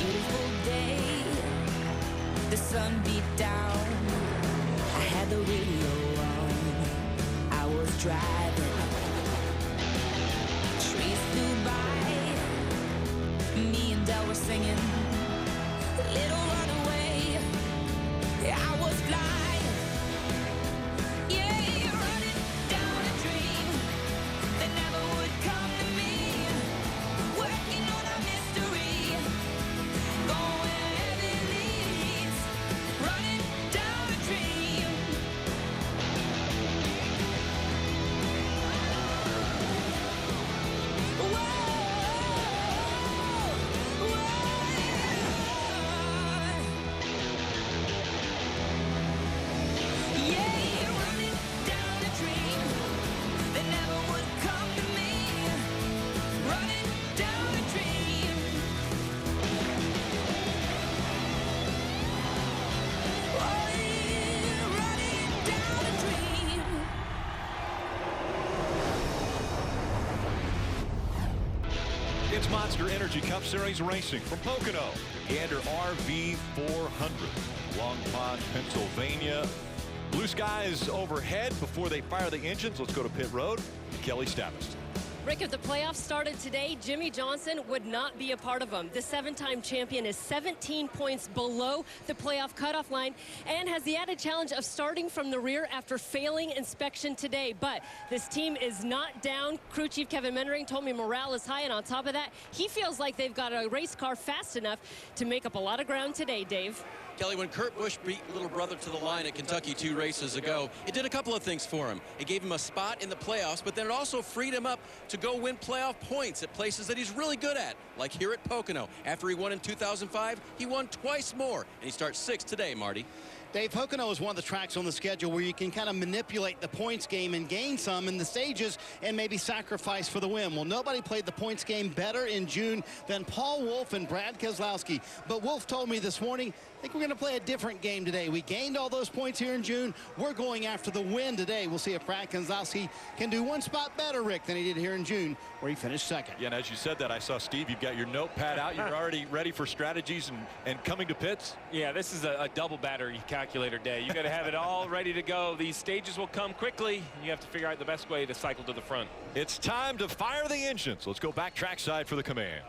beautiful day. The sun beat down. I had the radio on. I was driving. Trees flew by. Me and Del were singing. Little runaway. I was flying. Yeah, running down a dream that never would come to me. Working on a mystery. Going where it leads. Running down a dream. Yeah, running down a dream that never would come to me. Running down a dream. Oh, yeah, running down a dream. It's Monster Energy Cup Series racing from Pocono. Gander RV 400. Long Pond, Pennsylvania. Blue skies overhead before they fire the engines. Let's go to pit road. Kelly Stavist. Rick, if the playoffs started today, Jimmy Johnson would not be a part of them. The 7-time champion is 17 points below the playoff cutoff line and has the added challenge of starting from the rear after failing inspection today. But this team is not down. Crew chief Kevin Mendering told me morale is high, and on top of that, he feels like they've got a race car fast enough to make up a lot of ground today, Dave. Kelly, when Kurt Busch beat little brother to the line at Kentucky 2 races ago, it did a couple of things for him. It gave him a spot in the playoffs, but then it also freed him up to go win playoff points at places that he's really good at, like here at Pocono. After he won in 2005, he won twice more, and he starts 6th today, Marty. Dave, Pocono is one of the tracks on the schedule where you can kind of manipulate the points game and gain some in the stages and maybe sacrifice for the win. Well, nobody played the points game better in June than Paul Wolf and Brad Keselowski. But Wolf told me this morning, I think we're going to play a different game today. We gained all those points here in June. We're going after the win today. We'll see if Brad Keselowski can do one spot better, Rick, than he did here in June, where he finished 2nd. Yeah, and as you said that, I saw Steve, you've got your notepad out. You're already ready for strategies and coming to pits. Yeah, this is a double battery calculator day. You got to have it all ready to go. These stages will come quickly. You have to figure out the best way to cycle to the front. It's time to fire the engines. Let's go back trackside for the command.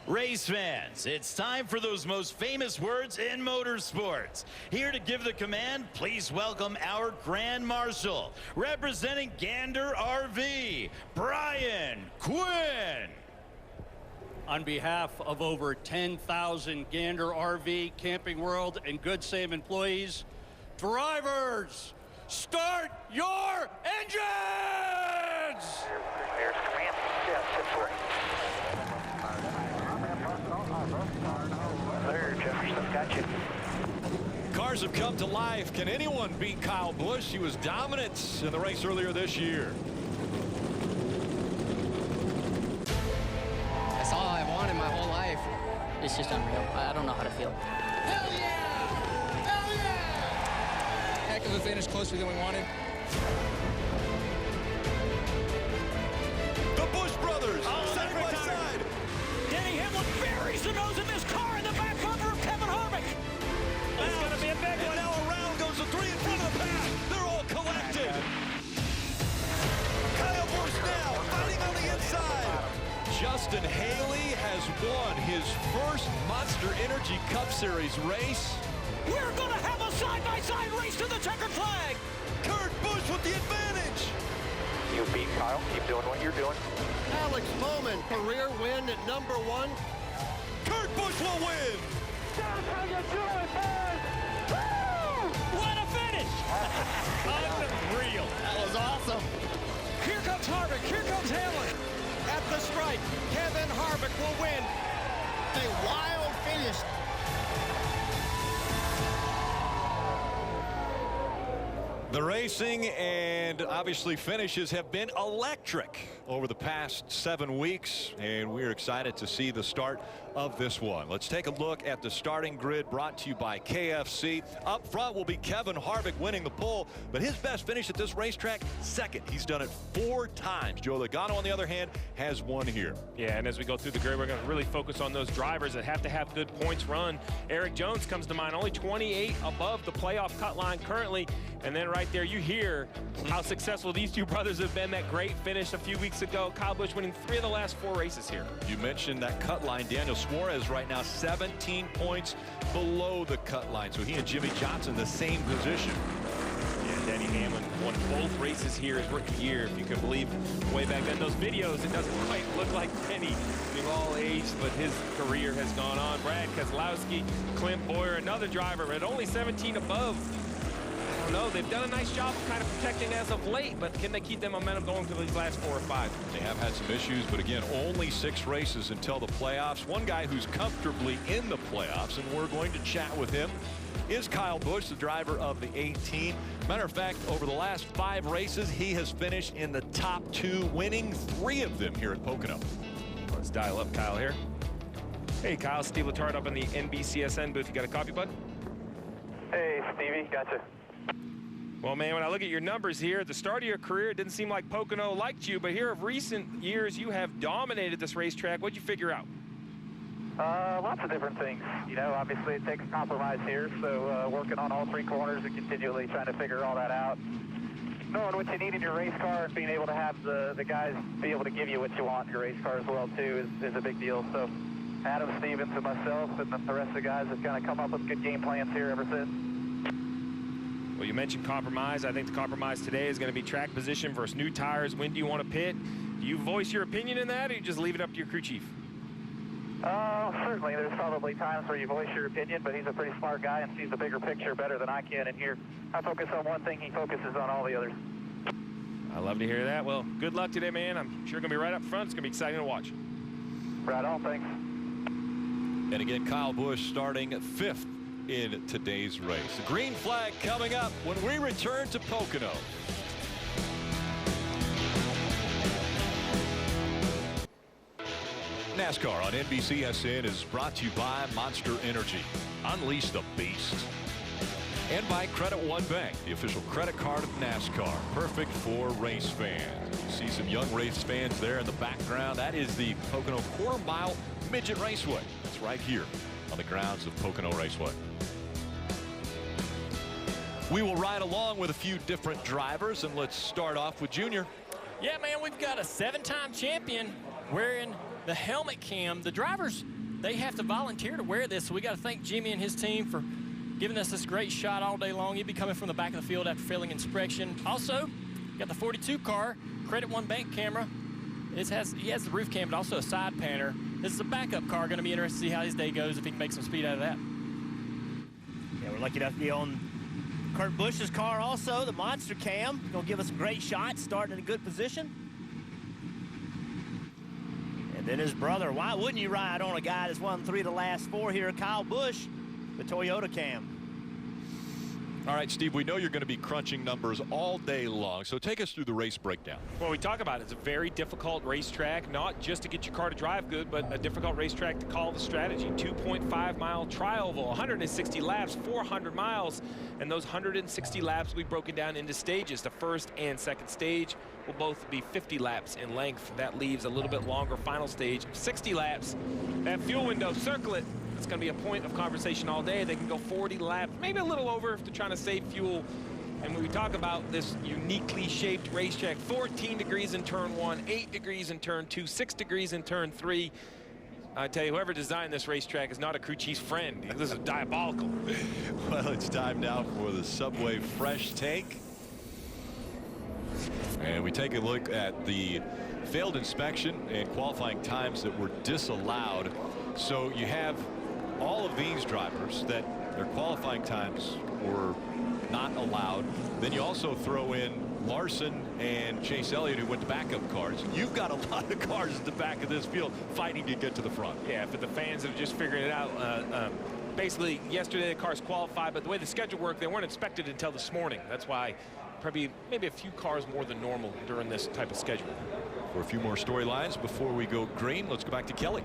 Race fans, it's time for those most famous words in motorsports. Here to give the command, please welcome our Grand Marshal, representing Gander RV, Brian Quinn. On behalf of over 10,000 Gander RV, Camping World, and Good Save employees, drivers, start your engines! There's command. There, Jefferson, got you. Cars have come to life. Can anyone beat Kyle Busch? He was dominant in the race earlier this year. That's all I wanted my whole life. It's just unreal. I don't know how to feel. Hell yeah! Hell yeah! Heck of a finish, closer than we wanted. The Busch brothers, side by side. Denny Hamlin buries the nose in this car in the back bumper of Kevin Harvick. It's going to be a big And one. now around goes the 3 in front of the pack. They're all collected. Kyle Busch now fighting on the inside. Justin Haley has won his first Monster Energy Cup Series race. We're going to have a side-by-side race to the checkered flag. Kurt Busch with the advantage. You beat Kyle. Keep doing what you're doing. Alex Bowman, career win at #1. Kurt Busch will win. That's how you do it, man! Woo! What a finish! Unreal. That was awesome. Here comes Harvick. Here comes Hamlin. At the stripe, Kevin Harvick will win. A wild finish. The racing and obviously finishes have been electric over the past 7 weeks, and we're excited to see the start of this one. Let's take a look at the starting grid brought to you by KFC. Up front will be Kevin Harvick winning the pole, but his best finish at this racetrack, second. He's done it 4 times. Joe Logano, on the other hand, has 1 here. Yeah, and as we go through the grid, we're going to really focus on those drivers that have to have good points run. Eric Jones comes to mind, only 28 above the playoff cut line currently. And then right there, you hear how successful these 2 brothers have been. That great finish a few weeks ago. Kyle Busch winning 3 of the last 4 races here. You mentioned that cut line. Daniel Suarez right now 17 points below the cut line. So he and Jimmy Johnson the same position. Yeah, Denny Hamlin won both races here his rookie year, if you can believe. Way back then, those videos, it doesn't quite look like Denny. We've all aged, but his career has gone on. Brad Keselowski, Clint Boyer, another driver, but only 17 above. I don't know. They've done a nice job of kind of protecting as of late, but can they keep their momentum going for these last 4 or 5? They have had some issues, but again, only 6 races until the playoffs. One guy who's comfortably in the playoffs, and we're going to chat with him, is Kyle Busch, the driver of the 18. Matter of fact, over the last 5 races, he has finished in the top 2, winning 3 of them here at Pocono. Let's dial up Kyle here. Hey, Kyle, Steve Letarte up in the NBCSN booth. You got a copy, bud? Hey, Stevie, gotcha. Well, man, when I look at your numbers here, at the start of your career, it didn't seem like Pocono liked you, but here of recent years, you have dominated this racetrack. What'd you figure out? Lots of different things. You know, obviously it takes compromise here, so working on all 3 corners and continually trying to figure all that out. Knowing what you need in your race car and being able to have the guys be able to give you what you want in your race car as well, too, is a big deal. So Adam Stevens and myself and the rest of the guys have kind of come up with good game plans here ever since. Well, you mentioned compromise. I think the compromise today is going to be track position versus new tires. When do you want to pit? Do you voice your opinion in that, or you just leave it up to your crew chief? Certainly there's probably times where you voice your opinion, but he's a pretty smart guy and sees the bigger picture better than I can. And here, I focus on one thing, he focuses on all the others. I love to hear that. Well, good luck today, man. I'm sure going to be right up front. It's going to be exciting to watch. Right on, thanks. And again, Kyle Busch starting 5th in today's race. The green flag coming up when we return to Pocono. NASCAR on NBCSN is brought to you by Monster Energy. Unleash the beast. And by Credit One Bank, the official credit card of NASCAR. Perfect for race fans. You see some young race fans there in the background. That is the Pocono quarter-mile midget raceway. It's right here on the grounds of Pocono Raceway. We will ride along with a few different drivers, and let's start off with Junior. Yeah, man, we've got a 7-time champion wearing the helmet cam. The drivers, they have to volunteer to wear this, so we got to thank Jimmy and his team for giving us this great shot all day long. He'll be coming from the back of the field after failing inspection. Also, got the 42 car, Credit One Bank camera. He has the roof cam, but also a side panner. This is a backup car. Going to be interested to see how his day goes, if he can make some speed out of that. Yeah, we're lucky enough to be on Kurt Busch's car also, the Monster Cam. Going to give us a great shot, starting in a good position. And then his brother. Why wouldn't you ride on a guy that's won 3 of the last 4 here, Kyle Busch, the Toyota Cam? All right, Steve, we know you're going to be crunching numbers all day long, so take us through the race breakdown. Well, we talk about it. It's a very difficult racetrack, not just to get your car to drive good, but a difficult racetrack to call the strategy. 2.5-mile tri-oval, 160 laps, 400 miles, and those 160 laps will be broken down into stages. The first and second stage will both be 50 laps in length. That leaves a little bit longer final stage, 60 laps. That fuel window, circle it. It's going to be a point of conversation all day. They can go 40 laps, maybe a little over if they're trying to save fuel. And when we talk about this uniquely shaped racetrack, 14 degrees in turn 1, 8 degrees in turn 2, 6 degrees in turn 3. I tell you, whoever designed this racetrack is not a crew chief's friend. This is diabolical. Well, it's time now for the Subway Fresh Take. And we take a look at the failed inspection and qualifying times that were disallowed. So you have all of these drivers that their qualifying times were not allowed. Then you also throw in Larson and Chase Elliott, who went to backup cars. You've got a lot of cars at the back of this field fighting to get to the front. Yeah, for the fans that are just figuring it out, basically yesterday the cars qualified, but the way the schedule worked, they weren't expected until this morning. That's why probably maybe a few cars more than normal during this type of schedule. For a few more storylines before we go green, let's go back to Kelly.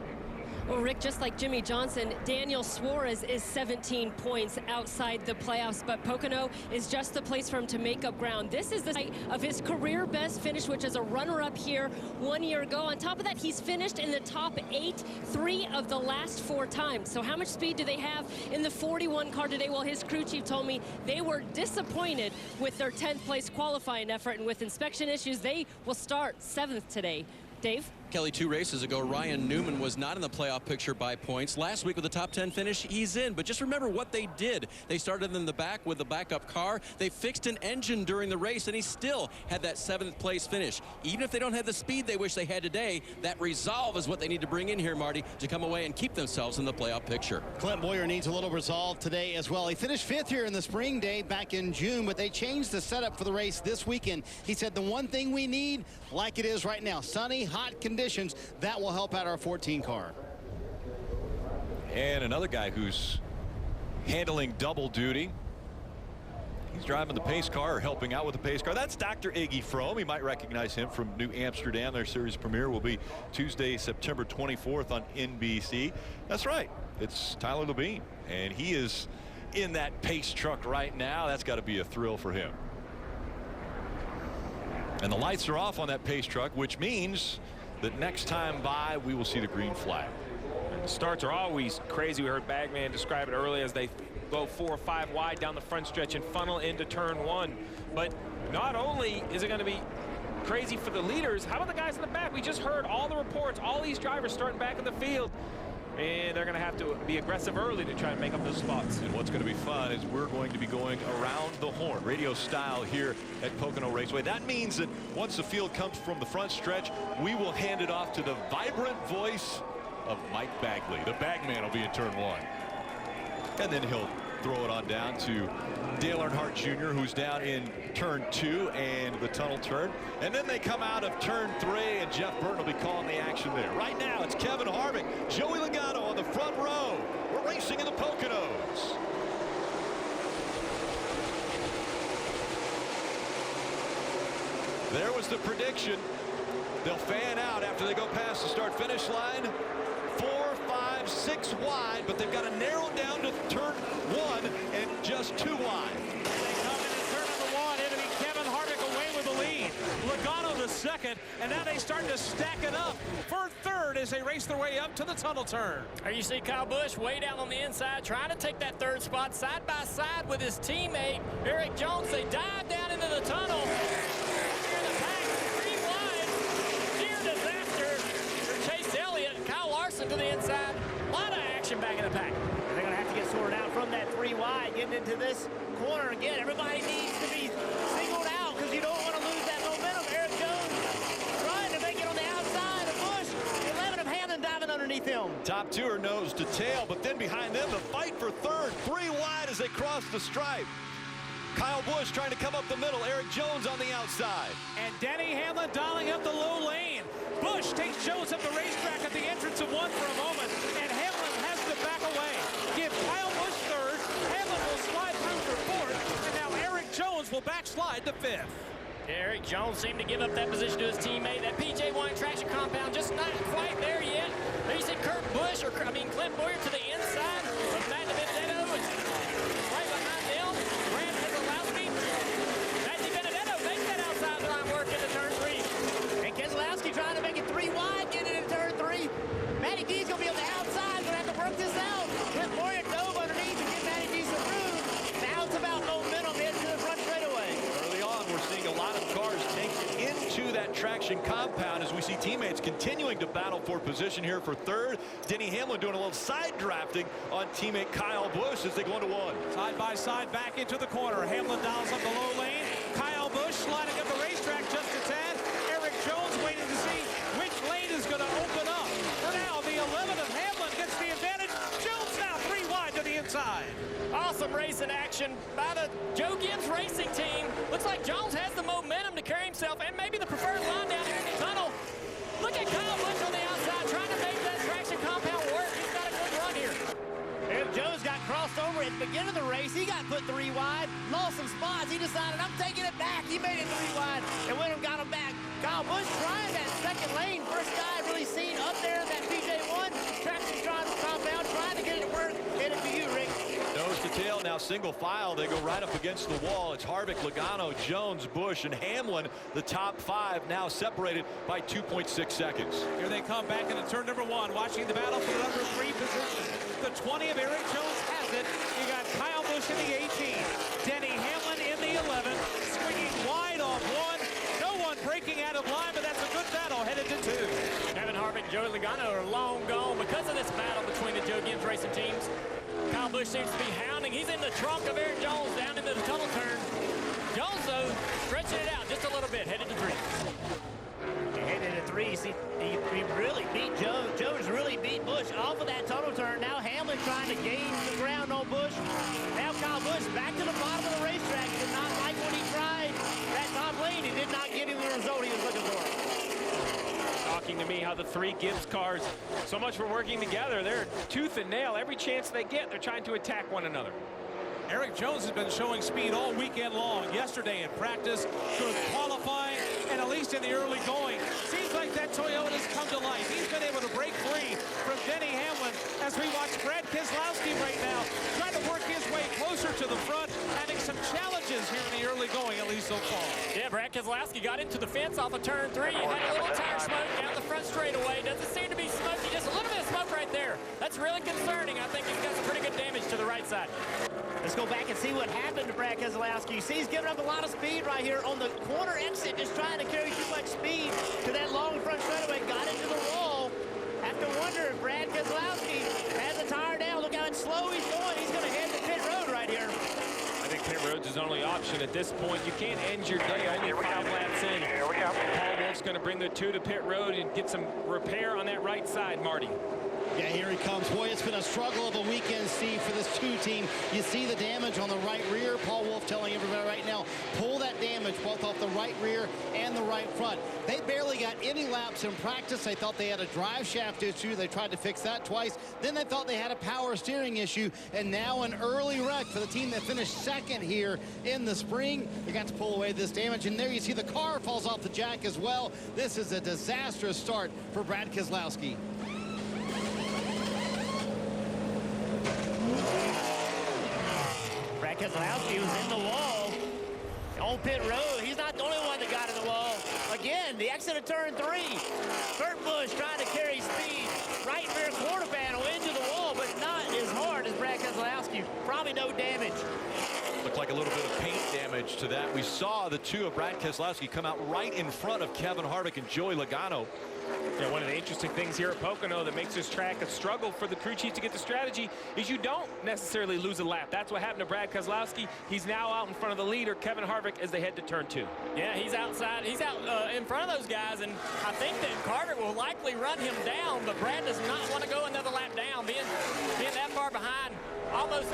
Well, Rick, just like Jimmy Johnson, Daniel Suarez is 17 points outside the playoffs, but Pocono is just the place for him to make up ground. This is the site of his career best finish, which is a runner-up here 1 year ago. On top of that, he's finished in the top 8 3 of the last 4 times. So how much speed do they have in the 41 car today? Well, his crew chief told me they were disappointed with their 10th place qualifying effort, and with inspection issues, they will start 7th today. Dave? Kelly, 2 races ago, Ryan Newman was not in the playoff picture by points. Last week with the top 10 finish, he's in. But just remember what they did. They started in the back with the backup car. They fixed an engine during the race, and he still had that 7th place finish. Even if they don't have the speed they wish they had today, that resolve is what they need to bring in here, Marty, to come away and keep themselves in the playoff picture. Clint Boyer needs a little resolve today as well. He finished 5th here in the spring day back in June, but they changed the setup for the race this weekend. He said the one thing we need, like it is right now, sunny, hot conditions, that will help out our 14 car. And another guy who's handling double duty. He's driving the pace car or helping out with the pace car. That's Dr. Iggy Frome. You might recognize him from New Amsterdam. Their series premiere will be Tuesday, September 24th on NBC. That's right. It's Tyler Labine, and he is in that pace truck right now. That's got to be a thrill for him. And the lights are off on that pace truck, which means that next time by, we will see the green flag. And the starts are always crazy. We heard Bagman describe it earlier as they go 4 or 5 wide down the front stretch and funnel into turn 1. But not only is it going to be crazy for the leaders, how about the guys in the back? We just heard all the reports, all these drivers starting back in the field. And they're going to have to be aggressive early to try and make up those spots. And what's going to be fun is we're going to be going around the horn, radio style, here at Pocono Raceway. That means that once the field comes from the front stretch, we will hand it off to the vibrant voice of Mike Bagley. The bagman will be in turn 1. And then he'll throw it on down to Dale Earnhardt Jr., who's down in turn 2 and the tunnel turn. And then they come out of turn 3, and Jeff Burton will be calling the action there. Right now, it's Kevin Harvick, Joey Logano on the front row. We're racing in the Poconos. There was the prediction. They'll fan out after they go past the start-finish line. 4, 5, 6 wide, but they've got to narrow down to turn 1 and just 2 wide. They come into turn number 1. It'll be Kevin Harvick away with the lead. Logano the second, and now they start to stack it up for third as they race their way up to the tunnel turn. Here you see Kyle Busch way down on the inside, trying to take that 3rd spot side by side with his teammate Eric Jones. They dive down into the tunnel. Here in the pack, 3 wide. Sheer disaster for Chase Elliott and Kyle Larson to the inside. A lot of action back in the pack. They're going to have to get sorted out from that 3 wide, getting into this corner again. Everybody needs to be singled out because you don't want to lose that momentum. Eric Jones trying to make it on the outside of Busch. 11 of Hamlin diving underneath him. Top 2 are nose to tail, but then behind them, the fight for third. 3 wide as they cross the stripe. Kyle Busch trying to come up the middle. Eric Jones on the outside. And Denny Hamlin dialing up the low lane. Busch takes Jones up the racetrack at the entrance of 1 for a moment, and Hamlin has to back away. Give Kyle Busch third. Hamlin will slide through for 4th, and now Eric Jones will backslide to 5th. Eric Jones seemed to give up that position to his teammate. That PJ White traction compound just not quite there yet. There you see Clint Boyer to the inside of Matt Benedetto. Right behind them, Brad Keselowski. Matthew Benedetto makes that outside line work into turn 3. And Keselowski trying to make it 3 wide, getting into turn 3. Matty D's going to be on the outside, going to have to work this out. Clint Boyer dove underneath to get Matty D some room. Now it's about momentum into the front straightaway. Early on, we're seeing a lot of cars take into that traction compound as we see teammates continuing to battle for position here for third. Denny Hamlin doing a little side drafting on teammate Kyle Busch as they go into 1. Side by side back into the corner. Hamlin dials up the low lane. Kyle Busch sliding up the racetrack just a tad. Eric Jones waiting to see which lane is going to open up. For now, the 11 of Hamlin gets the advantage. Jones now 3 wide to the inside. Awesome racing action by the Joe Gibbs racing team. Looks like Jones has the momentum to carry himself and maybe the preferred line down here in the tunnel. Look at Kyle Busch on the outside trying to make that traction compound work. He's got a good run here. And Joe's got the beginning of the race. He got put 3 wide, lost some spots. He decided, I'm taking it back. He made it 3 wide, and Wyndham got him back. Kyle Busch trying that second lane. First guy really seen up there in that PJ1. Traction trying to compound, trying to get it to work. Hit it to you, Rick. Nose to tail, now single file. They go right up against the wall. It's Harvick, Logano, Jones, Busch, and Hamlin. The top 5 now separated by 2.6 seconds. Here they come back into turn number 1, watching the battle for the number 3 position. The 20 of Eric Jones has it. You got Kyle Busch in the 18. Denny Hamlin in the 11. Swinging wide off 1. No one breaking out of line, but that's a good battle headed to 2. Kevin Harvick and Joey Logano are long gone because of this battle between the Joe Gibbs racing teams. Kyle Busch seems to be hounding. He's in the trunk of Eric Jones down into the tunnel turn. Jones, though, stretching it out just a little bit, headed to 3. He headed to 3. See, he really beat Jones. Jones really beat Busch off of that tunnel turn. Now Hamlin trying to gain the ground on Busch. Now Kyle Busch back to the bottom of the racetrack. Did not like when he tried that top lane. He did not get him the result he was looking for. Talking to me how the 3 Gibbs cars, so much for working together. They're tooth and nail. Every chance they get, they're trying to attack one another. Eric Jones has been showing speed all weekend long. Yesterday in practice, good qualifying, and at least in the early going. Seems like that Toyota's come to life. He's been able to break free from Denny Hamlin as we watch Brad Keselowski right now trying to work his way closer to the front, having some challenges here in the early going, at least so far. Yeah, Brad Keselowski got into the fence off of turn 3. You had a little tire smoke down the front straightaway. Doesn't seem to be smoky, just a little bit of smoke right there. That's really concerning. I think he's got some pretty good damage to the right side. Let's go back and see what happened to Brad Keselowski. You see he's giving up a lot of speed right here on the corner exit, just trying to carry too much speed to that long front straightaway. Got into the wall. Have to wonder if Brad Keselowski has a tire down. Look how slow he's going. He's going to head to pit road right here. I think pit road's his only option at this point. You can't end your day only 5 laps in. Paul Wolf's going to bring the 2 to pit road and get some repair on that right side, Marty. Yeah, here he comes. Boy, it's been a struggle of a weekend, Steve, for this 2 team. You see the damage on the right rear. Paul Wolf telling everybody right now, pull that damage both off the right rear and the right front. They barely got any laps in practice. They thought they had a drive shaft issue. They tried to fix that twice. Then they thought they had a power steering issue. And now an early wreck for the team that finished 2nd here in the spring. They got to pull away this damage. And there you see the car falls off the jack as well. This is a disastrous start for Brad Keselowski. Brad Keselowski was in the wall on pit road. He's not the only one that got in the wall. Again, the exit of turn 3. Kurt Busch trying to carry speed right rear quarter panel into the wall, but not as hard as Brad Keselowski. Probably no damage. Looked like a little bit of paint damage to that. We saw the 2 of Brad Keselowski come out right in front of Kevin Harvick and Joey Logano. Yeah, one of the interesting things here at Pocono that makes this track a struggle for the crew chief to get the strategy is you don't necessarily lose a lap. That's what happened to Brad Keselowski. He's now out in front of the leader, Kevin Harvick, as they head to turn 2. Yeah, he's outside. He's out in front of those guys, and I think that Carter will likely run him down, but Brad does not want to go another lap down. Being that far behind, almost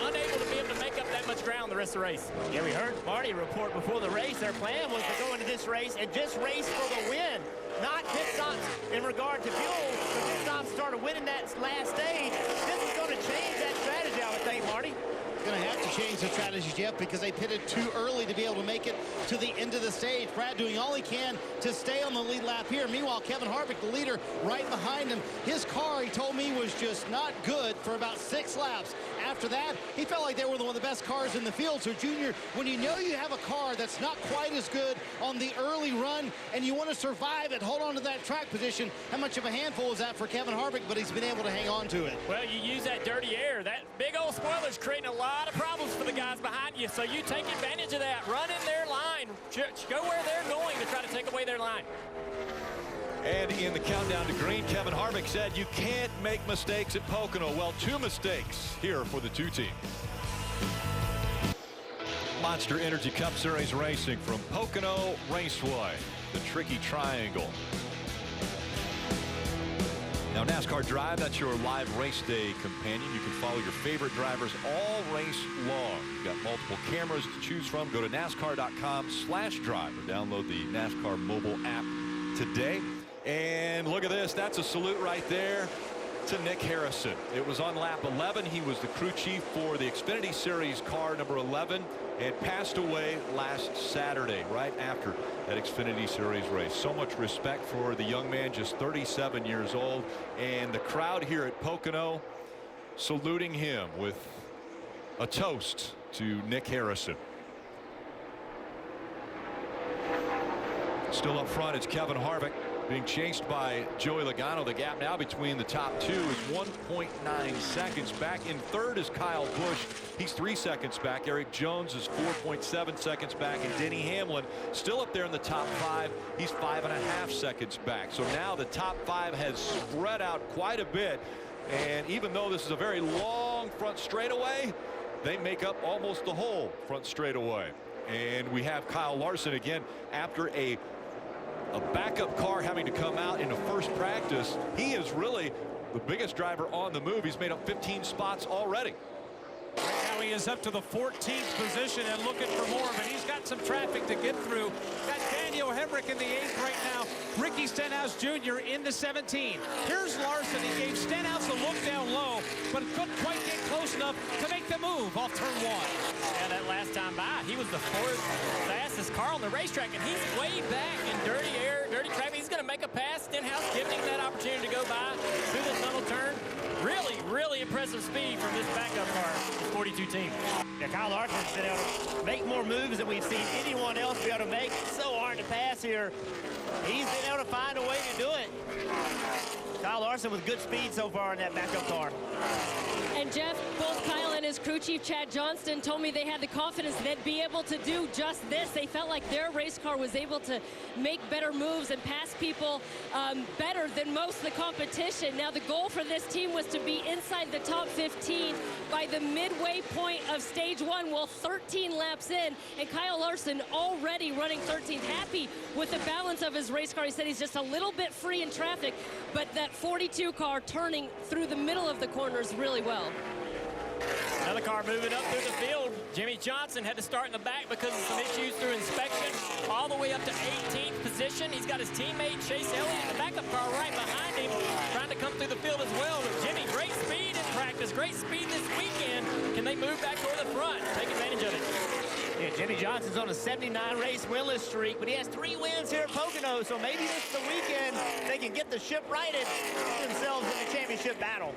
unable to be able to make up that much ground the rest of the race. Yeah, we heard Marty report before the race. Their plan was to go into this race and just race for the win, not pit stops in regard to fuel. The pit stops started winning that last stage. This is going to change that strategy, I would think, Marty. Going to have to change the strategy, Jeff, because they pitted too early to be able to make it to the end of the stage. Brad doing all he can to stay on the lead lap here. Meanwhile, Kevin Harvick, the leader, right behind him. His car, he told me, was just not good for about 6 laps. After that, he felt like they were one of the best cars in the field. So, Junior, when you know you have a car that's not quite as good on the early run and you want to survive it, hold on to that track position, how much of a handful is that for Kevin Harvick? But he's been able to hang on to it. Well, you use that dirty air. That big old spoiler's creating a lot of problems for the guys behind you, so you take advantage of that. Run in their line. Go where they're going to try to take away their line. And in the countdown to green, Kevin Harvick said you can't make mistakes at Pocono. Well, 2 mistakes here for the 2 team. Monster Energy Cup Series racing from Pocono Raceway, the Tricky Triangle. Now, NASCAR Drive, that's your live race day companion. You can follow your favorite drivers all race long. You've got multiple cameras to choose from. Go to NASCAR.com/drive or download the NASCAR mobile app today. And look at this. That's a salute right there to Nick Harrison. It was on lap 11. He was the crew chief for the Xfinity Series car number 11 and passed away last Saturday right after that Xfinity Series race. So much respect for the young man, just 37 years old, and the crowd here at Pocono saluting him with a toast to Nick Harrison. Still up front, it's Kevin Harvick being chased by Joey Logano. The gap now between the top two is 1.9 seconds. Back in third is Kyle Busch. He's 3 seconds back. Eric Jones is 4.7 seconds back. And Denny Hamlin still up there in the top 5. He's 5.5 seconds back. So now the top 5 has spread out quite a bit. And even though this is a very long front straightaway, they make up almost the whole front straightaway. And we have Kyle Larson again after a backup car having to come out in the first practice. He is really the biggest driver on the move. He's made up 15 spots already. Now he is up to the 14th position and looking for more, but he's got some traffic to get through. Got Daniel Hemrick in the 8th right now. Ricky Stenhouse Jr. in the 17. Here's Larson. He gave Stenhouse a look down low, but couldn't quite get close enough to make the move off turn 1. Yeah, that last time by, he was the 4th fastest car on the racetrack, and he's way back in dirty air, dirty traffic. He's going to make a pass. Stenhouse giving him that opportunity to go by through the tunnel turn. Really, really impressive speed from this backup car, 42 team. Yeah, Kyle Larson's been able to make more moves than we've seen anyone else be able to make. It's so hard to pass here. He's been able to find a way to do it. Kyle Larson with good speed so far in that backup car. And Jeff, both Kyle and his crew chief Chad Johnston told me they had the confidence they'd be able to do just this. They felt like their race car was able to make better moves and pass people better than most of the competition. Now the goal for this team was to be inside the top 15 by the midway point of stage 1. Well, 13 laps in, and Kyle Larson already running 13th. Happy with the balance of his race car. He said he's just a little bit free in traffic, but that 42 car turning through the middle of the corners really well. Another car moving up through the field. Jimmy Johnson had to start in the back because of some issues through inspection. All the way up to 18th position. He's got his teammate Chase Elliott in the backup car right behind him, trying to come through the field as well. But Jimmy, great speed in practice, great speed this weekend. Can they move back toward the front, take advantage of it? Yeah, Jimmy Johnson's on a 79 race winless streak, but he has 3 wins here at Pocono, so maybe this is the weekend they can get the ship righted themselves in the championship battle.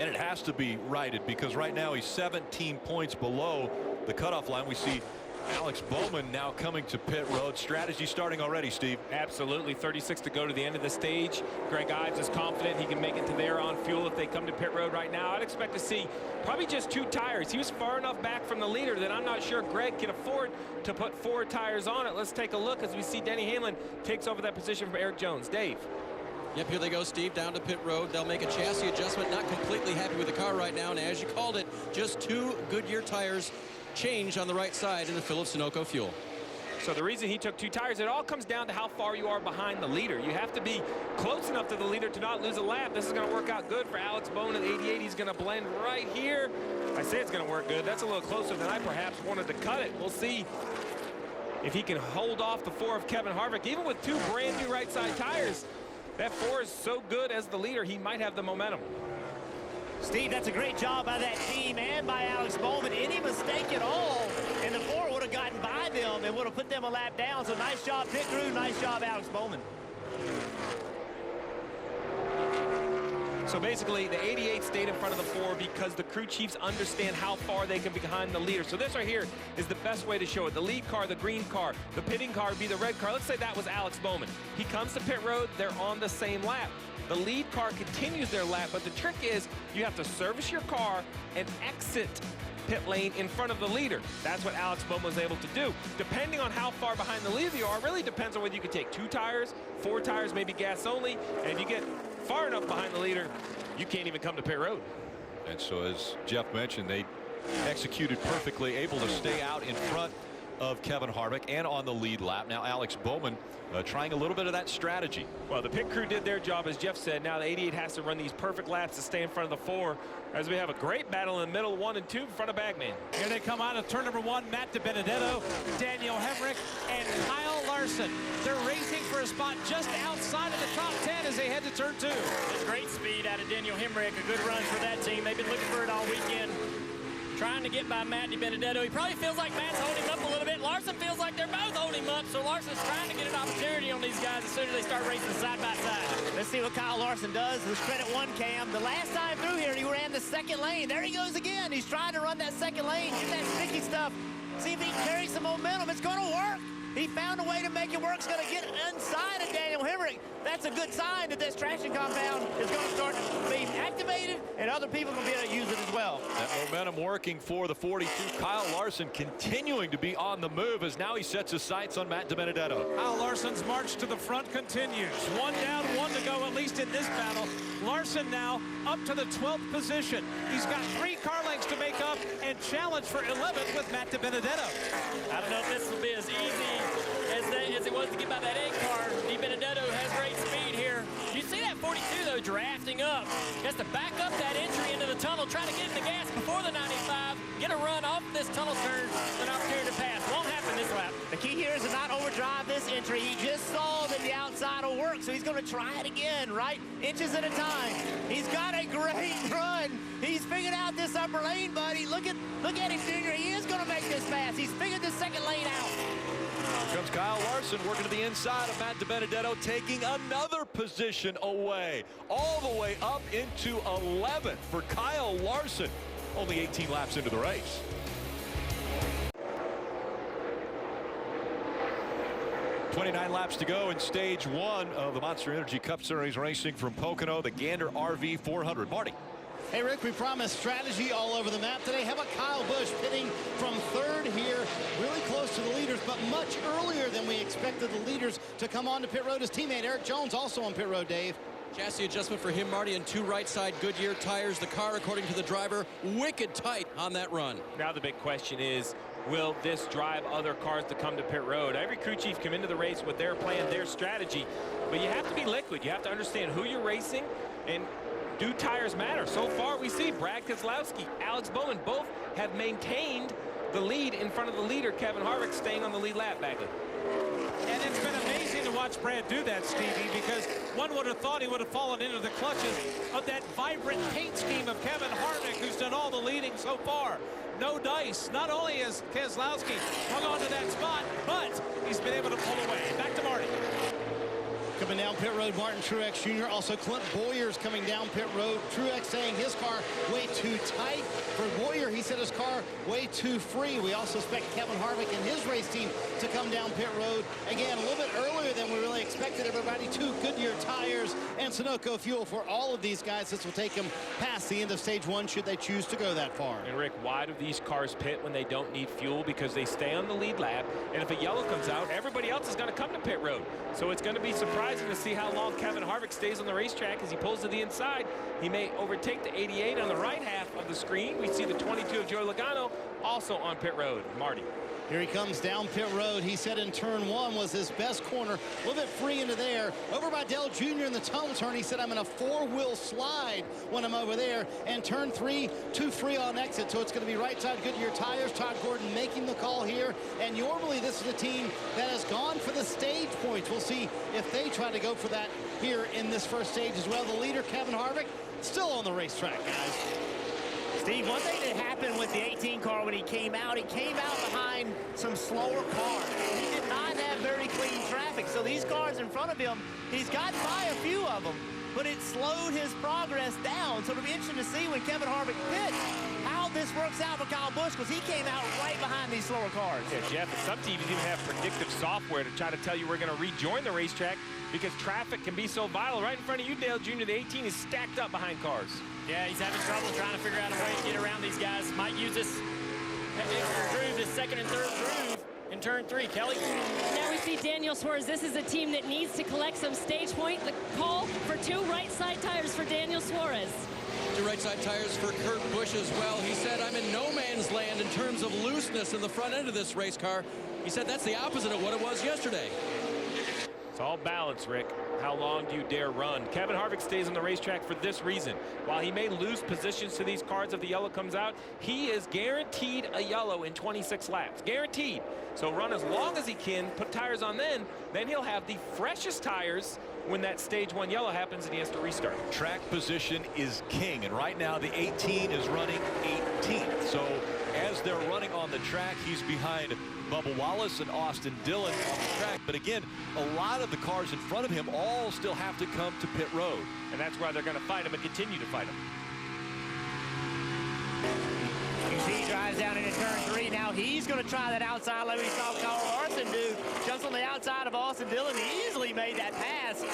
And it has to be righted because right now he's 17 points below the cutoff line. We see Alex Bowman now coming to pit road. Strategy starting already, Steve. Absolutely. 36 to go to the end of the stage. Greg Ives is confident he can make it to there on fuel if they come to pit road right now. I'd expect to see probably just 2 tires. He was far enough back from the leader that I'm not sure Greg can afford to put 4 tires on it. Let's take a look as we see Denny Hamlin takes over that position from Eric Jones. Dave. Yep, here they go, Steve, down to pit road. They'll make a chassis adjustment. Not completely happy with the car right now. And as you called it, just 2 Goodyear tires changed on the right side in the fill of Sunoco fuel. So the reason he took 2 tires, it all comes down to how far you are behind the leader. You have to be close enough to the leader to not lose a lap. This is going to work out good for Alex Bowman at 88. He's going to blend right here. I say it's going to work good. That's a little closer than I perhaps wanted to cut it. We'll see if he can hold off the 4 of Kevin Harvick. Even with 2 brand new right side tires, that 4 is so good as the leader, he might have the momentum. Steve, that's a great job by that team and by Alex Bowman. Any mistake at all, and the 4 would have gotten by them and would have put them a lap down. So nice job, pit crew. Nice job, Alex Bowman. So basically, the 88 stayed in front of the 4 because the crew chiefs understand how far they can be behind the leader. So this right here is the best way to show it. The lead car, the green car, the pitting car would be the red car. Let's say that was Alex Bowman. He comes to pit road, they're on the same lap. The lead car continues their lap, but the trick is you have to service your car and exit pit lane in front of the leader. That's what Alex Bowman was able to do. Depending on how far behind the leader you are, really depends on whether you can take 2 tires, 4 tires, maybe gas only. And if you get far enough behind the leader, you can't even come to pit road. And so as Jeff mentioned, they executed perfectly, able to stay out in front of Kevin Harvick and on the lead lap. Now Alex Bowman trying a little bit of that strategy. Well, the pit crew did their job, as Jeff said. Now the 88 has to run these perfect laps to stay in front of the 4, as we have a great battle in the middle, 1 and 2 in front of Bagman. Here they come out of turn number 1. Matt DiBenedetto, Daniel Hemrick, and Kyle Larson. Larson. They're racing for a spot just outside of the top 10 as they head to turn 2. It's great speed out of Daniel Hemrick. A good run for that team. They've been looking for it all weekend. Trying to get by Matt DiBenedetto. He probably feels like Matt's holding him up a little bit. Larson feels like they're both holding him up, so Larson's trying to get an opportunity on these guys as soon as they start racing side by side. Let's see what Kyle Larson does. Let's credit one Cam. The last time through here, he ran the second lane. There he goes again. He's trying to run that second lane, get that sticky stuff. See if he can carry some momentum. It's going to work. He found a way to make it work. It's going to get inside of Daniel Hemrick. That's a good sign that this traction compound is going to start being activated, and other people can be able to use it as well. That momentum working for the 42. Kyle Larson continuing to be on the move as now he sets his sights on Matt DiBenedetto. Kyle Larson's march to the front continues. 1 down, 1 to go, at least in this battle. Larson now up to the 12th position. He's got 3 car lengths to make up and challenge for 11th with Matt DiBenedetto. I don't know if this will be as easy as it was to get by that 8 car. DiBenedetto has great speed here. You see that 42, though, drafting up. He has to back up that entry into the tunnel, try to get in the gas before the 95, get a run off this tunnel turn, an opportunity to pass. Won't happen this lap. The key here is to not overdrive this entry. He just saw that the outside will work, so he's going to try it again, right? Inches at a time. He's got a great run. He's figured out this upper lane, buddy. Look at him, Junior. He is going to make this pass. He's figured the second lane out. Here comes Kyle Larson working to the inside of Matt DiBenedetto, taking another position away, all the way up into 11th for Kyle Larson. Only 18 laps into the race. .29 laps to go in stage 1 of the Monster Energy Cup Series racing from Pocono, the Gander RV 400. Marty. Hey, Rick, we promised strategy all over the map today. How about Kyle Busch pitting from 3rd here, really close to the leaders, but much earlier than we expected the leaders to come on to pit road. His teammate Eric Jones also on pit road, Dave. Chassis adjustment for him, Marty, and 2 right side Goodyear tires. The car, according to the driver, wicked tight on that run. Now the big question is, will this drive other cars to come to pit road? Every crew chief come into the race with their plan, their strategy, but you have to be liquid. You have to understand who you're racing, and do tires matter? So far, we see Brad Keselowski, Alex Bowman, both have maintained the lead in front of the leader, Kevin Harvick, staying on the lead lap, Bagley. And it's been amazing to watch Brad do that, Stevie, because one would have thought he would have fallen into the clutches of that vibrant paint scheme of Kevin Harvick, who's done all the leading so far. No dice. Not only has Keselowski hung on to that spot, but he's been able to pull away. Back to Marty. Coming down pit road, Martin Truex Jr. Also, Clint Bowyer's coming down pit road. Truex saying his car way too tight. For Bowyer, he said his car way too free. We also expect Kevin Harvick and his race team to come down pit road. Again, a little bit earlier than we really expected. Everybody, 2 Goodyear tires and Sunoco fuel for all of these guys. This will take them past the end of stage 1 should they choose to go that far. And Rick, why do these cars pit when they don't need fuel? Because they stay on the lead lap, and if a yellow comes out, everybody else is going to come to pit road. So it's going to be surprising to see how long Kevin Harvick stays on the racetrack as he pulls to the inside. He may overtake the 88 on the right half of the screen. We see the 22 of Joey Logano also on pit road. Marty. Here he comes down pit road. He said in turn 1 was his best corner. A little bit free into there. Over by Dale Jr. in the tunnel turn. He said, I'm in a 4-wheel slide when I'm over there. And turn 3, too free on exit. So it's going to be right side Goodyear tires. Todd Gordon making the call here. And normally this is a team that has gone for the stage points. We'll see if they try to go for that here in this first stage as well. The leader, Kevin Harvick, still on the racetrack, guys. Steve, one thing that happened with the 18 car when he came out behind some slower cars. He did not have very clean traffic. So these cars in front of him, he's gotten by a few of them, but it slowed his progress down. So it'll be interesting to see when Kevin Harvick pits how this works out for Kyle Busch, because he came out right behind these slower cars. Yeah, Jeff, and some teams even have predictive software to try to tell you we're going to rejoin the racetrack because traffic can be so violent. Right in front of you, Dale Jr., the 18 is stacked up behind cars. Yeah, he's having trouble trying to figure out a way to get around these guys. Might use this extra groove, this 2nd and 3rd groove in turn 3. Kelly? Now we see Daniel Suarez. This is a team that needs to collect some stage point. The call for 2 right side tires for Daniel Suarez. 2 right side tires for Kurt Busch as well. He said, I'm in no man's land in terms of looseness in the front end of this race car. He said that's the opposite of what it was yesterday. So all balance, Rick. How long do you dare run? Kevin Harvick stays on the racetrack for this reason. While he may lose positions to these cars if the yellow comes out, he is guaranteed a yellow in 26 laps. Guaranteed. So run as long as he can, put tires on then he'll have the freshest tires when that stage 1 yellow happens and he has to restart. Track position is king, and right now the 18 is running 18th. So as they're running on the track, he's behind Bubba Wallace and Austin Dillon on the track. But again, a lot of the cars in front of him all still have to come to pit road. And that's why they're going to fight him and continue to fight him. You see he drives down into turn 3. Now he's going to try that outside like we saw Kyle Larson do. Jumps on the outside of Austin Dillon. He easily made that pass.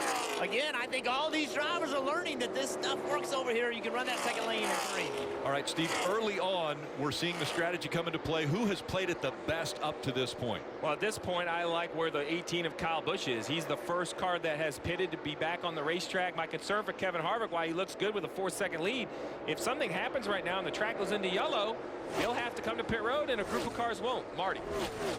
Again, I think all these drivers are learning that this stuff works over here. You can run that second lane in 3. All right, Steve, early on, we're seeing the strategy come into play. Who has played it the best up to this point? Well, at this point, I like where the 18 of Kyle Busch is. He's the first car that has pitted to be back on the racetrack. My concern for Kevin Harvick, while he looks good with a 4-second lead, if something happens right now and the track goes into yellow, he'll have to come to pit road, and a group of cars won't. Marty.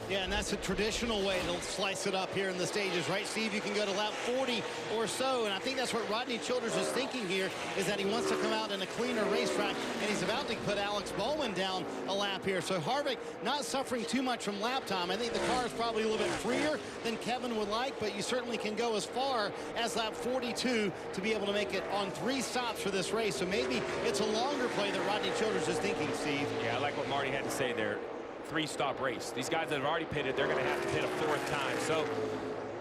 Yeah, and that's a traditional way to slice it up here in the stages, right, Steve? You can go to lap 40 or so, and I think that's what Rodney Childers is thinking here, is that he wants to come out in a cleaner racetrack, and he's about to put Alex Bowman down a lap here. So Harvick not suffering too much from lap time. I think the car is probably a little bit freer than Kevin would like, but you certainly can go as far as lap 42 to be able to make it on 3 stops for this race. So maybe it's a longer play that Rodney Childers is thinking, Steve. Yeah, I like what Marty had to say there. 3-stop race. These guys that have already pitted, they're going to have to pit a 4th time. So,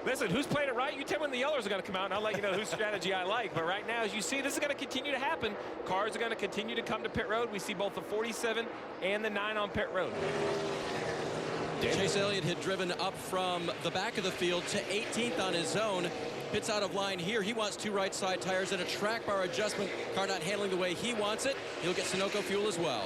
listen, who's played it right? You tell me when the yellows are going to come out, and I'll let you know whose strategy I like. But right now, as you see, this is going to continue to happen. Cars are going to continue to come to pit road. We see both the 47 and the 9 on pit road. Chase Elliott had driven up from the back of the field to 18th on his own. Pits out of line here. He wants 2 right side tires and a track bar adjustment. Car not handling the way he wants it. He'll get Sunoco fuel as well.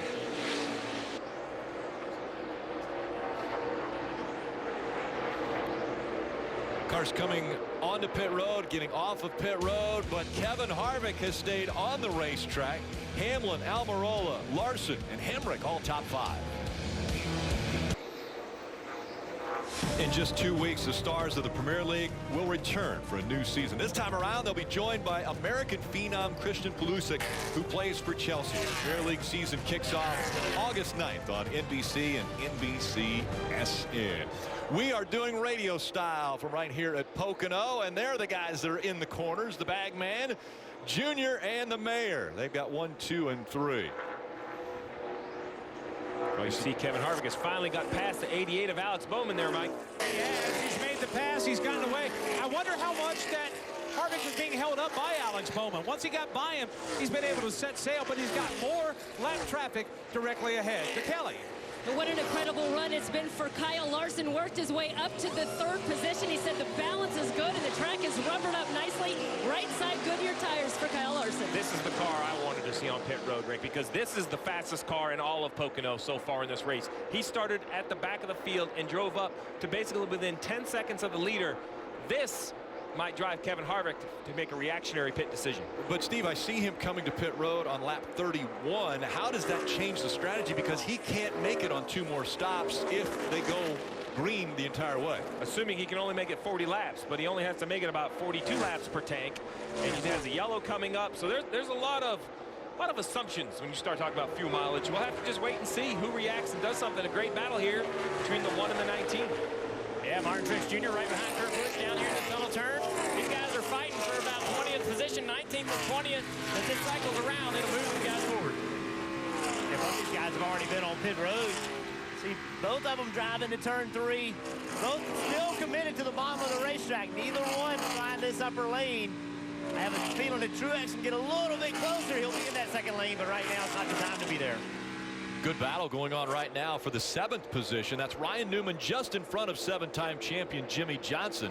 Cars coming onto pit road, getting off of pit road, but Kevin Harvick has stayed on the racetrack. Hamlin, Almirola, Larson, and Hemrick all top 5. In just 2 weeks, the stars of the Premier League will return for a new season. This time around, they'll be joined by American phenom Christian Pulisic, who plays for Chelsea. The Premier League season kicks off August 9th on NBC and NBCSN. We are doing radio style from right here at Pocono, and they're the guys that are in the corners, the Bagman, Junior, and the Mayor. They've got 1, 2, and 3. Well, you see Kevin Harvick has finally got past the 88 of Alex Bowman there, Mike. Yeah, he's made the pass. He's gotten away. I wonder how much that Harvick was being held up by Alex Bowman. Once he got by him, he's been able to set sail, but he's got more lap traffic directly ahead. To Kelly. And what an incredible run it's been for Kyle Larson. Worked his way up to the 3rd position. He said the balance is good and the track is rubbered up nicely. Right side Goodyear tires for Kyle Larson. This is the car I wanted to see on pit road, Rick, because this is the fastest car in all of Pocono so far in this race. He started at the back of the field and drove up to basically within 10 seconds of the leader. This might drive Kevin Harvick to make a reactionary pit decision. But Steve, I see him coming to pit road on lap 31. How does that change the strategy? Because he can't make it on 2 more stops if they go green the entire way. Assuming he can only make it 40 laps, but he only has to make it about 42 laps per tank. And he has a yellow coming up. So there's a lot of assumptions when you start talking about fuel mileage. We'll have to just wait and see who reacts and does something. A great battle here between the 1 and the 19. Yeah, Martin Truex Jr. right behind Kurt Busch down here in the tunnel turn. These guys are fighting for about 20th position, 19th and 20th. As it cycles around, it'll move the guys forward. Yeah, both these guys have already been on pit road. See, both of them driving to turn 3. Both still committed to the bottom of the racetrack. Neither one find this upper lane. I have a feeling that Truex can get a little bit closer. He'll be in that second lane, but right now it's not the time to be there. Good battle going on right now for the 7th position. That's Ryan Newman just in front of 7-time champion Jimmy Johnson.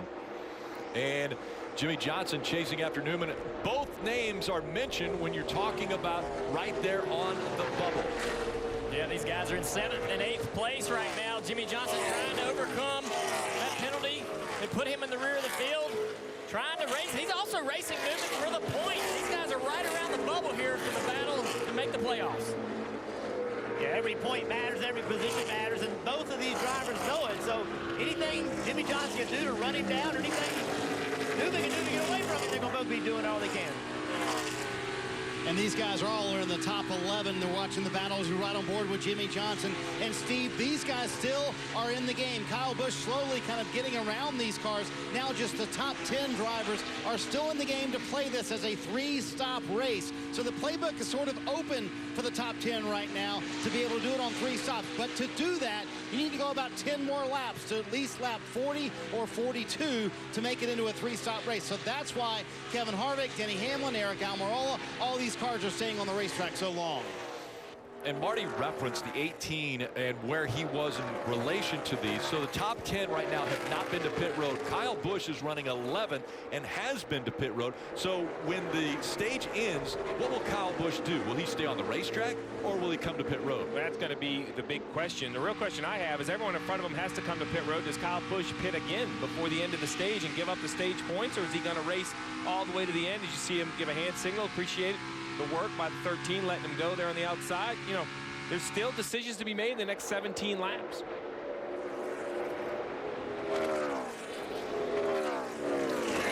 And Jimmy Johnson chasing after Newman. Both names are mentioned when you're talking about right there on the bubble. Yeah, these guys are in 7th and 8th place right now. Jimmy Johnson trying to overcome that penalty. They put him in the rear of the field, trying to race. He's also racing Newman for the point. These guys are right around the bubble here for the battle to make the playoffs. Yeah, every point matters, every position matters, and both of these drivers know it. So anything Jimmy Johnson can do to run him down, anything do they can do to get away from it. They're going to both be doing all they can. And these guys are all in the top 11. They're watching the battles. You're right on board with Jimmy Johnson. And Steve, these guys still are in the game. Kyle Busch slowly kind of getting around these cars. Now just the top 10 drivers are still in the game to play this as a 3-stop race. So the playbook is sort of open for the top 10 right now to be able to do it on 3 stops. But to do that, you need to go about 10 more laps to at least lap 40 or 42 to make it into a 3-stop race. So that's why Kevin Harvick, Denny Hamlin, Eric Almirola, all these cars are staying on the racetrack so long. And Marty referenced the 18 and where he was in relation to these. So the top 10 right now have not been to pit road. Kyle Busch is running 11th and has been to pit road. So when the stage ends, what will Kyle Busch do? Will he stay on the racetrack or will he come to pit road? Well, that's going to be the big question. The real question I have is everyone in front of him has to come to pit road. Does Kyle Busch pit again before the end of the stage and give up the stage points, or is he going to race all the way to the end? Did you see him give a hand signal? Appreciate the work by the 13, letting him go there on the outside. You know, there's still decisions to be made in the next 17 laps.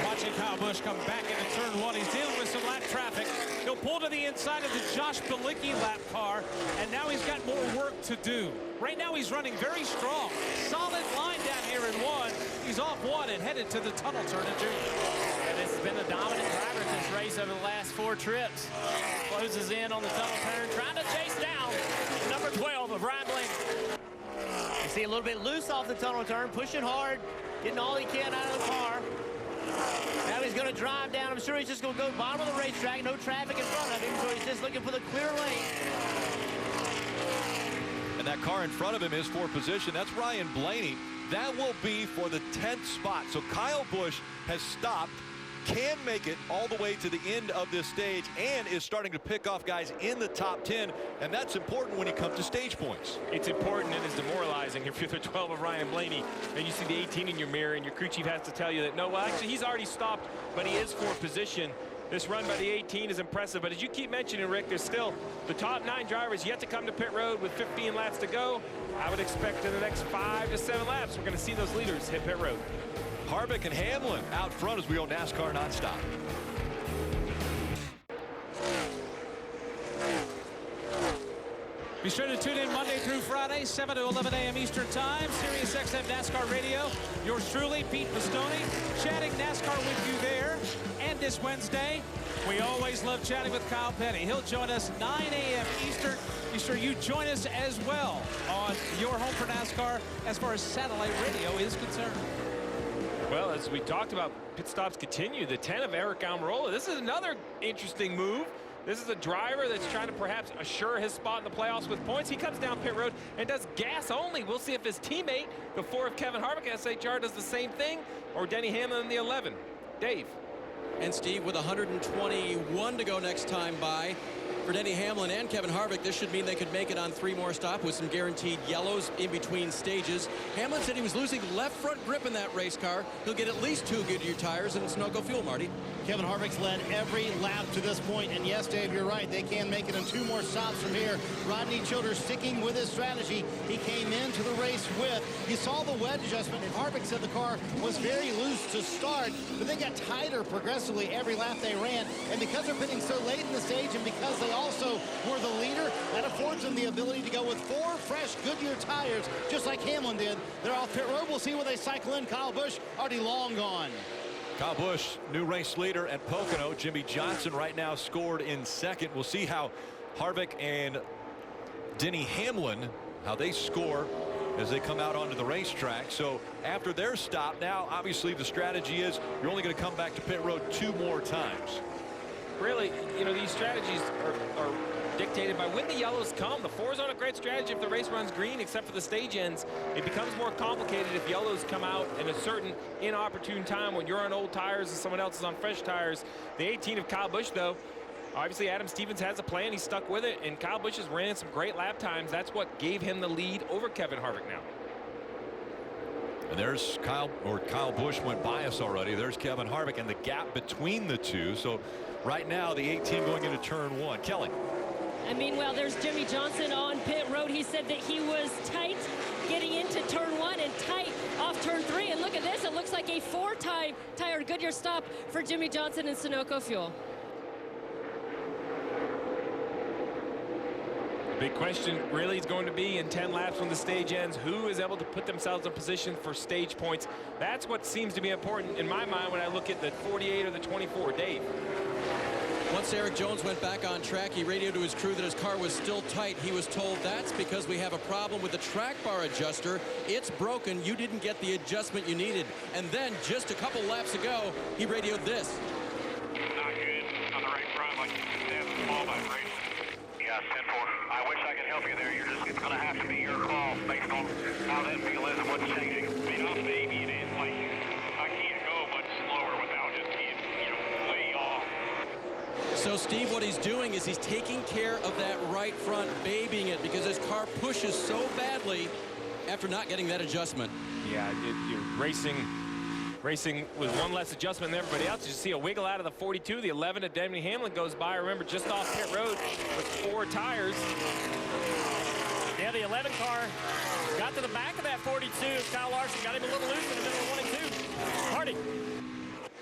Watching Kyle Busch come back into turn 1. He's dealing with some lap traffic. He'll pull to the inside of the Josh Bilicki lap car, and now he's got more work to do. Right now he's running very strong. Solid line down here in 1. He's off 1 and headed to the tunnel turn in 2. And this has been the dominant driver in this race over the last 4 trips. Closes in on the tunnel turn, trying to chase down number 12 of Ryan Blaney. You see a little bit loose off the tunnel turn, pushing hard, getting all he can out of the car. Now he's going to drive down. I'm sure he's just going to go bottom of the racetrack. No traffic in front of him, so he's just looking for the clear lane. And that car in front of him is for position. That's Ryan Blaney. That will be for the 10th spot. So Kyle Busch has stopped, can make it all the way to the end of this stage, and is starting to pick off guys in the top 10, and that's important when you come to stage points. It's important and it's demoralizing if you're the 12 of Ryan Blaney and you see the 18 in your mirror and your crew chief has to tell you that, no, well, actually he's already stopped, but he is for position. This run by the 18 is impressive, but as you keep mentioning, Rick, there's still the top 9 drivers yet to come to pit road with 15 laps to go. I would expect in the next 5 to 7 laps, we're going to see those leaders hit pit road. Harvick and Hamlin out front as we go NASCAR nonstop. Be sure to tune in Monday through Friday, 7 to 11 a.m. Eastern Time. Sirius XM NASCAR Radio. Yours truly, Pete Pistone, chatting NASCAR with you there. And this Wednesday, we always love chatting with Kyle Petty. He'll join us 9 a.m. Eastern. Be sure you join us as well on your home for NASCAR as far as satellite radio is concerned. Well, as we talked about, pit stops continue. The 10 of Eric Almirola. This is another interesting move. This is a driver that's trying to perhaps assure his spot in the playoffs with points. He comes down pit road and does gas only. We'll see if his teammate, the 4 of Kevin Harvick at SHR, does the same thing, or Denny Hamlin in the 11. Dave. And Steve, with 121 to go next time by for Denny Hamlin and Kevin Harvick, this should mean they could make it on 3 more stops with some guaranteed yellows in between stages. Hamlin said he was losing left front grip in that race car. He'll get at least 2 Goodyear tires and Sunoco fuel, Marty. Kevin Harvick's led every lap to this point, and yes, Dave, you're right. They can make it in 2 more stops from here. Rodney Childers sticking with his strategy he came into the race with. You saw the wedge adjustment, and Harvick said the car was very loose to start, but they got tighter progressively every lap they ran. And because they're pitting so late in the stage, and because they also were the leader, that affords them the ability to go with 4 fresh Goodyear tires, just like Hamlin did. They're off pit road. We'll see where they cycle in. Kyle Busch already long gone. Kyle Busch, new race leader at Pocono. Jimmy Johnson right now scored in 2nd. We'll see how Harvick and Denny Hamlin, how they score as they come out onto the racetrack. So after their stop, now obviously the strategy is you're only going to come back to pit road 2 more times. Really, you know, these strategies are dictated by when the yellows come. The 4's on a great strategy if the race runs green, except for the stage ends. It becomes more complicated if yellows come out in a certain inopportune time when you're on old tires and someone else is on fresh tires. The 18 of Kyle Busch, though, obviously Adam Stevens has a plan. He's stuck with it, and Kyle Busch has ran some great lap times. That's what gave him the lead over Kevin Harvick now. And there's Kyle Busch went by us already. There's Kevin Harvick and the gap between the 2. So right now the 18 going into turn 1. Kelly. And meanwhile, there's Jimmy Johnson on pit road here. he said that he was tight getting into turn 1 and tight off turn 3. And look at this, it looks like a 4-time tire Goodyear stop for Jimmie Johnson and Sunoco Fuel. Big question really is going to be in 10 laps when the stage ends, who is able to put themselves in position for stage points. That's what seems to be important in my mind when I look at the 48 or the 24. Dave. Once Eric Jones went back on track, he radioed to his crew that his car was still tight. He was told that's because we have a problem with the track bar adjuster. It's broken. You didn't get the adjustment you needed. And then just a couple laps ago, he radioed this. Not good on the right front, like you said, small vibration. Yeah, 10-4. I wish I could help you there. It's going to have to be your call based on how that feel is and what's changing. I mean, I'm babying it. Like, I can't go much slower without just being, way off. So, Steve, what he's doing is he's taking care of that right front, babying it, because his car pushes so badly after not getting that adjustment. Yeah, you're racing with one less adjustment than everybody else. You see a wiggle out of the 42. The 11 of Denny Hamlin goes by. Remember, just off pit road with 4 tires. Yeah, the 11 car got to the back of that 42. Kyle Larson got him a little loose in the middle of 1 and 2. Hardy.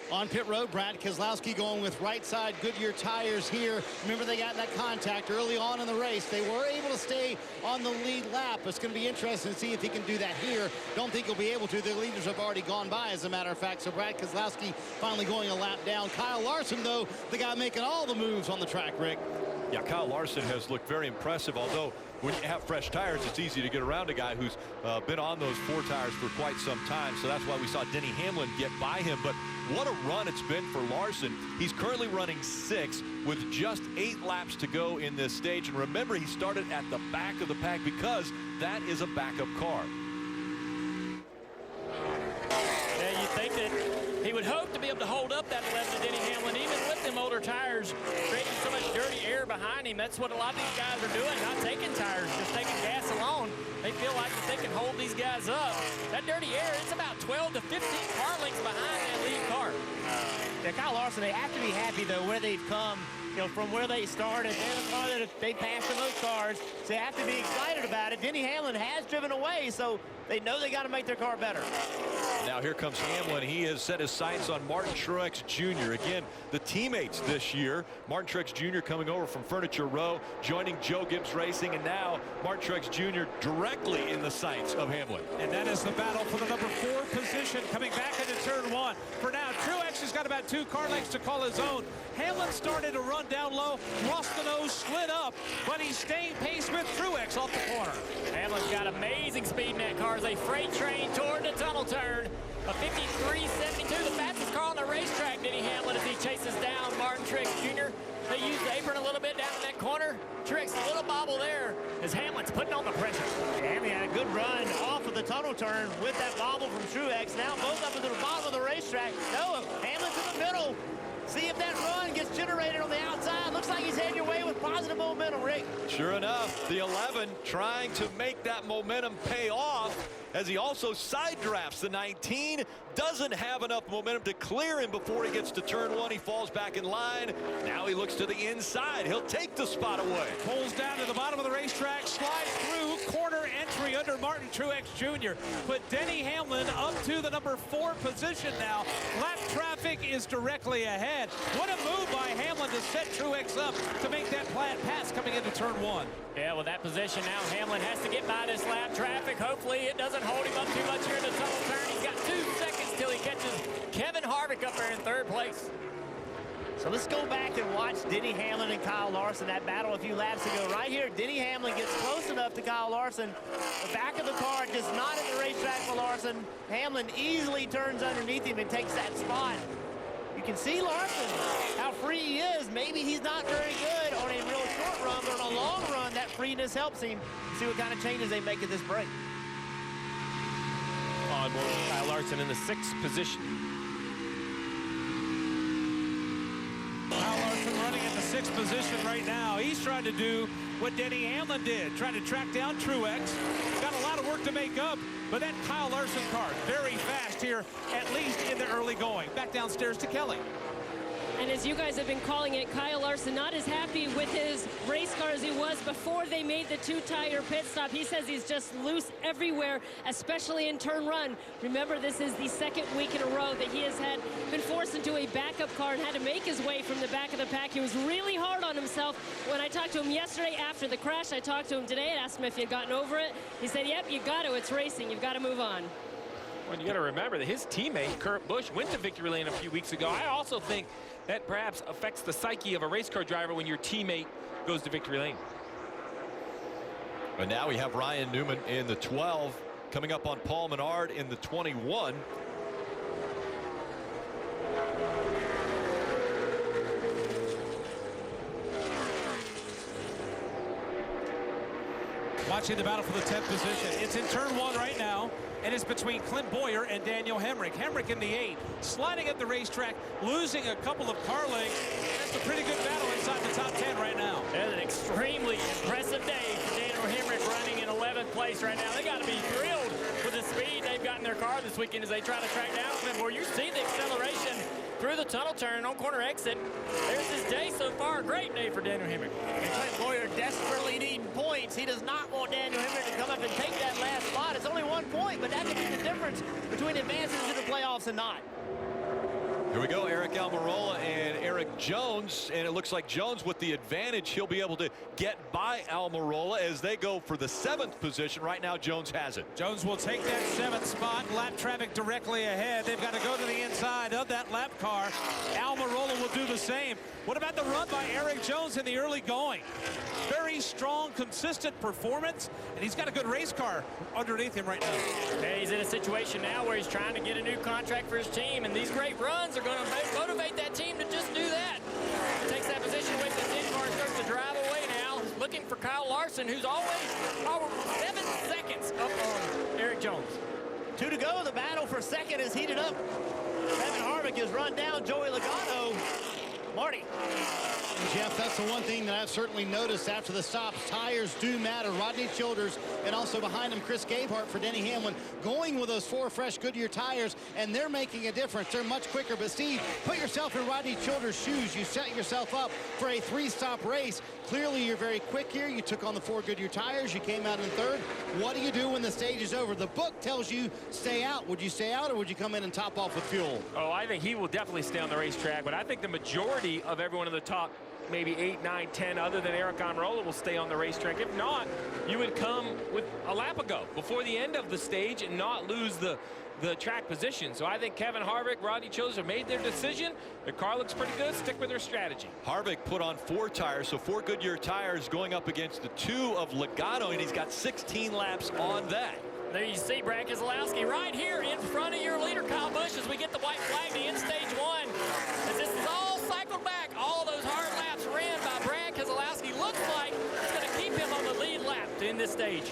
On pit road, Brad Keselowski going with right side Goodyear tires here. Remember, they got in that contact early on in the race. They were able to stay on the lead lap. It's going to be interesting to see if he can do that here. Don't think he'll be able to. The leaders have already gone by, as a matter of fact. So Brad Keselowski finally going a lap down. Kyle Larson, though, the guy making all the moves on the track, Rick. Yeah, Kyle Larson has looked very impressive, although when you have fresh tires, it's easy to get around a guy who's been on those 4 tires for quite some time. So that's why we saw Denny Hamlin get by him. But what a run it's been for Larson. He's currently running 6 with just 8 laps to go in this stage. And remember, he started at the back of the pack because that is a backup car. Yeah, you think that he would hope to be able to hold up that 11 of Denny Hamlin, even with them older tires, creating so much dirty air behind him. That's what a lot of these guys are doing, not taking tires, just taking gas alone. They feel like that they can hold these guys up. That dirty air, it's about 12 to 15 car lengths behind that lead car. Yeah, Kyle Larson, they have to be happy, though, where they've come, from where they started. They're the car that they passed in those cars. So they have to be excited about it. Denny Hamlin has driven away, so they know they got to make their car better. Now here comes Hamlin. He has set his sights on Martin Truex Jr. Again, the teammates this year. Martin Truex Jr. coming over from Furniture Row, joining Joe Gibbs Racing, and now Martin Truex Jr. directly in the sights of Hamlin. And that is the battle for the number 4 position coming back into turn 1. For now, Truex has got about 2 car lengths to call his own. Hamlin started to run down low, lost the nose, slid up, but he's staying pace with Truex off the corner. Hamlin's got amazing speed in that car as a freight train toward the tunnel turn. A 53.72, the fastest car on the racetrack, Denny Hamlin, as he chases down Martin Truex Jr. They use the apron a little bit down in that corner. Truex, a little bobble there as Hamlin's putting on the pressure. Hamlin had a good run off of the tunnel turn with that bobble from Truex. Now both up to the bottom of the racetrack. No, Hamlin's in the middle. See if that run gets generated on the outside. Looks like he's heading your way with positive momentum, Rick. Sure enough, the 11 trying to make that momentum pay off as he also side drafts the 19. Doesn't have enough momentum to clear him before he gets to turn 1. He falls back in line. Now he looks to the inside. He'll take the spot away. Pulls down to the bottom of the racetrack, slides through, corner entry under Martin Truex Jr. Put Denny Hamlin up to the number 4 position now. Lap traffic is directly ahead. What a move by Hamlin to set Truex up to make that pass coming into turn 1. Yeah, with that position now, Hamlin has to get by this lap traffic. Hopefully it doesn't hold him up too much here in the tunnel turn. He's got 2 seconds till he catches Kevin Harvick up there in 3rd place. So let's go back and watch Denny Hamlin and Kyle Larson, that battle a few laps ago. Right here, Denny Hamlin gets close enough to Kyle Larson. The back of the car just not in the racetrack for Larson. Hamlin easily turns underneath him and takes that spot. You can see Larson, how free he is. Maybe he's not very good on a real short run, but on a long run, that freeness helps him. See what kind of changes they make at this break. On board Kyle Larson in the 6th position. Kyle Larson running in the 6th position right now. He's trying to do what Denny Hamlin did, trying to track down Truex. Got a lot of work to make up, but that Kyle Larson car, very fast here, at least in the early going. Back downstairs to Kelly. And as you guys have been calling it, Kyle Larson not as happy with his race car as he was before they made the 2-tire pit stop. He says he's just loose everywhere, especially in turn run. Remember, this is the second week in a row that he has been forced into a backup car and had to make his way from the back of the pack. He was really hard on himself. When I talked to him yesterday after the crash, I talked to him today and asked him if he had gotten over it. He said, yep, you got to. It's racing. You've got to move on. Well, you got to remember that his teammate, Kurt Busch, went to victory lane a few weeks ago. I also think that perhaps affects the psyche of a race car driver when your teammate goes to victory lane. And now we have Ryan Newman in the 12, coming up on Paul Menard in the 21. Watching the battle for the 10th position. It's in turn 1 right now, and it's between Clint Boyer and Daniel Hemrick. Hemrick in the 8, sliding at the racetrack, losing a couple of car legs. That's a pretty good battle inside the top 10 right now. That's an extremely impressive day for Daniel Hemrick, running in 11th place right now. They got to be thrilled with the speed they've got in their car this weekend as they try to track down Clint Boyer. You see the acceleration through the tunnel turn on corner exit. There's his day so far. Great day for Daniel Hemrick. And Clint Boyer desperately needing points. He does not want Daniel Hemrick to come up and take that last spot. It's only 1 point, but that could be the difference between advancing to the playoffs and not. Here we go, Eric Almirola and Eric Jones, and it looks like Jones with the advantage. He'll be able to get by Almirola as they go for the 7th position. Right now, Jones has it. Jones will take that 7th spot. Lap traffic directly ahead. They've got to go to the inside of that lap car. Almirola will do the same. What about the run by Eric Jones in the early going? Very strong, consistent performance, and he's got a good race car underneath him right now. Hey, he's in a situation now where he's trying to get a new contract for his team, and these great runs are going to motivate that team to just do that. Takes that position away from the 10 car and starts to drive away now. Looking for Kyle Larson, who's always 7 seconds up on Eric Jones. 2 to go. The battle for second is heated up. Kevin Harvick has run down Joey Logano. Marty. Jeff, that's the one thing that I've certainly noticed after the stops. Tires do matter. Rodney Childers, and also behind him, Chris Gabehart for Denny Hamlin, going with those 4 fresh Goodyear tires, and they're making a difference. They're much quicker. But Steve, put yourself in Rodney Childers' shoes. You set yourself up for a 3-stop race. Clearly, you're very quick here. You took on the 4 Goodyear tires. You came out in 3rd. What do you do when the stage is over? The book tells you stay out. Would you stay out, or would you come in and top off with fuel? Oh, I think he will definitely stay on the racetrack, but I think the majority of everyone in the top maybe 8, 9, 10 other than Eric Almirola will stay on the racetrack. If not, you would come with a lap ago before the end of the stage and not lose the track position. So I think Kevin Harvick, Rodney Childers have made their decision. Their car looks pretty good. Stick with their strategy. Harvick put on 4 tires, so 4 Goodyear tires going up against the 2 of Logano, and he's got 16 laps on that. There you see Brad Keselowski right here in front of your leader, Kyle Busch, as we get the white flag to end stage 1. As this is all cycled back, all those hard laps ran by Brad Keselowski. Looks like it's going to keep him on the lead lap to end this stage.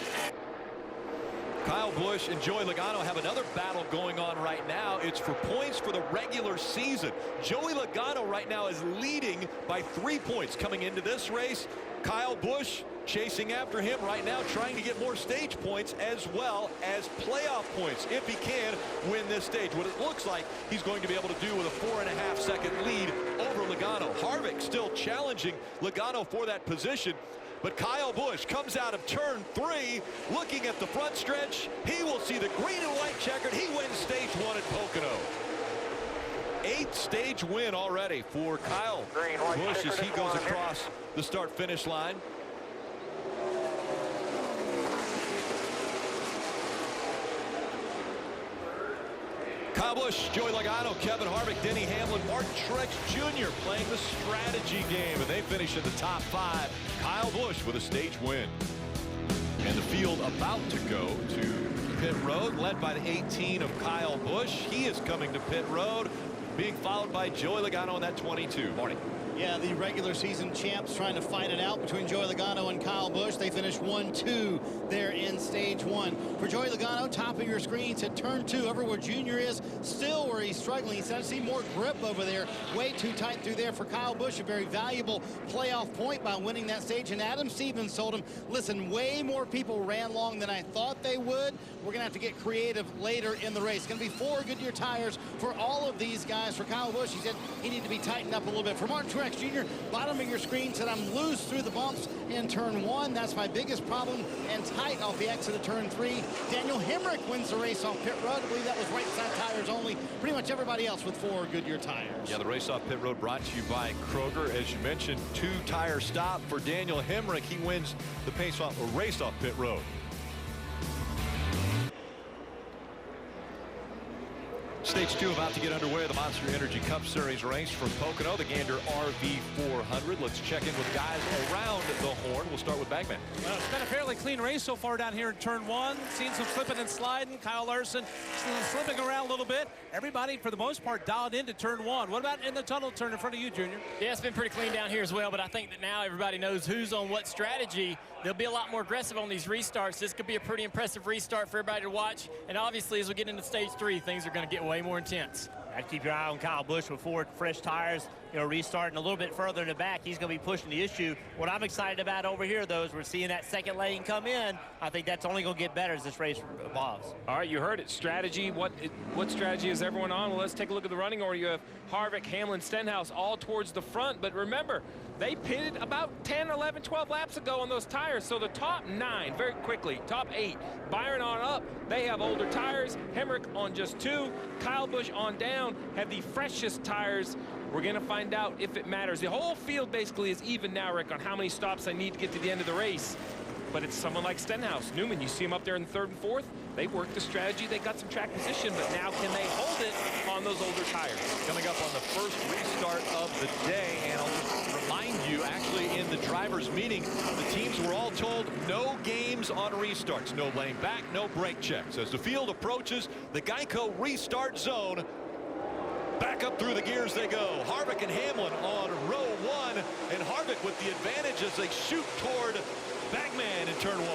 Kyle Busch and Joey Logano have another battle going on right now. It's for points for the regular season. Joey Logano right now is leading by 3 points coming into this race. Kyle Busch chasing after him right now, trying to get more stage points as well as playoff points if he can win this stage. What it looks like he's going to be able to do with a 4.5-second lead over Logano. Harvick still challenging Logano for that position. But Kyle Busch comes out of turn 3, looking at the front stretch. He will see the green and white checkered. He wins stage 1 at Pocono. 8th stage win already for Kyle Busch as he goes across the start-finish line. Kyle Busch, Joey Logano, Kevin Harvick, Denny Hamlin, Martin Truex Jr. playing the strategy game, and they finish in the top 5. Kyle Busch with a stage win. And the field about to go to pit road, led by the 18 of Kyle Busch. He is coming to pit road, being followed by Joey Logano in that 22. Morning. Yeah, the regular season champs trying to fight it out between Joey Logano and Kyle Busch. They finished 1-2 there in stage stage one. For Joey Logano, top of your screen, said turn 2, over where Junior is, still where he's struggling. He said, I see more grip over there. Way too tight through there for Kyle Busch. A very valuable playoff point by winning that stage. And Adam Stevens told him, listen, way more people ran long than I thought they would. We're going to have to get creative later in the race. It's going to be 4 Goodyear tires for all of these guys. For Kyle Busch, he said he needed to be tightened up a little bit. For Martin Truex Jr., bottom of your screen, said I'm loose through the bumps in turn 1. That's my biggest problem, and tight off the exit of turn 3. Daniel Hemrick wins the race off pit road. I believe that was right side tires only. Pretty much everybody else with 4 Goodyear tires. Yeah, the race off pit road brought to you by Kroger. As you mentioned, 2-tire stop for Daniel Hemrick. He wins the race off pit road. Stage 2 about to get underway. The Monster Energy Cup Series race from Pocono, the Gander RV 400. Let's check in with guys around the horn. We'll start with Bagman. Well, it's been a fairly clean race so far down here in turn 1. Seen some slipping and sliding. Kyle Larson slipping around a little bit. Everybody, for the most part, dialed into turn 1. What about in the tunnel turn in front of you, Junior? Yeah, it's been pretty clean down here as well, but I think that now everybody knows who's on what strategy. They'll be a lot more aggressive on these restarts. This could be a pretty impressive restart for everybody to watch. And obviously, as we get into stage 3, things are going to get way more intense. I'd keep your eye on Kyle Busch with 4 fresh tires, restarting a little bit further in the back. He's going to be pushing the issue. What I'm excited about over here, though, is we're seeing that second lane come in. I think that's only going to get better as this race evolves. All right, you heard it. Strategy. What strategy is everyone on? Well, let's take a look at the running order. You have Harvick, Hamlin, Stenhouse all towards the front. But remember, they pitted about 10, 11, 12 laps ago on those tires. So the top 9, very quickly, top 8, Byron on up, they have older tires. Hemrick on just 2. Kyle Busch on down have the freshest tires. We're going to find out if it matters. The whole field basically is even now, Rick, on how many stops they need to get to the end of the race. But it's someone like Stenhouse. Newman, you see him up there in the 3rd and 4th. They worked the strategy. They got some track position, but now can they hold it on those older tires? Coming up on the first restart of the day, and I'll just remind you, actually, in the drivers' meeting, the teams were all told no games on restarts. No lane back, no brake checks. As the field approaches the Geico restart zone, back up through the gears they go. Harvick and Hamlin on row 1, and Harvick with the advantage as they shoot toward Bagman in turn 1.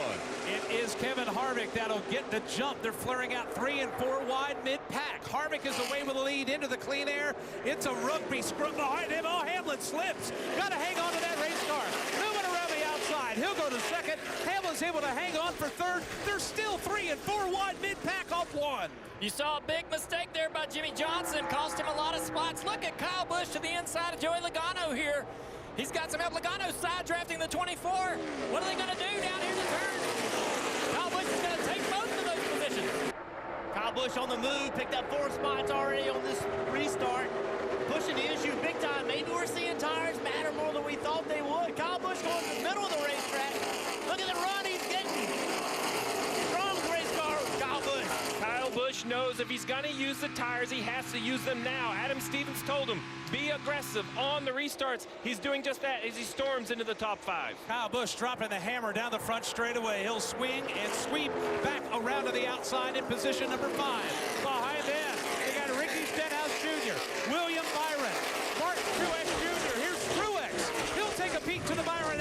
It is Kevin Harvick that'll get the jump. They're flaring out 3 and 4 wide mid-pack. Harvick is away with the lead into the clean air. It's a rugby scrum behind him. Oh, Hamlin slips. Got to hang on to that race car. Moving around the outside. He'll go to 2nd. Hamlin's able to hang on for 3rd. They're still 3 and 4 wide mid-pack off 1. You saw a big mistake there by Jimmy Johnson. Cost him a lot of spots. Look at Kyle Busch to the inside of Joey Logano here. He's got some help. Logano side drafting the 24. What are they going to do down here in the turn? Kyle Busch is going to take both of those positions. Kyle Busch on the move, picked up 4 spots already on this restart. Pushing the issue big time. Maybe we're seeing tires matter more than we thought they would. Kyle Busch going to the middle of the racetrack. Look at the run he's getting. Strong race car, Kyle Busch. Kyle Busch knows if he's going to use the tires, he has to use them now. Adam Stevens told him, be aggressive on the restarts. He's doing just that as he storms into the top 5. Kyle Busch dropping the hammer down the front straightaway. He'll swing and sweep back around to the outside in position number 5. Behind them, they got Ricky Stenhouse Jr., William Byron, Martin Truex Jr. Here's Truex. He'll take a peek to the Byron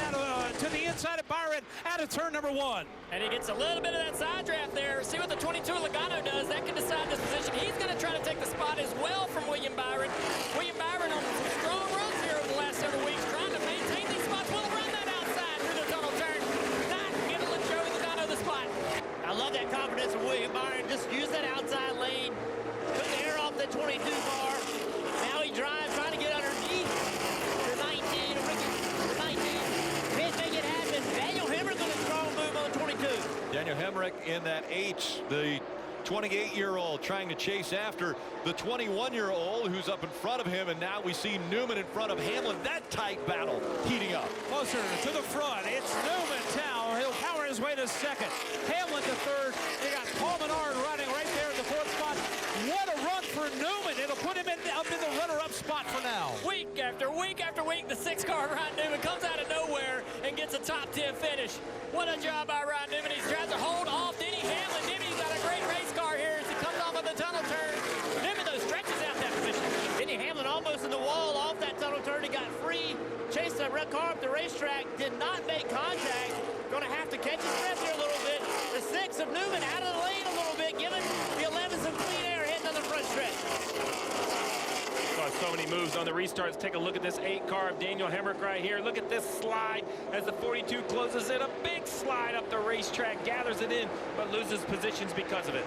to the inside of Byron out of turn number 1. And he gets a little bit of that side draft there. See what the 22 Logano does. That can decide this position. He's going to try to take the spot as well from William Byron. William Byron on some strong runs here over the last several weeks, trying to maintain these spots. Will run that outside through the tunnel turn. Not going to let Joey Logano the spot. I love that confidence of William Byron. Just use that outside lane. Took the air off the 22 bar. Now he drives, trying to get underneath the 19. The 19. Can't make it happen. Daniel Hemrick on a strong move on the 22. Daniel Hemrick in that H, the 28-year-old trying to chase after the 21-year-old who's up in front of him, and now we see Newman in front of Hamlin. That tight battle heating up. Closer to the front. It's Newman now. He'll power his way to 2nd. Hamlin to 3rd. They got Paul Menard running right there in the 4th spot. What a run for Newman. It'll put him up in the runner-up spot for now. Week after week after week, the 6-car Ryan Newman comes out of nowhere and gets a top 10 finish. What a job by Ryan Newman. He tries to hold off Denny Hamlin. Denny's got a great race car here as he comes off of the tunnel turn. Newman, though, stretches out that position. Denny Hamlin almost in the wall off that tunnel turn. He got free. Chased that red car up the racetrack. Did not make contact. Going to have to catch his breath here a little bit. The 6 of moves on the restarts. Take a look at this 8 car of Daniel Hemrick right here. Look at this slide as the 42 closes in. A big slide up the racetrack, gathers it in, but loses positions because of it.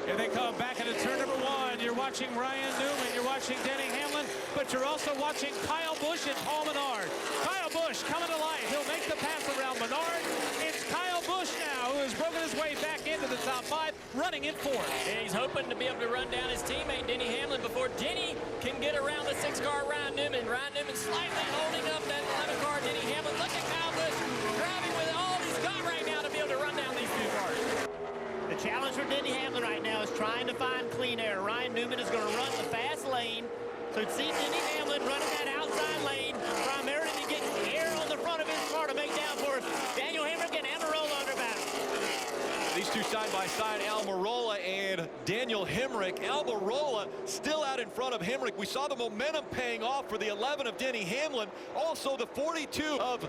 Here they come back into turn number 1. You're watching Ryan Newman, you're watching Denny Hamlin, but you're also watching Kyle Busch and Paul Menard. Kyle Busch coming to life. He'll make the pass around Menard. It's Kyle Busch now who has broken his way back into the top 5, running in 4th. And he's hoping to be able to run down his teammate, Denny Hamlin, before Denny can get around the 6 car Ryan Newman. Ryan Newman slightly holding up that 11 car Denny Hamlin. Look at Kyle Busch driving with all he's got right now to be able to run down these 2 cars. The challenge for Denny Hamlin right now is trying to find clean air. Ryan Newman is going to run the fast lane. So see Denny Hamlin running that outside lane, primarily to get air on the front of his car to make downforce. Daniel Hemrick and Almirola under battle. These two side by side, Almirola and Daniel Hemrick. Almirola still out in front of Hemrick. We saw the momentum paying off for the 11 of Denny Hamlin. Also the 42 of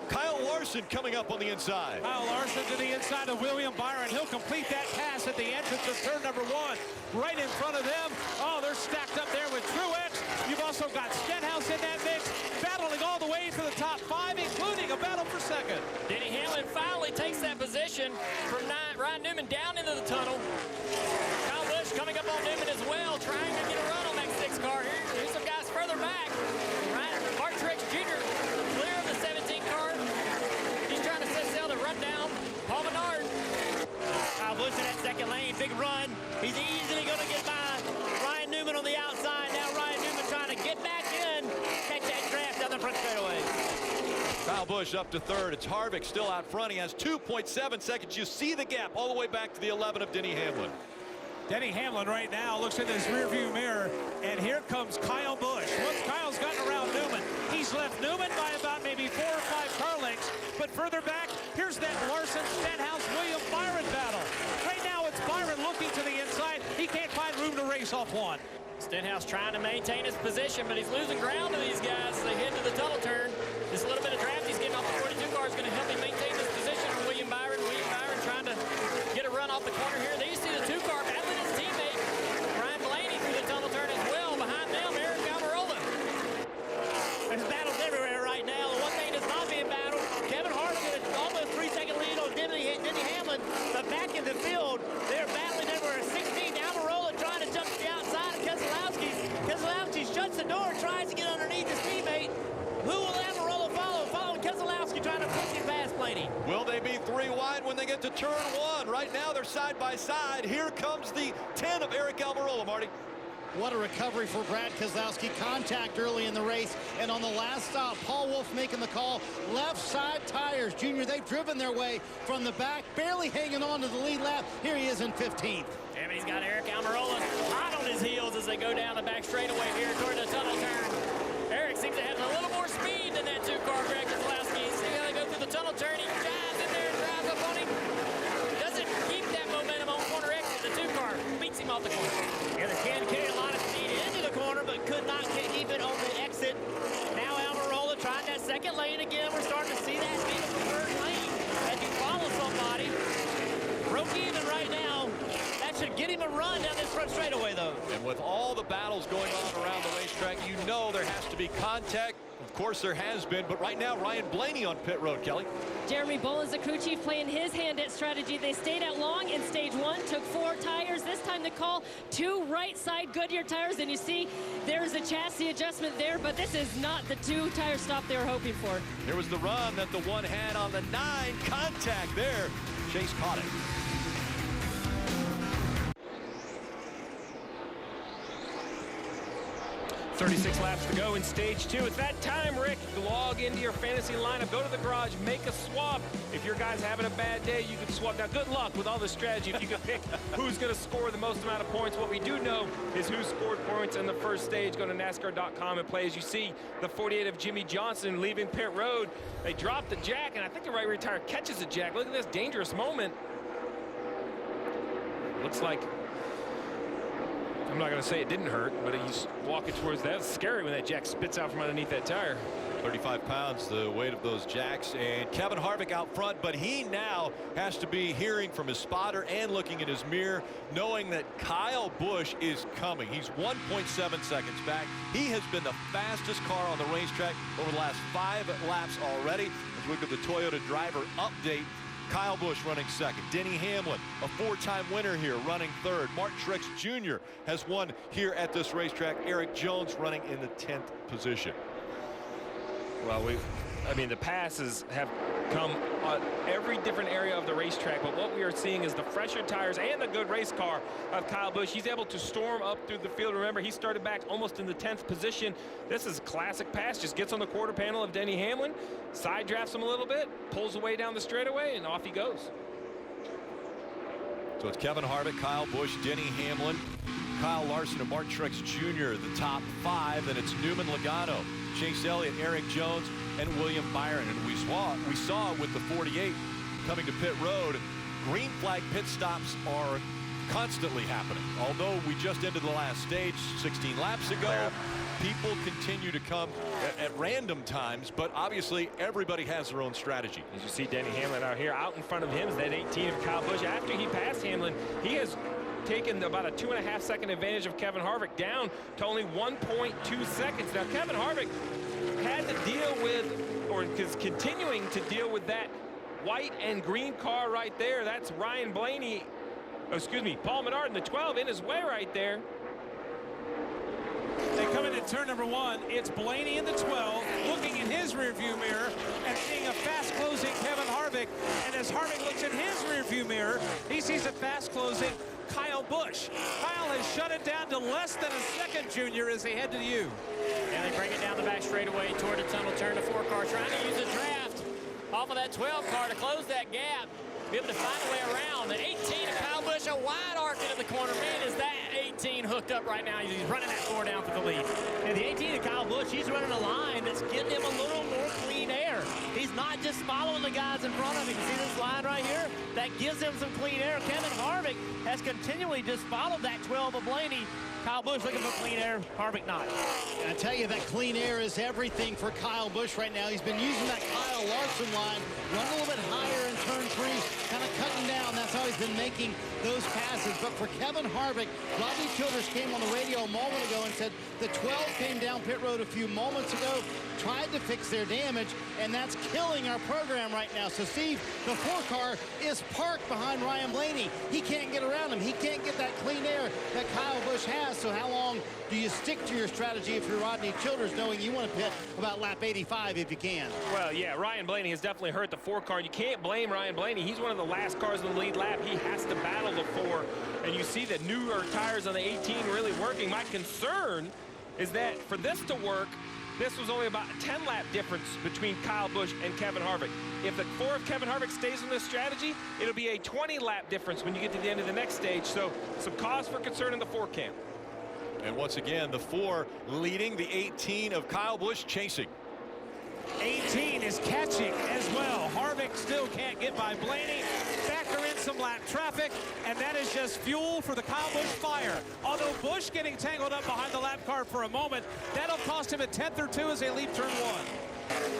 Kyle Larson coming up on the inside. Kyle Larson to the inside of William Byron. He'll complete that pass at the entrance of turn number 1. Right in front of them. Oh, they're stacked up there with Truex. You've also got Stenhouse in that mix, battling all the way for the top 5, including a battle for second. Denny Hamlin finally takes that position from Ryan Newman down into the tunnel. Kyle Busch coming up on Newman as well, trying to get a run on that 6 car. Here's some guys further back. Mark Truex Jr. clear of the 17 car. He's trying to set sail to run down Paul Menard. Kyle Busch in that second lane, big run. He's easily going to get by Ryan Newman on the outside. Now Ryan Newman trying to get back in, catch that draft down the front straightaway. Kyle Busch up to 3rd. It's Harvick still out front. He has 2.7 seconds. You see the gap all the way back to the 11 of Denny Hamlin. Denny Hamlin right now looks in his rearview mirror, and here comes Kyle Busch. Once Kyle's gotten around Newman, he's left Newman by about maybe 4 or 5 car lengths, but further back, here's that Larson, Stenhouse, William Byron battle. Right now, it's Byron looking to the inside. He can't find room to race off 1. Stenhouse trying to maintain his position, but he's losing ground to these guys as they head to the tunnel turn. This little bit of draft he's getting off the 42 car is going to help him maintain this position for William Byron. William Byron trying to get a run off the corner here. They see the 2 car battling his teammate, Ryan Blaney, through the tunnel turn as well. Behind them, Eric Almirola. There's battles everywhere right now. The one thing that's not being battled, Kevin Harvick with an almost 3-second lead on Denny Hamlin. But back in the field, they're battling everywhere. 16, Almirola trying to jump to the outside of Keselowski. Keselowski shuts the door, tries to get underneath his teammate. Who will Almirola follow? Following Keselowski, trying to push him past Blaney. Will they be 3 wide when they get to turn 1? Right now they're side by side. Here comes the 10 of Eric Almirola, Marty. What a recovery for Brad Keselowski. Contact early in the race. And on the last stop, Paul Wolf making the call. Left side tires. Junior, they've driven their way from the back, barely hanging on to the lead lap. Here he is in 15th. Yeah, but he's got Eric Almirola hot on his heels as they go down the back straightaway here toward the tunnel turn. Eric seems to have a little more speed than that 2 car Brad Keselowski. See how they go through the tunnel turn. He dives in there and drives up on him. Doesn't keep that momentum on corner exit. The 2 car beats him off the corner. Yeah, the can carry a lot of speed into the corner, but could not keep it on the exit. Now Almirola tried that second lane again. We're starting to see that be the preferred lane as you follow somebody. Broke even right now. That should get him a run down this front straightaway, though. And with all the battles going on around the racetrack, you know there has to be contact. Of course there has been, but right now Ryan Blaney on pit road, Kelly. Jeremy Boland's the crew chief playing his hand at strategy. They stayed out long in stage 1, took 4 tires. This time they call 2 right side Goodyear tires, and you see there's a chassis adjustment there, but this is not the 2 tire stop they were hoping for. There was the run that the 1 had on the 9. Contact there. Chase caught it. 36 laps to go in stage 2. It's that time, Rick, to log into your fantasy lineup. Go to the garage, make a swap. If your guy's having a bad day, you can swap. Now, good luck with all this strategy. If you can pick who's going to score the most amount of points, what we do know is who scored points in the first stage. Go to NASCAR.com and play. As you see, the 48 of Jimmy Johnson leaving pit road. They drop the jack, and I think the right rear tire catches the jack. Look at this dangerous moment. Looks like, I'm not going to say it didn't hurt, but he's walking towards that. It's scary when that jack spits out from underneath that tire. 35 pounds, the weight of those jacks. And Kevin Harvick out front, but he now has to be hearing from his spotter and looking in his mirror, knowing that Kyle Busch is coming. He's 1.7 seconds back. He has been the fastest car on the racetrack over the last 5 laps already. As we look at the Toyota driver update, Kyle Busch running second. Denny Hamlin, a 4-time winner here, running third. Martin Truex Jr. has won here at this racetrack. Eric Jones running in the 10th position. Well, I mean, the passes have come on every different area of the racetrack, but what we are seeing is the fresher tires and the good race car of Kyle Busch. He's able to storm up through the field. Remember, he started back almost in the 10th position. This is a classic pass. Just gets on the quarter panel of Denny Hamlin, side drafts him a little bit, pulls away down the straightaway, and off he goes. So it's Kevin Harvick, Kyle Busch, Denny Hamlin, Kyle Larson, and Martin Truex Jr., the top 5. Then it's Newman Logano, Chase Elliott, Eric Jones, and William Byron. And we saw with the 48 coming to pit road, green flag pit stops are constantly happening. Although we just ended the last stage 16 laps ago, people continue to come at random times, but obviously everybody has their own strategy. As you see Denny Hamlin out here, out in front of him is that 18 of Kyle Busch. After he passed Hamlin, he has taken about a 2.5 second advantage of Kevin Harvick, down to only 1.2 seconds. Now Kevin Harvick had to deal with, or is continuing to deal with, that white and green car right there. That's Ryan Blaney, Paul Menard in the 12 in his way right there. They come into turn number 1. It's Blaney in the 12, looking in his rearview mirror and seeing a fast-closing Kevin Harvick. And as Harvick looks in his rearview mirror, he sees a fast-closing Kyle Busch. Kyle has shut it down to less than a second, Junior, as they head to you. And they bring it down the back straightaway toward the tunnel turn. The 4 car trying to use a draft off of that 12 car to close that gap. Be able to find a way around. The 18 of Kyle Busch, a wide arc into the corner. Man, is that 18 hooked up right now. He's running that 4 down for the lead. And the 18 of Kyle Busch, he's running a line that's getting him a little more clean air. He's not just following the guys in front of him. You see this line right here? That gives him some clean air. Kevin Harvick has continually just followed that 12 of Blaney. Kyle Busch looking for clean air, Harvick not. And I tell you, that clean air is everything for Kyle Busch right now. He's been using that Kyle Larson line, running a little bit higher in turn 3, kind of cutting down. That's how he's been making those passes. But for Kevin Harvick, Rodney Childers came on the radio a moment ago and said the 12 came down pit road a few moments ago, tried to fix their damage, and that's killing our program right now. So Steve, the 4 car is parked behind Ryan Blaney. He can't get around him. He can't get that clean air that Kyle Busch has. So how long do you stick to your strategy if you're Rodney Childers, knowing you want to pit about lap 85 if you can? Well, yeah, Ryan Blaney has definitely hurt the 4 car. You can't blame Ryan Blaney. He's one of the last cars in the lead lap. He has to battle the 4. And you see the newer tires on the 18 really working. My concern is that for this to work, this was only about a 10-lap difference between Kyle Busch and Kevin Harvick. If the 4 of Kevin Harvick stays on this strategy, it'll be a 20-lap difference when you get to the end of the next stage. So some cause for concern in the 4 camp. And once again, the 4 leading, the 18 of Kyle Busch chasing. 18 is catching as well. Harvick still can't get by Blaney. Factor in some lap traffic, and that is just fuel for the Kyle Busch fire. Although Busch getting tangled up behind the lap car for a moment, that'll cost him a 10th or 2 as they leave turn 1.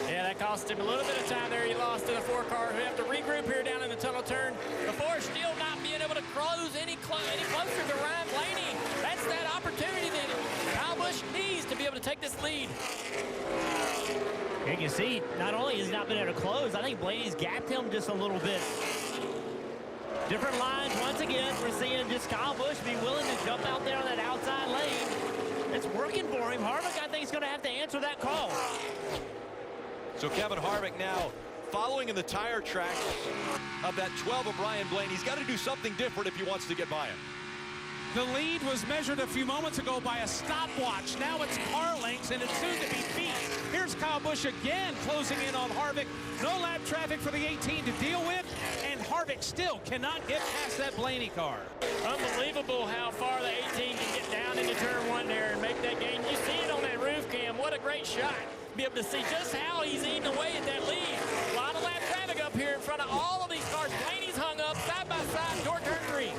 Yeah, that cost him a little bit of time there. He lost to the 4 car, who have to regroup here down in the tunnel turn. The 4 still not being able to close any closer to Ryan Blaney. That's that opportunity that Kyle Busch needs to be able to take this lead. You can see, not only has he not been able to close, I think Blaney's gapped him just a little bit. Different lines once again. We're seeing just Kyle Busch be willing to jump out there on that outside lane. It's working for him. Harvick, I think, is going to have to answer that call. So Kevin Harvick now following in the tire tracks of that 12 of Ryan Blaney. He's got to do something different if he wants to get by him. The lead was measured a few moments ago by a stopwatch. Now it's car lengths, and it's soon to be feet. Here's Kyle Busch again closing in on Harvick. No lap traffic for the 18 to deal with, and Harvick still cannot get past that Blaney car. Unbelievable how far the 18 can get down into turn 1 there and make that gain. You see it on that roof cam. What a great shot. Be able to see just how he's eating away at that lead. A lot of lap traffic up here in front of all of these cars. Blaney's hung up side by side toward turn 3.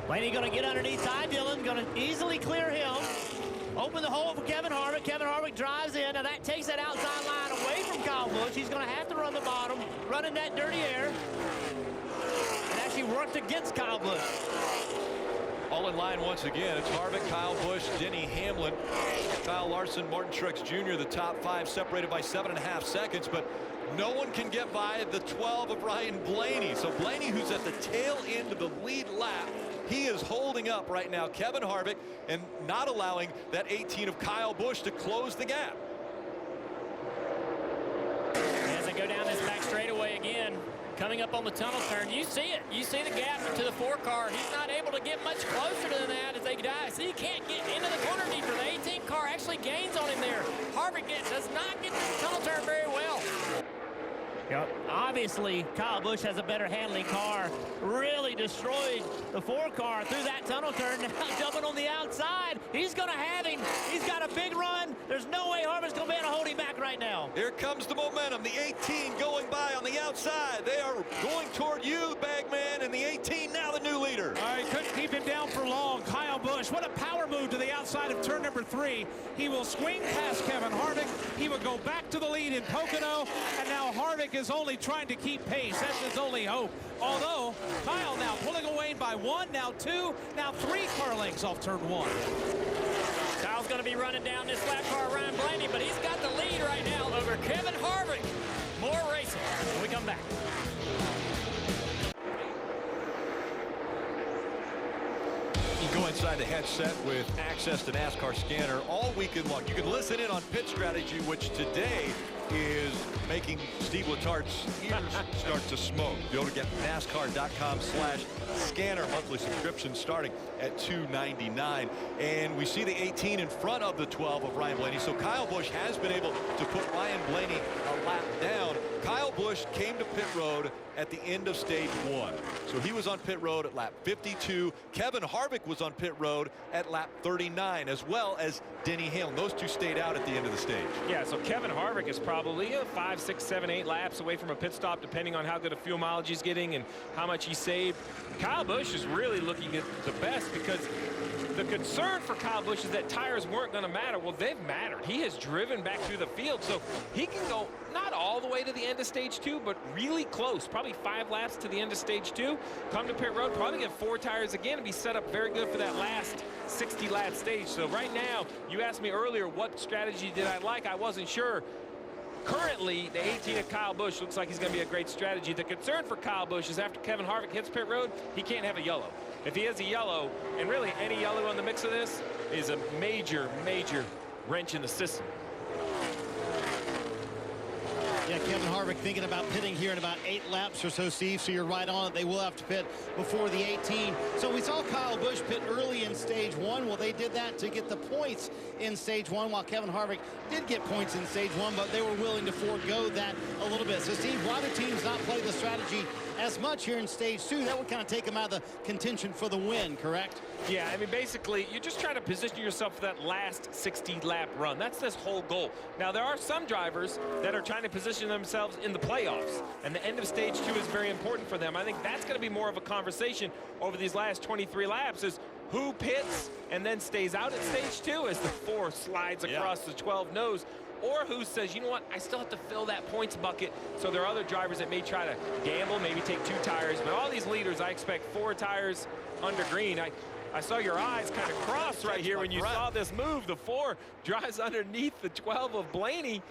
Blaney going to get underneath Ty Dillon, going to easily clear him. Open the hole for Kevin Harvick. Kevin Harvick drives in, and that takes that outside line away from Kyle Busch. He's going to have to run the bottom, running that dirty air. And actually worked against Kyle Busch. All in line once again. It's Harvick, Kyle Busch, Denny Hamlin, Kyle Larson, Martin Truex Jr., the top 5 separated by 7.5 seconds, but no one can get by the 12 of Ryan Blaney. So Blaney, who's at the tail end of the lead lap, he is holding up right now Kevin Harvick and not allowing that 18 of Kyle Busch to close the gap. As they go down this back straightaway again, coming up on the tunnel turn, you see it. You see the gap to the 4 car. He's not able to get much closer than that as they dive. See, he can't get into the corner deeper. The 18 car actually gains on him there. Harvick does not get to the tunnel turn very well. Yep. Obviously, Kyle Busch has a better handling car. Really destroyed the 4 car through that tunnel turn. Now jumping on the outside. He's going to have him. He's got a big run. There's no way Harvick's going to be able to hold him back right now. Here comes the momentum. The 18 going by on the outside. They are going toward you, Bagman, and the 18 now the new leader. All right, couldn't keep him down for long. Kyle Busch, what a power move to the outside of turn number 3. He will swing past Kevin Harvick. He will go back to the lead in Pocono, and now Harvick is only trying to keep pace. That's his only hope. Although, Kyle now pulling away by 1, now 2, now 3 car lengths off turn 1. Kyle's going to be running down this lap car, Ryan Blaney, but he's got the lead right now over Kevin Harvick. More racing when we come back. You go inside the headset with access to NASCAR Scanner all weekend long. You can listen in on Pit Strategy, which today is making Steve Letard's ears start to smoke. You'll be able to get NASCAR.com/scanner monthly subscription starting at $2.99. And we see the 18 in front of the 12 of Ryan Blaney. So Kyle Busch has been able to put Ryan Blaney a lap down. Kyle Busch came to pit road at the end of stage 1. So he was on pit road at lap 52. Kevin Harvick was on pit road at lap 39, as well as Denny Hamlin. Those two stayed out at the end of the stage. Yeah, so Kevin Harvick is probably 5, 6, 7, 8 laps away from a pit stop, depending on how good a fuel mileage he's getting and how much he saved. Kyle Busch is really looking at the best because the concern for Kyle Busch is that tires weren't going to matter. Well, they've mattered. He has driven back through the field, so he can go not all the way to the end of stage 2, but really close, probably 5 laps to the end of stage 2. Come to pit road, probably get 4 tires again and be set up very good for that last 60-lap stage. So right now, you asked me earlier what strategy did I like. I wasn't sure. Currently, the 18 of Kyle Busch looks like he's going to be a great strategy. The concern for Kyle Busch is after Kevin Harvick hits pit road, he can't have a yellow. If he has a yellow, and really any yellow in the mix of this, is a major, major wrench in the system. Yeah, Kevin Harvick thinking about pitting here in about 8 laps or so, Steve, so you're right on it. They will have to pit before the 18. So we saw Kyle Busch pit early in stage 1. Well, they did that to get the points in stage 1, while Kevin Harvick did get points in stage 1, but they were willing to forego that a little bit. So, Steve, why do teams not play the strategy as much here in stage 2? That would kind of take them out of the contention for the win, correct? Yeah, I mean, basically, you're just trying to position yourself for that last 60-lap run. That's this whole goal. Now, there are some drivers that are trying to position themselves in the playoffs, and the end of stage 2 is very important for them. I think that's going to be more of a conversation over these last 23 laps is who pits and then stays out at stage 2 as the 4 slides across the 12 nose, or who says, you know what, I still have to fill that points bucket. So there are other drivers that may try to gamble, maybe take 2 tires, but all these leaders, I expect 4 tires under green. I saw your eyes kind of cross right here when you saw this move. The 4 drives underneath the 12 of Blaney,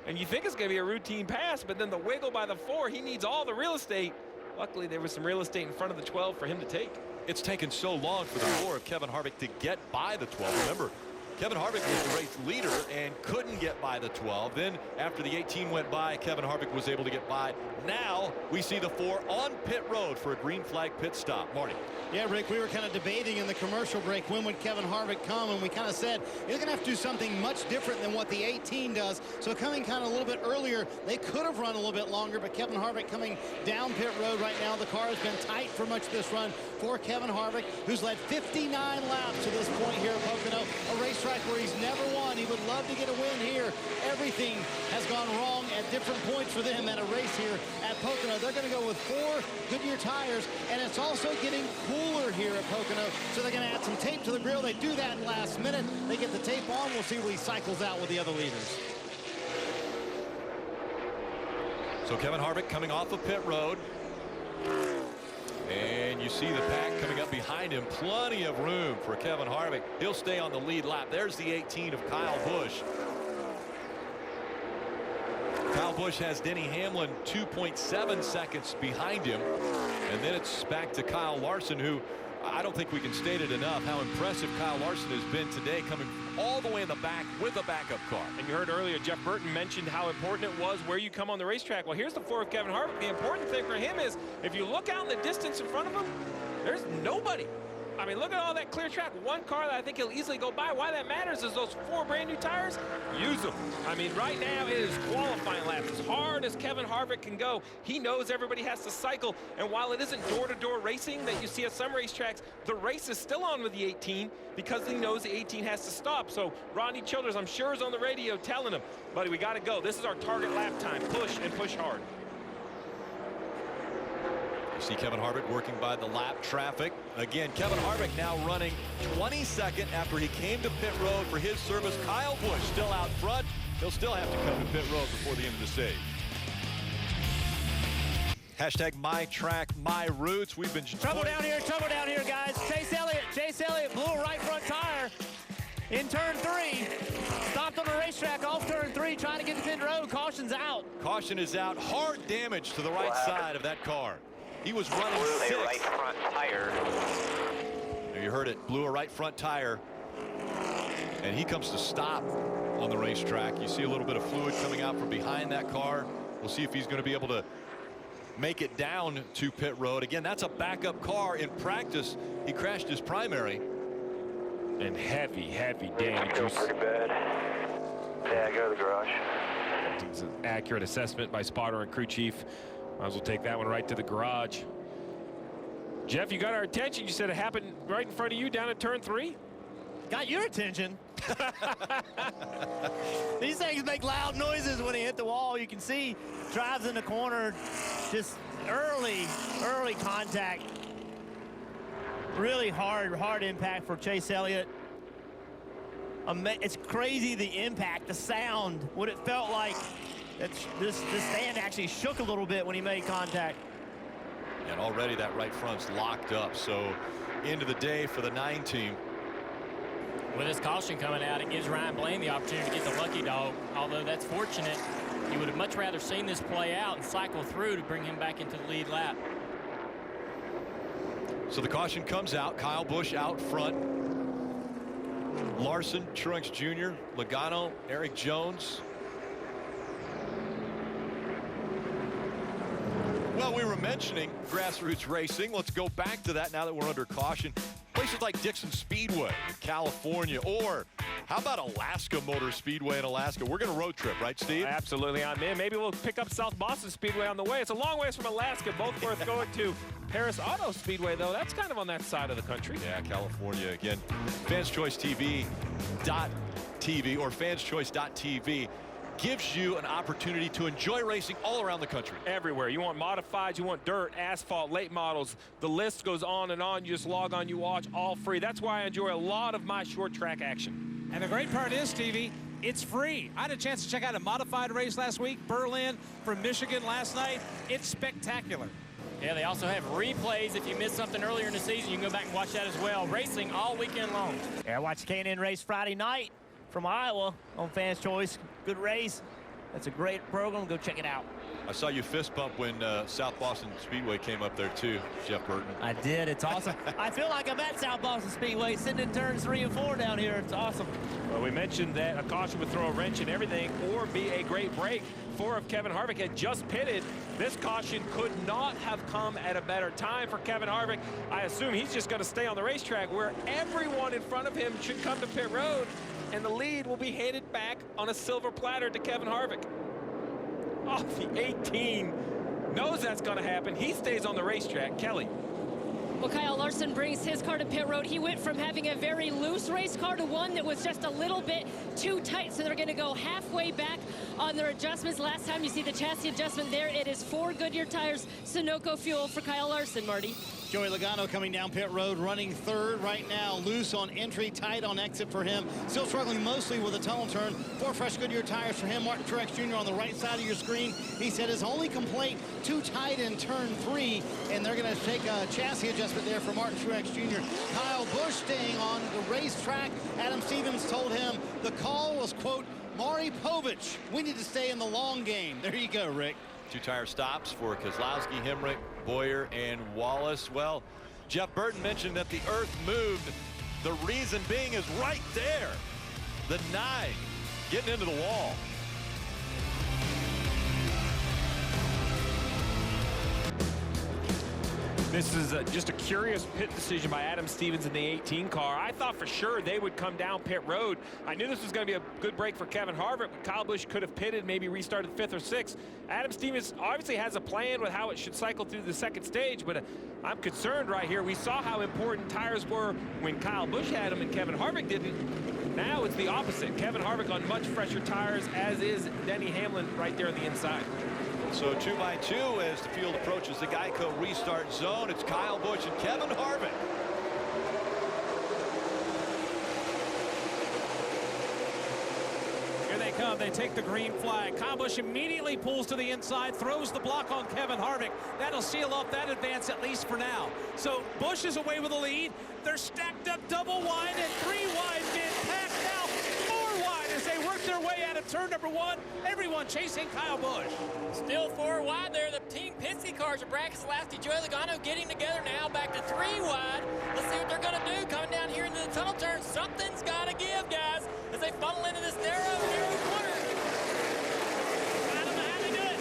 and you think it's going to be a routine pass, but then the wiggle by the 4, he needs all the real estate. Luckily, there was some real estate in front of the 12 for him to take. It's taken so long for the 4 of Kevin Harvick to get by the 12. Remember, Kevin Harvick was the race leader and couldn't get by the 12. Then after the 18 went by, Kevin Harvick was able to get by. Now we see the 4 on pit road for a green flag pit stop. Marty. Yeah, Rick, we were kind of debating in the commercial break when would Kevin Harvick come, and we kind of said you're going to have to do something much different than what the 18 does. So coming kind of a little bit earlier, they could have run a little bit longer, but Kevin Harvick coming down pit road right now. The car has been tight for much of this run for Kevin Harvick, who's led 59 laps to this point here at Pocono, a racetrack racetrack where he's never won. He would love to get a win here. Everything has gone wrong at different points for them at a race here at Pocono. They're going to go with 4 Goodyear tires, and it's also getting cooler here at Pocono, so they're going to add some tape to the grill. They do that last minute. They get the tape on. We'll see where he cycles out with the other leaders. So Kevin Harvick coming off of pit road. And you see the pack coming up behind him. Plenty of room for Kevin Harvick. He'll stay on the lead lap. There's the 18 of Kyle Busch. Kyle Busch has Denny Hamlin 2.7 seconds behind him. And then it's back to Kyle Larson, who I don't think we can state it enough how impressive Kyle Larson has been today, coming all the way in the back with a backup car. And you heard earlier Jeff Burton mentioned how important it was where you come on the racetrack. Well, here's the 4 of Kevin Harvick. The important thing for him is if you look out in the distance in front of him, there's nobody. I mean, look at all that clear track. One car that I think he'll easily go by. Why that matters is those 4 brand new tires, use them. I mean, right now it is qualifying laps. As hard as Kevin Harvick can go, he knows everybody has to cycle. And while it isn't door-to-door racing that you see at some racetracks, the race is still on with the 18 because he knows the 18 has to stop. So Rodney Childers, I'm sure, is on the radio telling him, buddy, we got to go. This is our target lap time. Push and push hard. See Kevin Harvick working by the lap traffic. Again, Kevin Harvick now running 22nd after he came to pit road for his service. Kyle Busch still out front. He'll still have to come to pit road before the end of the stage. Hashtag #MyTrackMyRoots. We've been trouble down here, guys. Chase Elliott blew a right front tire in turn 3. Stopped on the racetrack off turn 3, trying to get to pit road. Caution's out. Caution is out. Hard damage to the right side of that car. He was running 6th. Right front tire. There you heard it. Blew a right front tire. And he comes to stop on the racetrack. You see a little bit of fluid coming out from behind that car. We'll see if he's going to be able to make it down to pit road. Again, that's a backup car. In practice, he crashed his primary. And heavy damage. Pretty bad. Yeah, go to the garage. It's an accurate assessment by spotter and crew chief. Might as well take that one right to the garage. Jeff, you got our attention. You said it happened right in front of you down at turn 3. Got your attention. These things make loud noises when they hit the wall. You can see drives in the corner, just early contact. Really hard impact for Chase Elliott. It's crazy, the impact, the sound, what it felt like. This stand actually shook a little bit when he made contact. And already that right front's locked up. So into the day for the 9 team. With this caution coming out, it gives Ryan Blaney the opportunity to get the lucky dog. Although that's fortunate, he would have much rather seen this play out and cycle through to bring him back into the lead lap. So the caution comes out. Kyle Busch out front. Larson, Truex Jr., Logano, Eric Jones. Well, we were mentioning grassroots racing. Let's go back to that now that we're under caution. Places like Dixon Speedway in California, or how about Alaska Motor Speedway in Alaska? We're going to road trip, right, Steve? Absolutely, I'm in. Maybe we'll pick up South Boston Speedway on the way. It's a long ways from Alaska, both worth going to. Paris Auto Speedway, though, that's kind of on that side of the country. Yeah, California again. FansChoiceTV.tv or FansChoice.tv gives you an opportunity to enjoy racing all around the country. Everywhere. You want modifieds, you want dirt, asphalt, late models. The list goes on and on. You just log on, you watch, all free. That's why I enjoy a lot of my short track action. And the great part is, Stevie, it's free. I had a chance to check out a modified race last week, Berlin from Michigan last night. It's spectacular. Yeah, they also have replays. If you missed something earlier in the season, you can go back and watch that as well. Racing all weekend long. Yeah, I watched the K&N race Friday night from Iowa on Fans Choice. Good race. That's a great program. Go check it out. I saw you fist bump when South Boston Speedway came up there too, Jeff Burton. I did. It's awesome. I feel like I'm at South Boston Speedway, sitting in turns 3 and 4 down here. It's awesome. Well, we mentioned that a caution would throw a wrench in everything or be a great break. 4 of Kevin Harvick had just pitted. This caution could not have come at a better time for Kevin Harvick. I assume he's just going to stay on the racetrack where everyone in front of him should come to pit road, and the lead will be handed back on a silver platter to Kevin Harvick. Oh, the 18 knows that's going to happen. He stays on the racetrack. Kelly. Well, Kyle Larson brings his car to pit road. He went from having a very loose race car to one that was just a little bit too tight, so they're going to go halfway back on their adjustments. Last time you see the chassis adjustment there, it is 4 Goodyear tires, Sunoco fuel for Kyle Larson, Marty. Joey Logano coming down pit road, running third right now. Loose on entry, tight on exit for him. Still struggling mostly with a tunnel turn. 4 fresh Goodyear tires for him. Martin Truex Jr. on the right side of your screen. He said his only complaint, too tight in turn 3, and they're going to take a chassis adjustment there for Martin Truex Jr. Kyle Busch staying on the racetrack. Adam Stevens told him the call was, quote, Maury Povich. We need to stay in the long game. There you go, Rick. 2 tire stops for Keselowski, Hemrick, Boyer, and Wallace. Well, Jeff Burton mentioned that the earth moved. The reason being is right there. The 9 getting into the wall. This is just a curious pit decision by Adam Stevens in the 18 car. I thought for sure they would come down pit road. I knew this was going to be a good break for Kevin Harvick, but Kyle Busch could have pitted, maybe restarted 5th or 6th. Adam Stevens obviously has a plan with how it should cycle through the second stage, but I'm concerned right here. We saw how important tires were when Kyle Busch had them and Kevin Harvick didn't. Now it's the opposite. Kevin Harvick on much fresher tires, as is Denny Hamlin right there on the inside. So 2 by 2 as the field approaches the Geico restart zone. It's Kyle Busch and Kevin Harvick. Here they come. They take the green flag. Kyle Busch immediately pulls to the inside, throws the block on Kevin Harvick. That'll seal off that advance, at least for now. So Busch is away with the lead. They're stacked up double wide and 3 wide mid-pack now. 4 wide as they work their way out of turn number 1. Everyone chasing Kyle Busch. Still 4 wide there. The Team Penske cars are Brad Keselowski, Joey Logano getting together now. Back to 3 wide. Let's see what they're going to do coming down here into the tunnel turn. Something's got to give, guys, as they funnel into this narrow corner. I don't know how they do it.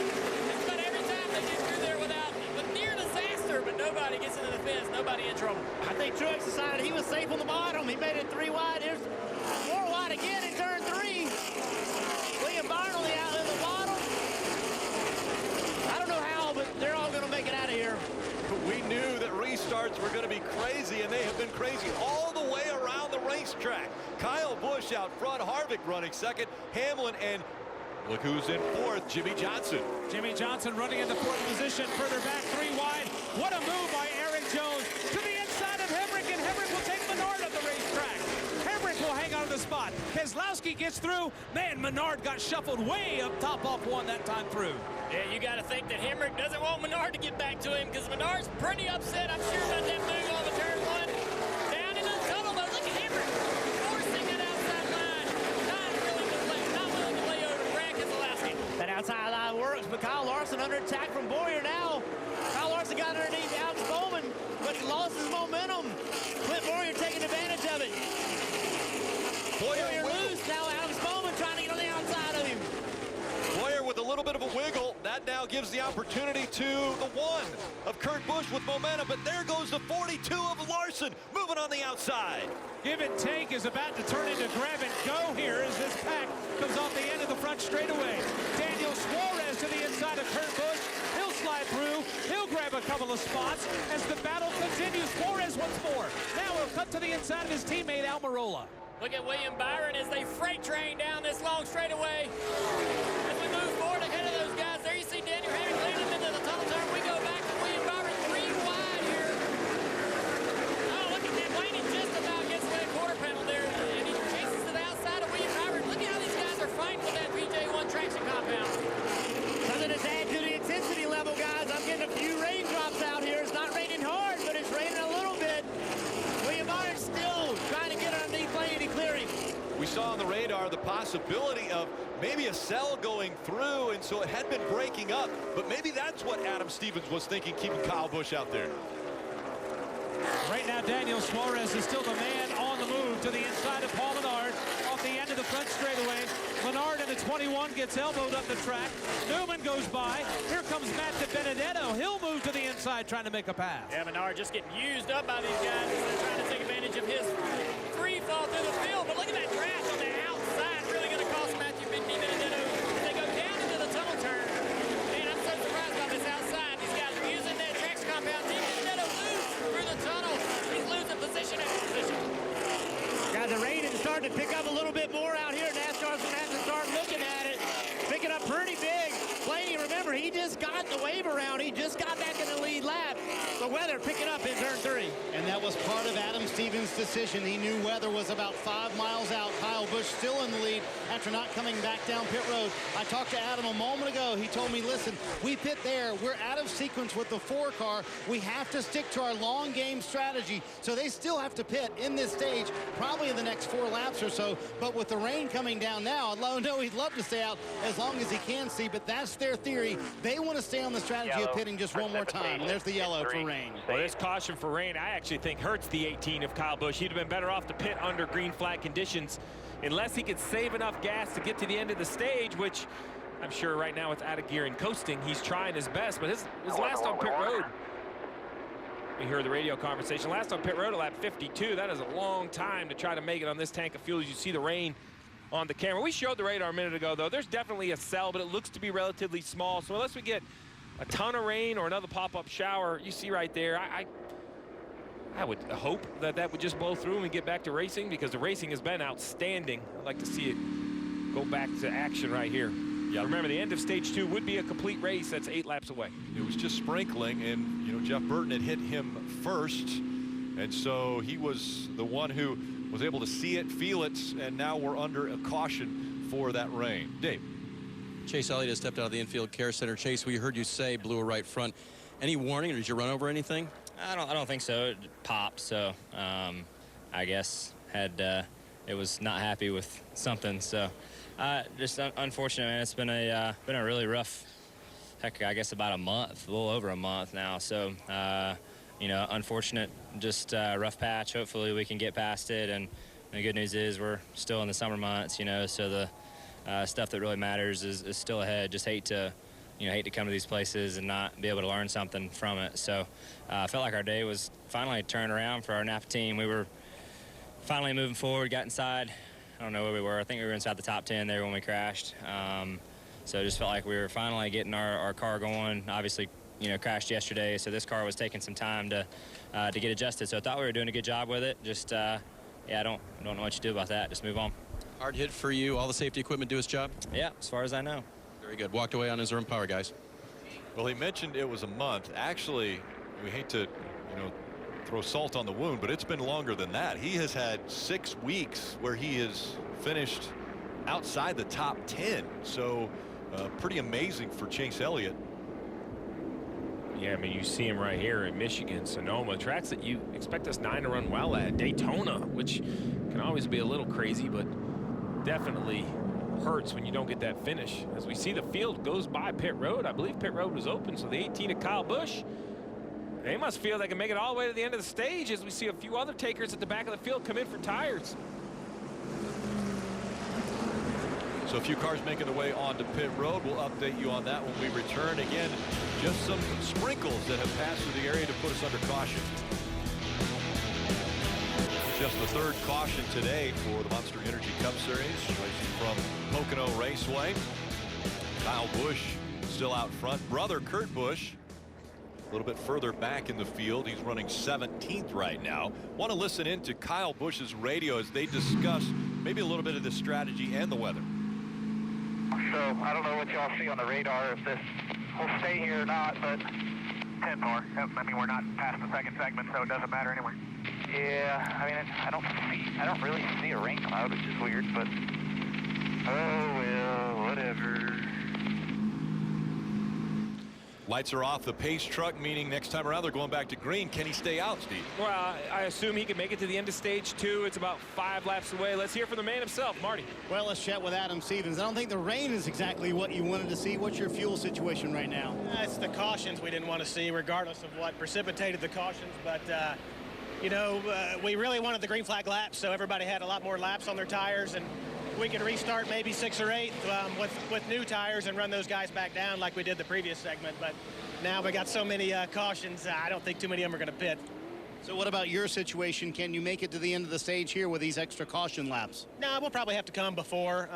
Just about every time they get through there without near disaster, but nobody gets into the fence. Nobody in trouble. I think Truex decided he was safe on the bottom. He made it 3 wide. Here's 4 wide again in turn 3. William Barnley out in the bottom. I don't know how, but they're all going to make it out of here. We knew that restarts were going to be crazy, and they have been crazy all the way around the racetrack. Kyle Busch out front, Harvick running second, Hamlin, and look who's in 4th, Jimmy Johnson. Jimmy Johnson running into 4th position, further back 3 wide. What a move by Eric Jones to the inside of Hemrick, and Hemrick will take Menard up the racetrack. Hemrick will hang on to the spot. Keselowski gets through. Man, Menard got shuffled way up top off 1 that time through. Yeah, you got to think that Hemrick doesn't want Menard to get back to him because Menard's pretty upset, I'm sure, about that move on the turn 1. Down into the tunnel, but look at Hemrick forcing that outside line. Not willing to lay over Brad Keselowski. That outside line works, but Kyle Larson under attack from Boyer now. Kyle Larson got underneath Alex Bowman, but lost his momentum. Clint Boyer taking advantage of it. Boyer loose. Now Alex Bowman trying to get on the outside of him. Boyer with a little bit of a wiggle. That now gives the opportunity to the 1 of Kurt Busch with momentum, but there goes the 42 of Larson moving on the outside. Give and take is about to turn into grab and go here as this pack comes off the end of the front straightaway. Daniel Suarez to the inside of Kurt Busch. He'll slide through. He'll grab a couple of spots as the battle continues. Suarez once more. Now he'll cut to the inside of his teammate Almirola. Look at William Byron as they freight train down this long straightaway. As we move forward ahead of those guys, there you see Daniel Harris leading them into the tunnel turn. We go back to William Byron 3 wide here. Oh, look at that. Blaney just about gets to that quarter panel there, and he chases to the outside of William Byron. Look at how these guys are fighting with that PJ1 traction compound. Something to add to the intensity level, guys. I'm getting a few raindrops out here. It's not raining hard, but it's raining a little bit. William Byron still trying to get underneath Blaney to clear him. We saw on the radar the possibility of maybe a cell going through, and so it had been breaking up, but maybe that's what Adam Stevens was thinking, keeping Kyle Busch out there. Right now, Daniel Suarez is still the man on the move to the inside of Paul Menard off the end of the front straightaway. Menard in the 21 gets elbowed up the track. Newman goes by. Here comes Matt DiBenedetto. He'll move to the inside trying to make a pass. Yeah, Menard just getting used up by these guys as they're trying to take advantage of his free fall through the field. But look at that draft on the outside. Really going to cost Matthew DiBenedetto as they go down into the tunnel turn. Man, I'm so surprised about this outside. These guys are using that traction compound. DiBenedetto loose through the tunnel. starting to pick up a little bit more out here. NASCAR's going to have to start looking at it. Picking up pretty big. Blaney, remember, he just got the wave around. He just got back in the lead lap. The weather picking up in turn 3. And that was part of Adam Stevens' decision. He knew weather was about 5 miles out. Kyle Busch still in the lead after not coming back down pit road. I talked to Adam a moment ago. He told me, listen, we pit there. We're out of sequence with the 4 car. We have to stick to our long game strategy. So they still have to pit in this stage, probably in the next 4 laps or so. But with the rain coming down now, I know he'd love to stay out as long as he can see, but that's their theory. They want to stay on the strategy of pitting just one more time. And there's the yellow for rain. Well, this caution for rain, I actually think hurts the 18 of Kyle Busch. He'd have been better off to pit under green flag conditions unless he could save enough gas to get to the end of the stage, which I'm sure right now it's out of gear and coasting. He's trying his best, but his last on pit road, we hear the radio conversation, last on pit road at lap 52. That is a long time to try to make it on this tank of fuel as you see the rain on the camera. We showed the radar a minute ago, though. There's definitely a cell, but it looks to be relatively small. So unless we get a ton of rain or another pop-up shower, you see right there, I would hope that that would just blow through and we get back to racing, because the racing has been outstanding. I'd like to see it go back to action right here. Yeah, remember, the end of stage 2 would be a complete race. That's 8 laps away. It was just sprinkling, and, you know, Jeff Burton had hit him first, and so he was the one who was able to see it, feel it, and now we're under a caution for that rain. Dave. Chase Elliott has stepped out of the infield care center. Chase, we heard you say blew a right front. Any warning, or did you run over anything? I don't think so. It popped, so I guess it was not happy with something. So just unfortunate, man. It's been a really rough, heck, I guess about a month, a little over a month now. So you know, unfortunate, just rough patch. Hopefully we can get past it. And the good news is we're still in the summer months, you know, so the stuff that really matters is still ahead. Just hate to come to these places and not be able to learn something from it. So I felt like our day was finally turned around for our Napa team. We were finally moving forward, got inside. I don't know where we were. I think we were inside the top 10 there when we crashed. So it just felt like we were finally getting our car going. Obviously, you know, crashed yesterday, so this car was taking some time to get adjusted. So I thought we were doing a good job with it. Just, yeah, I don't know what you do about that. Just move on. Hard hit for you. All the safety equipment do its job? Yeah, as far as I know. Very good. Walked away on his own power, guys. Well, he mentioned it was a month. Actually, we hate to, you know, throw salt on the wound, but it's been longer than that. He has had 6 weeks where he has finished outside the top 10. So pretty amazing for Chase Elliott. Yeah, I mean, you see him right here in Michigan, Sonoma, tracks that you expect us 9 to run well at. Daytona, which can always be a little crazy, but definitely hurts when you don't get that finish. As we see the field goes by pit road, I believe pit road was open, so the 18 of Kyle Busch, they must feel they can make it all the way to the end of the stage, as we see a few other takers at the back of the field come in for tires. So a few cars making their way onto pit road. We'll update you on that when we return. Again, just some sprinkles that have passed through the area to put us under caution. Just the 3rd caution today for the Monster Energy Cup Series, racing from Pocono Raceway. Kyle Busch still out front. Brother Kurt Busch a little bit further back in the field. He's running 17th right now. Want to listen in to Kyle Busch's radio as they discuss maybe a little bit of the strategy and the weather. So I don't know what y'all see on the radar, if this will stay here or not, but 10 more. I mean, we're not past the 2nd segment, so it doesn't matter anyway. Yeah, I mean, I don't really see a rain cloud, which is weird, but oh well, whatever. Lights are off the pace truck, meaning next time around they're going back to green. Can he stay out, Steve? Well, I assume he can make it to the end of stage 2. It's about 5 laps away. Let's hear from the man himself, Marty. Well, let's chat with Adam Stevens. I don't think the rain is exactly what you wanted to see. What's your fuel situation right now? It's the cautions we didn't want to see, regardless of what precipitated the cautions. But, you know, we really wanted the green flag laps, so everybody had a lot more laps on their tires, and we could restart maybe 6 or 8 with new tires and run those guys back down like we did the previous segment. But now we got so many cautions, I don't think too many of them are going to pit. So what about your situation? Can you make it to the end of the stage here with these extra caution laps? No, we'll probably have to come before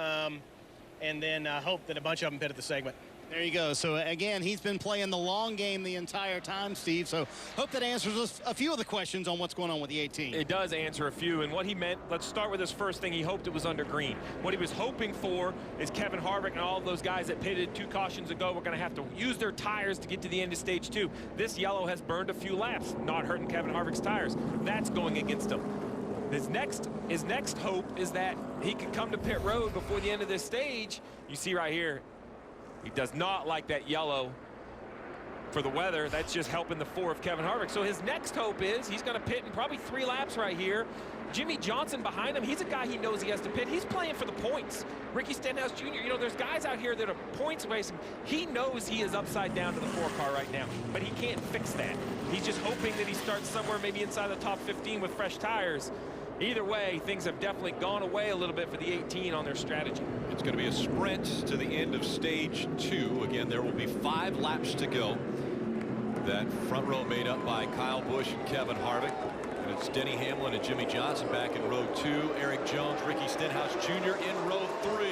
and then hope that a bunch of them pit at the segment. There you go. So again, he's been playing the long game the entire time, Steve. So hope that answers us a few of the questions on what's going on with the 18. It does answer a few, and what he meant, let's start with his first thing. He hoped it was under green. What he was hoping for is Kevin Harvick and all of those guys that pitted 2 cautions ago were going to have to use their tires to get to the end of stage 2. This yellow has burned a few laps, not hurting Kevin Harvick's tires. That's going against him. His next hope is that he can come to pit road before the end of this stage. You see right here, he does not like that yellow for the weather. That's just helping the 4 of Kevin Harvick. So his next hope is he's going to pit in probably 3 laps right here. Jimmy Johnson behind him, he's a guy he knows he has to pit. He's playing for the points. Ricky Stenhouse Jr., you know, there's guys out here that are points racing. He knows he is upside down to the 4 car right now, but he can't fix that. He's just hoping that he starts somewhere maybe inside the top 15 with fresh tires. Either way, things have definitely gone away a little bit for the 18 on their strategy. It's going to be a sprint to the end of stage 2. Again, there will be 5 laps to go. That front row made up by Kyle Busch and Kevin Harvick. And it's Denny Hamlin and Jimmy Johnson back in row 2. Eric Jones, Ricky Stenhouse Jr. in row 3.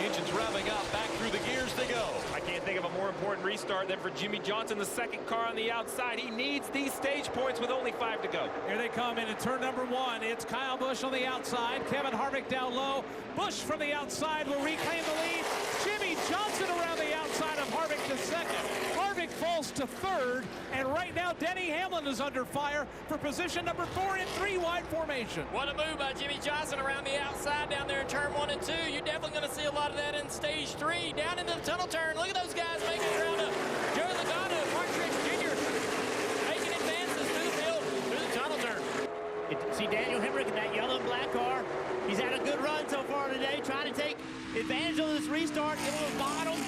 Engines revving up, back through the gears they go. I can't think of a more important restart than for Jimmy Johnson, the 2nd car on the outside. He needs these stage points with only 5 to go. Here they come into turn number 1. It's Kyle Busch on the outside, Kevin Harvick down low. Busch from the outside will reclaim the lead. Jimmy Johnson around the outside of Harvick to 2nd. Harvick falls to 3rd, and right now Denny Hamlin is under fire for position number 4 in 3-wide formation. What a move by Jimmy Johnson around the outside down there in turn 1 and 2. You're definitely going to see a lot of that in stage 3. Down into the tunnel turn. Look at those guys making ground up. Joey Logano, Mark Truex Jr. making advances through the field, through the tunnel turn. See Daniel Hemrick in that yellow and black car. He's had a good run so far today, trying to take advantage of this restart, get a little bottom.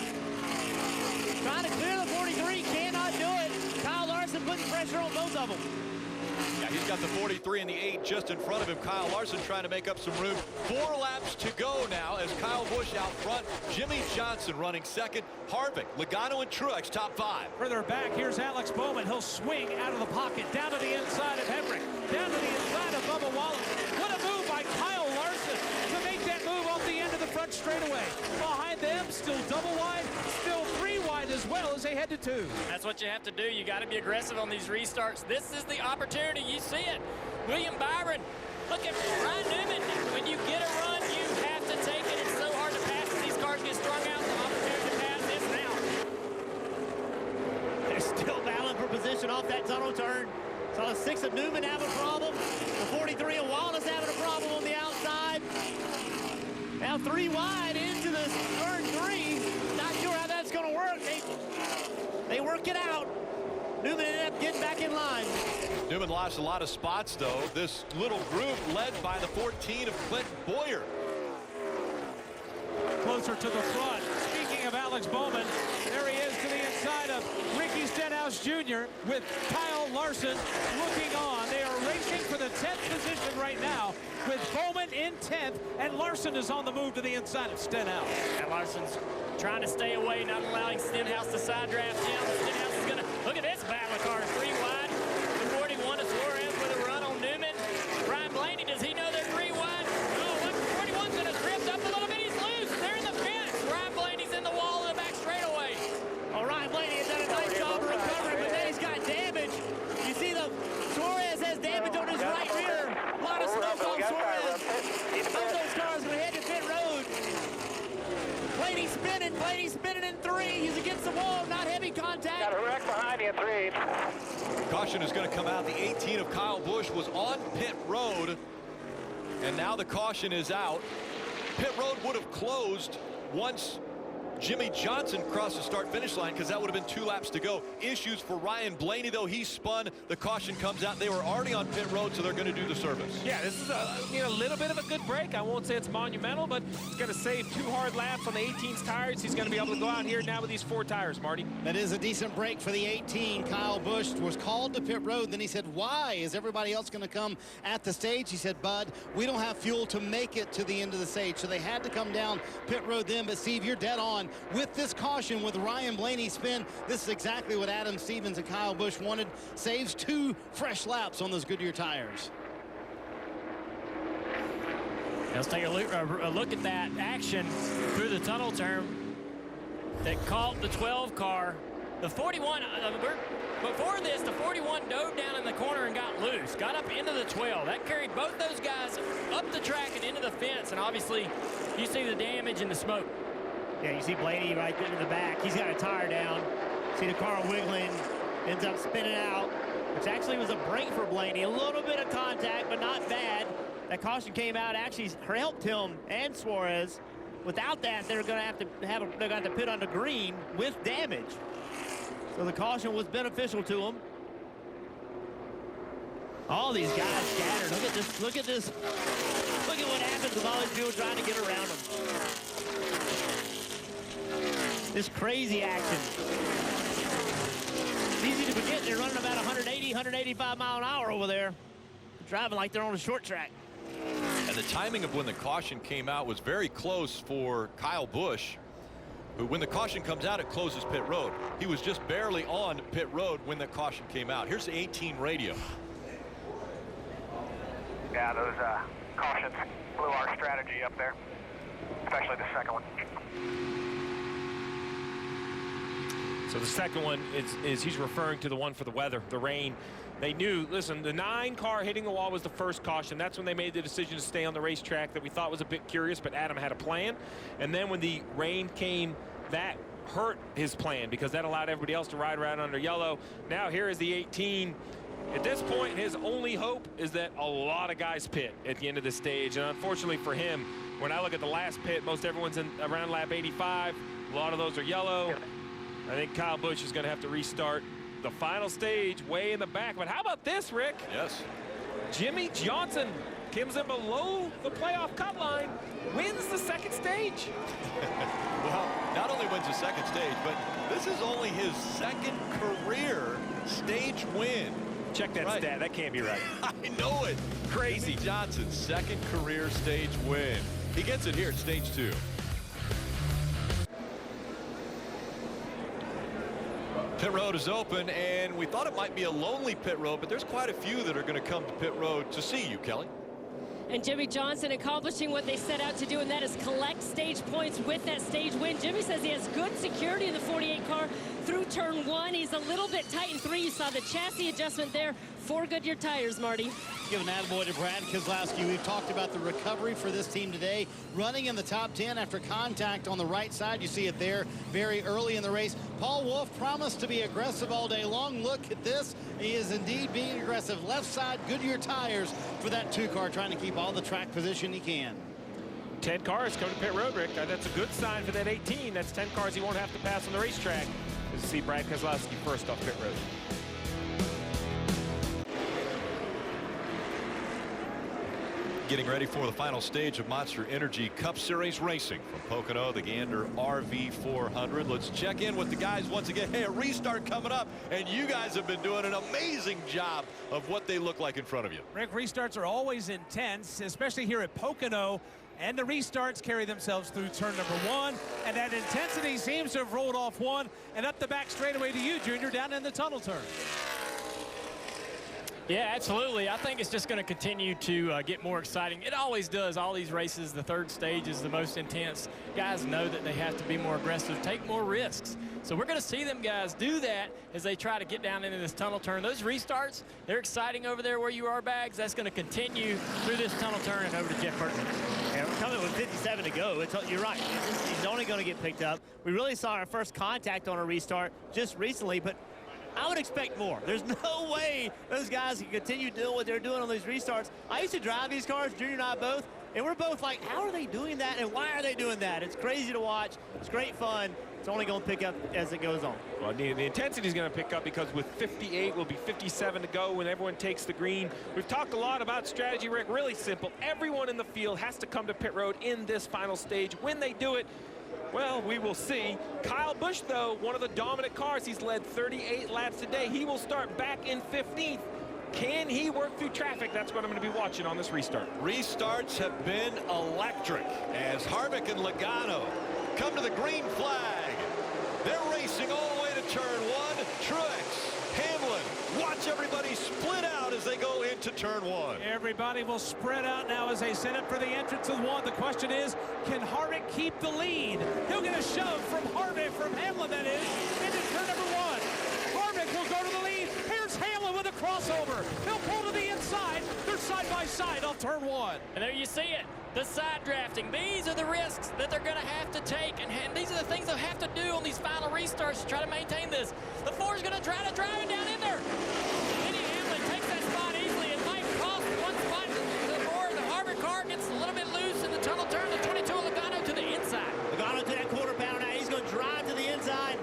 Trying to clear the 43, cannot do it. Kyle Larson putting pressure on both of them. Yeah, he's got the 43 and the 8 just in front of him. Kyle Larson trying to make up some room. 4 laps to go now as Kyle Busch out front. Jimmy Johnson running 2nd. Harvick, Logano, and Truex top 5. Further back, here's Alex Bowman. He'll swing out of the pocket, down to the inside of Hemrick, down to the inside of Bubba Wallace. What a move by Kyle Larson to make that move off the end of the front straightaway. Behind them, still double wide, still 3 wide as well as they head to 2. That's what you have to do. You got to be aggressive on these restarts. This is the opportunity. You see it. William Byron. Look at Ryan Newman. When you get a run, you have to take it. It's so hard to pass as these cars get strung out. The opportunity to pass is now. They're still battling for position off that tunnel turn. Saw the 6 of Newman have a problem. The 43 of Wallace having a problem on the outside. Now 3 wide into the turn 3. Not sure how that's going to work. They work it out. Newman ended up getting back in line. Newman lost a lot of spots, though. This little group led by the 14 of Clint Boyer. Closer to the front. Speaking of Alex Bowman, there he is to the inside of Ricky Stenhouse Jr. with Kyle Larson looking on. They are racing for the 10th position right now with Bowman in 10th, and Larson is on the move to the inside of Stenhouse. And Larson's trying to stay away, not allowing Stenhouse to side draft him. Stenhouse is going to look at this battle of cars. 3 wide. The 41 to Suarez with a run on Newman. Ryan Blaney, does he know they're 3 wide? Oh, look, 41's going to drift up a little bit. He's loose. They're in the fence. Ryan Blaney's in the wall in the back straightaway. All right, Blaney has done a nice job of recovering, but then he's got damage. You see the Suarez has damage on his right rear. A lot of smoke on Suarez. Both those cars will head to pit road. Blaney spinning in 3. He's against the wall, not heavy contact. Got a wreck behind you in 3. Caution is going to come out. The 18 of Kyle Busch was on pit road, and now the caution is out. Pit road would have closed once Jimmy Johnson crossed the start-finish line, because that would have been 2 laps to go. Issues for Ryan Blaney, though. He spun. The caution comes out. They were already on pit road, so they're going to do the service. Yeah, this is a little bit of a good break. I won't say it's monumental, but it's going to save 2 hard laps on the 18's tires. He's going to be able to go out here now with these 4 tires, Marty. That is a decent break for the 18. Kyle Busch was called to pit road. Then he said, why is everybody else going to come at the stage? He said, Bud, we don't have fuel to make it to the end of the stage. So they had to come down pit road then. But Steve, you're dead on with this caution. With Ryan Blaney's spin, this is exactly what Adam Stevens and Kyle Busch wanted. Saves 2 fresh laps on those Goodyear tires. Let's take a look at that action through the tunnel turn. that caught the 12 car. The 41, before this, the 41 dove down in the corner and got loose, got up into the 12. That carried both those guys up the track and into the fence, and obviously you see the damage and the smoke. Yeah, you see Blaney right there in the back. He's got a tire down. See the car wiggling, ends up spinning out, which actually was a break for Blaney. A little bit of contact, but not bad. That caution came out, actually helped him and Suarez. Without that, they're going to have to pit on the green with damage. So the caution was beneficial to him. All these guys scattered. Look at this. Look at this. Look at what happens with all these people trying to get around them. This crazy action. It's easy to forget they're running about 180, 185 mile an hour over there. Driving like they're on a short track. And the timing of when the caution came out was very close for Kyle Busch, who, when the caution comes out, it closes pit road. He was just barely on pit road when the caution came out. Here's the 18 radio. Yeah, those cautions blew our strategy up there, especially the second one. So the second one is he's referring to the one for the weather, the rain. They knew, listen, the 9 car hitting the wall was the first caution. That's when they made the decision to stay on the racetrack that we thought was a bit curious, but Adam had a plan. And then when the rain came, that hurt his plan because that allowed everybody else to ride around under yellow. Now here is the 18. At this point, his only hope is that a lot of guys pit at the end of the stage. And unfortunately for him, when I look at the last pit, most everyone's in around lap 85. A lot of those are yellow. I think Kyle Busch is going to have to restart the final stage way in the back. But how about this, Rick? Yes. Jimmy Johnson comes in below the playoff cut line, wins the second stage. Well, not only wins the second stage, but this is only his second career stage win. Check that stat. That can't be right. I know it. Crazy. Jimmy Johnson's second career stage win. He gets it here at stage 2. Pit road is open, and we thought it might be a lonely pit road, but there's quite a few that are going to come to pit road to see you, Kelly. And Jimmy Johnson accomplishing what they set out to do, and that is collect stage points with that stage win. Jimmy says he has good security in the 48 car through turn 1. He's a little bit tight in 3. You saw the chassis adjustment there. 4 Goodyear tires, Marty. Give an attaboy to Brad Keselowski. We've talked about the recovery for this team today. Running in the top 10 after contact on the right side. You see it there very early in the race. Paul Wolfe promised to be aggressive all day long. Look at this. He is indeed being aggressive. Left side Goodyear tires for that 2 car, trying to keep all the track position he can. 10 cars come to pit road, Rick. That's a good sign for that 18. That's 10 cars he won't have to pass on the racetrack. Let's see Brad Keselowski first off pit road. Getting ready for the final stage of Monster Energy Cup Series racing from Pocono, the Gander RV 400. Let's check in with the guys once again. Hey, a restart coming up, and you guys have been doing an amazing job of what they look like in front of you. Rick, restarts are always intense, especially here at Pocono, and the restarts carry themselves through turn number 1, and that intensity seems to have rolled off 1 and up the back straightaway to you, Junior, down in the tunnel turn. Yeah, absolutely. I think it's just going to continue to get more exciting. It always does. All these races, the third stage is the most intense. Guys know that they have to be more aggressive, take more risks. So we're going to see them guys do that as they try to get down into this tunnel turn. Those restarts, they're exciting over there where you are, Bags. That's going to continue through this tunnel turn and over to Jeff Burton. And we're coming with 57 to go. You're right. He's only going to get picked up. We really saw our first contact on a restart just recently, but I would expect more. There's no way those guys can continue doing what they're doing on these restarts. I used to drive these cars, Junior and I both, and we're both like, how are they doing that and why are they doing that? It's crazy to watch. It's great fun. It's only going to pick up as it goes on. Well, the intensity is going to pick up because with 58 will be 57 to go when everyone takes the green. We've talked a lot about strategy, Rick. Really simple. Everyone in the field has to come to pit road in this final stage. When they do it, well, we will see. Kyle Busch, though, one of the dominant cars. He's led 38 laps today. He will start back in 15th. Can he work through traffic? That's what I'm going to be watching on this restart. Restarts have been electric as Harvick and Logano come to the green flag. They're racing all the way to turn 1. Truex, Hamlin, watch everybody split out as as they go into turn one. Everybody will spread out now as they set up for the entrance of one. The question is, can Harvick keep the lead? He'll get a shove from Harvick, from Hamlin that is, into turn number one. Harvick will go to the lead. Here's Hamlin with a crossover. He'll pull to the inside. They're side by side on turn one. And there you see it. The side drafting. These are the risks that they're going to have to take. And these are the things they'll have to do on these final restarts to try to maintain this. The four's going to try to drive it down in there. Denny Hamlin takes that spot easily. It might cost one spot to the four. The Harvick car gets a little bit loose in the tunnel turn. The 22 Logano to the inside. Logano to that quarter pounder now. He's going to drive to the inside.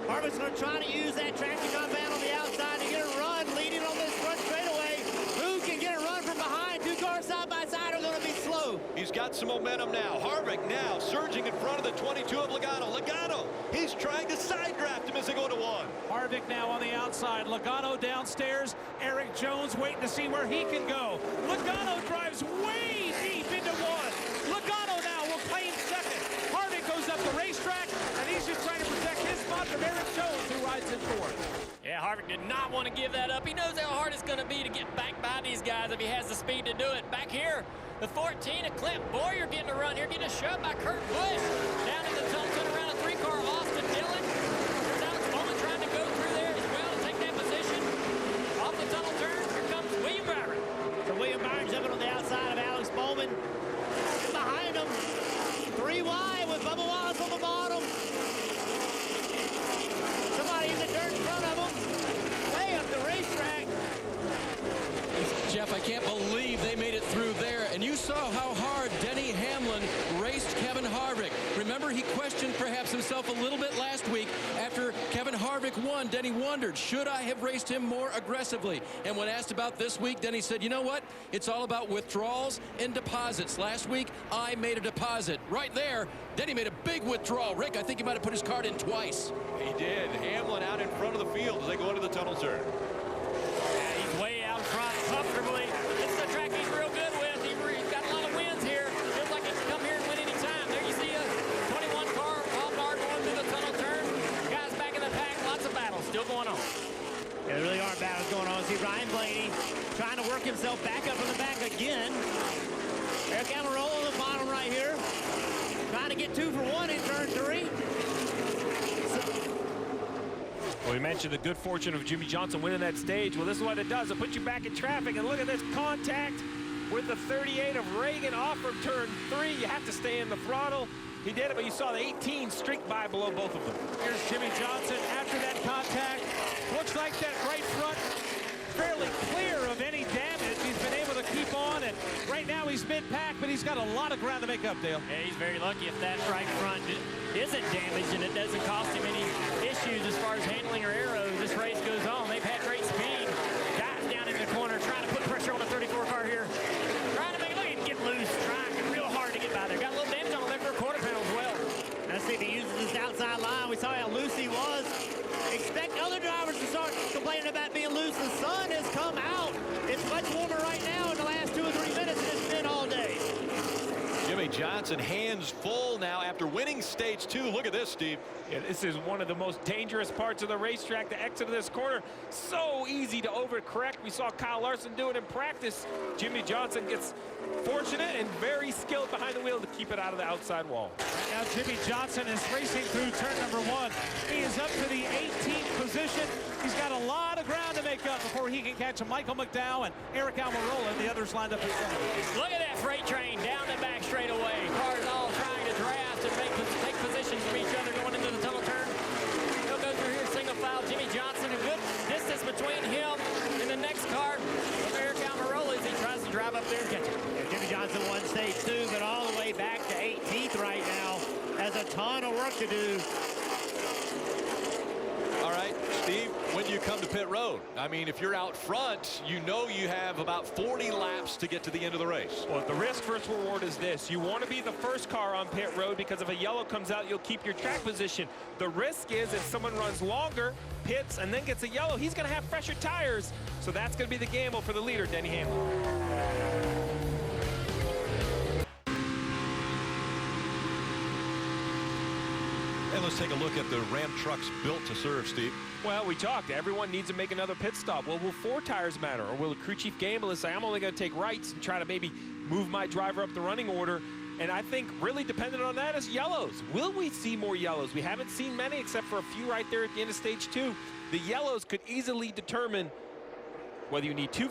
Harvick's going to try to use that traction compound on the outside to get a run leading on this front straightaway. Who can get a run from behind? Two cars side by side are going to be slow. He's got some momentum now. Harvick now surging in front of the 22 of Logano. Logano, he's trying to side draft him as they go to one. Harvick now on the outside. Logano downstairs. Eric Jones waiting to see where he can go. Logano drives way deep into one. Logano now will claim second. Harvick goes up the racetrack, and he's just trying to protect his spot from Eric Jones, who rides in fourth. Yeah, Harvick did not want to give that up. He knows how hard it's going to be to get back by these guys if he has the speed to do it. Back here, the 14 of Clint Boyer getting a run here, getting a shove by Kurt Busch. Down in the tunnel, turn around a three-car, Austin Dillon. There's Alex Bowman trying to go through there as well to take that position. Off the tunnel turn, here comes William Byron. So William Byron jumping on the outside of Alex Bowman. Behind him, 3 wide with Bubba Wallace on the bottom. Somebody in the dirt in front of him. Way up the racetrack. Jeff, I can't believe they made it through there. And you saw how hard Denny Hamlin raced Kevin Harvick. Remember, he questioned perhaps himself a little bit last week after Kevin Harvick won. Denny wondered, should I have raced him more aggressively? And when asked about this week, Denny said, you know what? It's all about withdrawals and deposits. Last week, I made a deposit. Right there, Denny made a big withdrawal. Rick, I think he might have put his card in twice. He did. Hamlin out in front of the field as they go into the tunnel turn. Yeah, he's way out front comfortably. This is a track he's real good with. He's got a lot of wins here. Feels like he can come here and win any time. There you see a 21 car, all car going through the tunnel turn. Guys back in the pack, lots of battles still going on. Yeah, there really are battles going on. See Ryan Blaney trying to work himself back up in the back again. Eric Almirola on the bottom right here. Trying to get 2 for 1 in turn 3. Well, we mentioned the good fortune of Jimmy Johnson winning that stage. Well, this is what it does. It puts you back in traffic, and look at this contact with the 38 of Reagan off from turn 3. You have to stay in the throttle. He did it, but you saw the 18 streak by below both of them. Here's Jimmy Johnson after that contact. Looks like that right front fairly clear of any damage. He's been able to keep on, and right now he's mid-pack, but he's got a lot of ground to make up, Dale. Yeah, he's very lucky if that right front isn't damaged and it doesn't cost him any issues as far as handling or arrows. This race goes on. They've had great speed. Guys down in the corner trying to put pressure on the 34 car here. Trying to make, look, he can get loose, trying real hard to get by there. Got a little damage on him there for a quarter panel as well. Let's see if he uses this outside line. We saw how loose he was. Expect other drivers to start complaining about being loose. The sun has come out. It's much warmer right now in the last 2 or 3 minutes than it's been all day. Jimmy Johnson hands full now after winning stage 2. Look at this, Steve. Yeah, this is one of the most dangerous parts of the racetrack, the exit of this corner. So easy to overcorrect. We saw Kyle Larson do it in practice. Jimmy Johnson gets fortunate and very skilled behind the wheel to keep it out of the outside wall. Right now Jimmy Johnson is racing through turn number 1. He is up to the 18th position. He's got a lot of ground to make up before he can catch Michael McDowell and Eric Almirola. The others lined up in front of him. Look at that freight train down the back straightaway. Cars all trying to draft and take positions from each other going into the tunnel turn. He'll go through here single file. Jimmy Johnson, a good distance between him and the next car of Eric Almirola as he tries to drive up there and catch it. Yeah, Jimmy Johnson won stage 2, but all the way back to 18th right now. Has a ton of work to do. All right, Steve, when do you come to pit road? I mean, if you're out front, you know you have about 40 laps to get to the end of the race. Well, the risk versus reward is this. You want to be the first car on pit road because if a yellow comes out, you'll keep your track position. The risk is if someone runs longer, pits, and then gets a yellow, he's going to have fresher tires. So that's going to be the gamble for the leader, Denny Hamlin. And let's take a look at the Ram trucks built to serve, Steve. Well, we talked. Everyone needs to make another pit stop. Well, will 4 tires matter? Or will the crew chief gamble and say, I'm only going to take rights and try to maybe move my driver up the running order? And I think really dependent on that is yellows. Will we see more yellows? We haven't seen many except for a few right there at the end of stage 2. The yellows could easily determine whether you need 2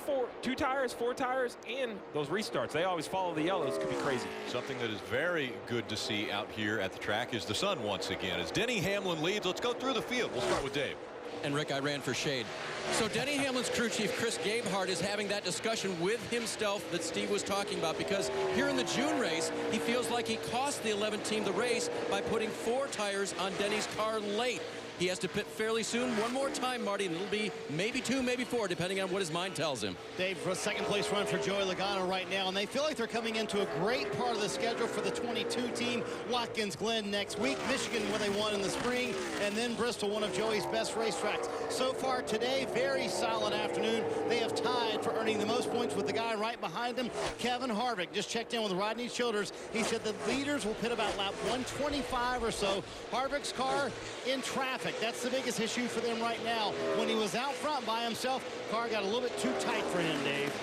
tires, 4 tires, and those restarts. They always follow the yellows. Could be crazy. Something that is very good to see out here at the track is the sun once again. As Denny Hamlin leads, let's go through the field. We'll start with Dave. And Rick, I ran for shade. So Denny Hamlin's crew chief, Chris Gabehart, is having that discussion with himself that Steve was talking about, because here in the June race, he feels like he cost the 11 team the race by putting 4 tires on Denny's car late. He has to pit fairly soon. One more time, Marty, and it'll be maybe 2, maybe 4, depending on what his mind tells him. Dave, for a second place run for Joey Logano right now, and they feel like they're coming into a great part of the schedule for the 22 team. Watkins Glen next week, Michigan, where they won in the spring, and then Bristol, one of Joey's best racetracks. So far today, very solid afternoon. They have tied for earning the most points with the guy right behind him, Kevin Harvick. Just checked in with Rodney Childers. He said the leaders will pit about lap 125 or so. Harvick's car in traffic. That's the biggest issue for them right now. When he was out front by himself, car got a little bit too tight for him, Dave.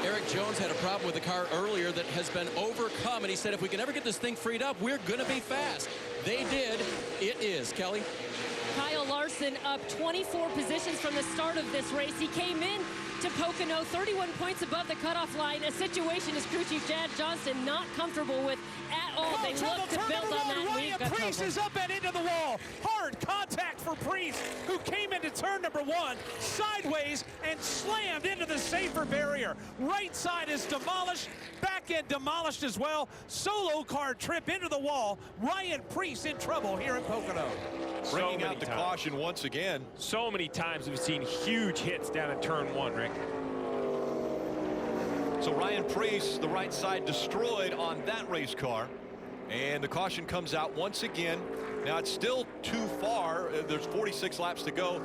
Eric Jones had a problem with the car earlier that has been overcome, and he said if we can ever get this thing freed up, we're going to be fast. They did. It is. Kelly? Kyle Larson up 24 positions from the start of this race. He came in to Pocono 31 points above the cutoff line, a situation his crew chief Chad Johnston not comfortable with at all. They look to build on that lead. Ryan Preece is up and into the wall. Hard contact for Preece, who came into turn number 1 sideways and slammed into the safer barrier. Right side is demolished, back end demolished as well. Solo car trip into the wall. Ryan Preece in trouble here in Pocono. Bringing out the caution once again. So many times we've seen huge hits down in turn 1, Rick. So Ryan Preece, the right side destroyed on that race car. And the caution comes out once again. Now it's still too far. There's 46 laps to go.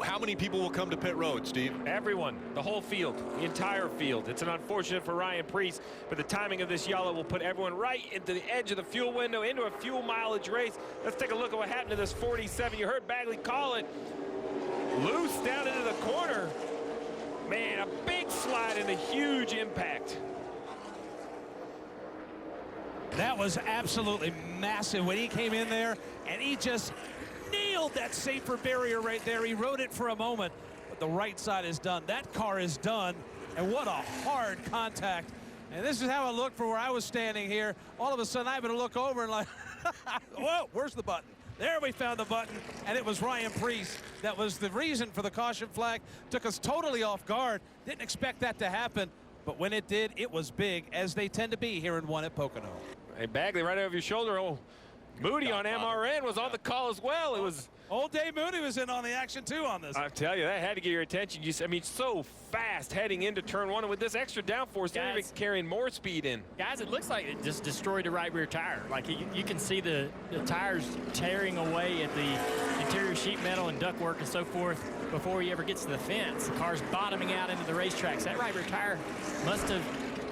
How many people will come to pit road, Steve? Everyone, the whole field, the entire field. It's an unfortunate for Ryan Preece, but the timing of this yellow will put everyone right into the edge of the fuel window, into a fuel mileage race. Let's take a look at what happened to this 47. You heard Bagley call it. Loose down into the corner. Man, a big slide and a huge impact. That was absolutely massive when he came in there, and he just nailed that safer barrier right there. He rode it for a moment, but the right side is done. That car is done, and what a hard contact. And this is how it looked from where I was standing here. All of a sudden, I happened to look over and like, whoa, where's the button? There we found the button, and it was Ryan Preece. That was the reason for the caution flag. Took us totally off guard. Didn't expect that to happen, but when it did, it was big, as they tend to be here in 1 at Pocono. Hey, Bagley, right over your shoulder. Oh, Moody on MRN was on the call as well. It was old Dave Moody was in on the action too on this. I tell you, that had to get your attention. I mean, so fast heading into turn 1, and with this extra downforce, they're even carrying more speed in. Guys, it looks like it just destroyed the right rear tire. Like you can see the tires tearing away at the interior sheet metal and ductwork and so forth before he ever gets to the fence. The car's bottoming out into the racetracks. That right rear tire must have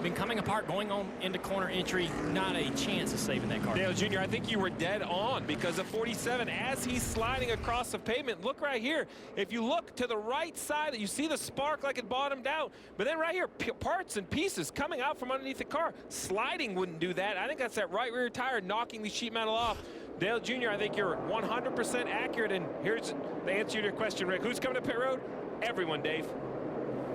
been coming apart going on into corner entry. Not a chance of saving that car. Dale Jr., I think you were dead on, because of 47, as he's sliding across the pavement, look right here. If you look to the right side, you see the spark like it bottomed out, but then right here, parts and pieces coming out from underneath the car. Sliding wouldn't do that. I think that's that right rear tire knocking the sheet metal off. Dale Jr., I think you're 100% accurate, and here's the answer to your question, Rick. Who's coming to pit road? Everyone, Dave.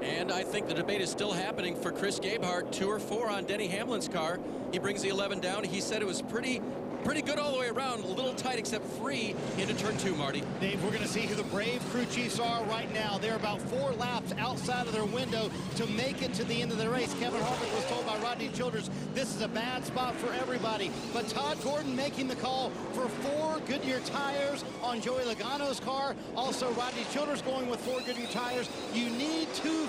And I think the debate is still happening for Chris Gabehart. 2 or 4 on Denny Hamlin's car. He brings the 11 down. He said it was pretty good all the way around. A little tight except free into turn 2, Marty. Dave, we're going to see who the brave crew chiefs are right now. They're about 4 laps outside of their window to make it to the end of the race. Kevin Harvick was told by Rodney Childers this is a bad spot for everybody. But Todd Gordon making the call for 4 Goodyear tires on Joey Logano's car. Also, Rodney Childers going with 4 Goodyear tires. You need 2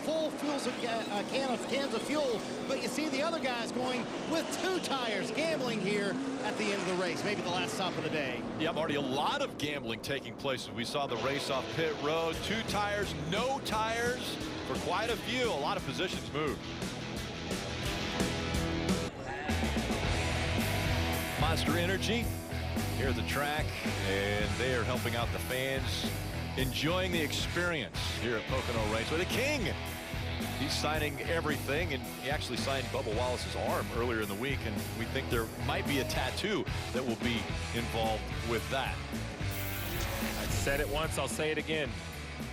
full cans of fuel. But you see the other guys going with 2 tires, gambling here at the end of the race, maybe the last stop of the day. Yeah, Marty, a lot of gambling taking place as we saw the race off pit road. 2 tires, no tires for quite a few. A lot of positions moved. Monster Energy here at the track, and they are helping out the fans enjoying the experience here at Pocono Raceway. The King, he's signing everything, and he actually signed Bubba Wallace's arm earlier in the week, and we think there might be a tattoo that will be involved with that. I said it once, I'll say it again.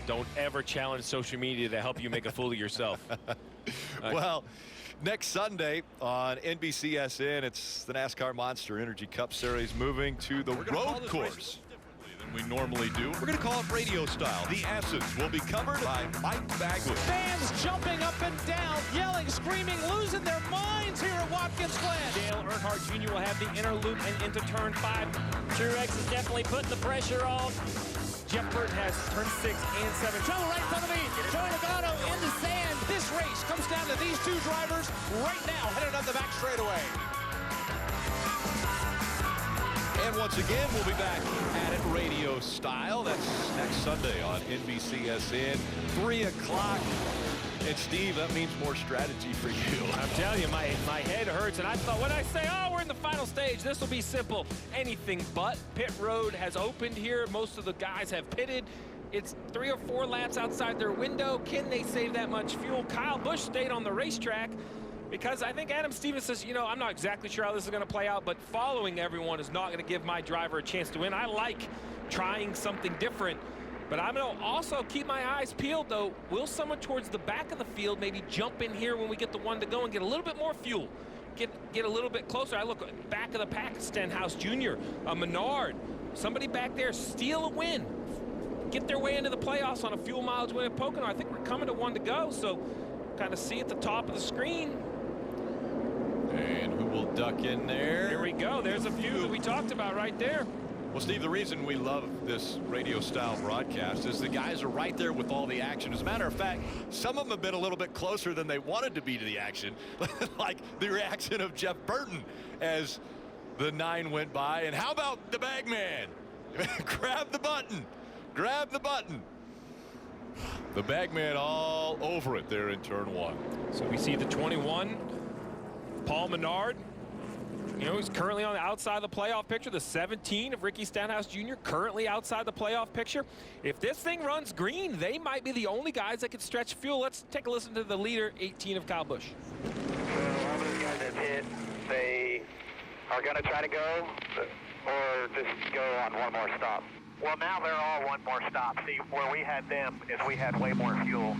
Don't ever challenge social media to help you make a fool of yourself. Well, next Sunday on NBCSN, it's the NASCAR Monster Energy Cup Series moving to the road course than we normally do. We're going to call it radio style. The Essence will be covered by Mike Bagley. Fans jumping up and down, yelling, screaming, losing their minds here at Watkins Glen. Dale Earnhardt Jr. will have the inner loop and into turn 5. Truex is definitely putting the pressure on. Jeff Burton has turn 6 and 7. Trouble right in front of me. Joey Logano in the sand. This race comes down to these two drivers right now, headed up the back straightaway. And once again, we'll be back at it radio style. That's next Sunday on NBCSN, 3 o'clock. And Steve, that means more strategy for you. I'm telling you, my head hurts, and I thought when I say, oh, we're in the final stage, this will be simple. Anything but. Pit road has opened here. Most of the guys have pitted. It's 3 or 4 laps outside their window. Can they save that much fuel? Kyle Busch stayed on the racetrack because I think Adam Stevens says, you know, I'm not exactly sure how this is going to play out, but following everyone is not going to give my driver a chance to win. I like trying something different. But I'm going to also keep my eyes peeled, though. Will someone towards the back of the field maybe jump in here when we get the 1 to go and get a little bit more fuel? Get a little bit closer. I look back of the pack, Stenhouse Jr., Menard, somebody back there, steal a win. Get their way into the playoffs on a fuel mileage win at Pocono. I think we're coming to 1 to go, so kind of see at the top of the screen. And who will duck in there? Here we go. There's a few that we talked about right there. Well, Steve, the reason we love this radio-style broadcast is the guys are right there with all the action. As a matter of fact, some of them have been a little bit closer than they wanted to be to the action, like the reaction of Jeff Burton as the 9 went by. And how about the bagman? Grab the button. Grab the button. The bagman all over it there in turn 1. So we see the 21, Paul Menard. You know, he's currently on the outside of the playoff picture. The 17 of Ricky Stenhouse Jr. currently outside the playoff picture. If this thing runs green, they might be the only guys that can stretch fuel. Let's take a listen to the leader, 18 of Kyle Busch. So all those guys that hit, they are going to try to go or just go on one more stop. Well, now they're all one more stop. See, where we had them is we had way more fuel,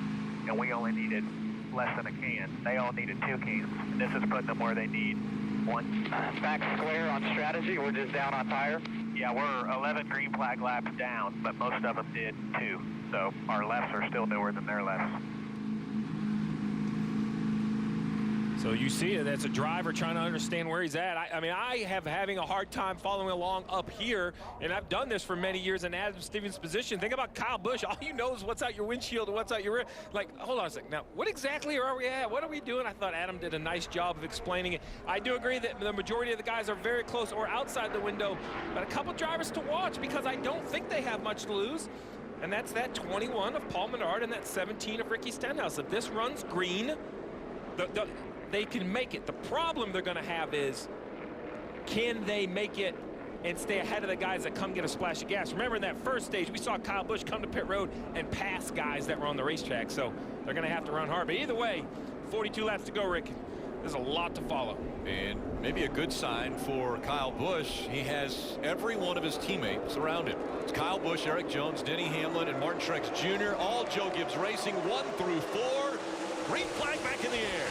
and we only needed less than a can. They all needed 2 cans, and this is putting them where they need 1. Back square on strategy, we're just down on tire? Yeah, we're 11 green flag laps down, but most of them did 2. So our lefts are still newer than their lefts. So you see it, that's a driver trying to understand where he's at. I mean, I have having a hard time following along up here, and I've done this for many years in Adam Stevens' position. Think about Kyle Busch. All you know is what's out your windshield and what's out your rear. Like, hold on a second. Now, what exactly are we at? What are we doing? I thought Adam did a nice job of explaining it. I do agree that the majority of the guys are very close or outside the window, but a couple drivers to watch because I don't think they have much to lose. And that's that 21 of Paul Menard and that 17 of Ricky Stenhouse. If this runs green, they can make it. The problem they're going to have is, can they make it and stay ahead of the guys that come get a splash of gas? Remember in that first stage, we saw Kyle Busch come to pit road and pass guys that were on the racetrack, so they're going to have to run hard. But either way, 42 laps to go, Rick. There's a lot to follow. And maybe a good sign for Kyle Busch. He has every one of his teammates around him. It's Kyle Busch, Eric Jones, Denny Hamlin, and Martin Truex Jr. All Joe Gibbs Racing, 1 through 4. Green flag back in the air.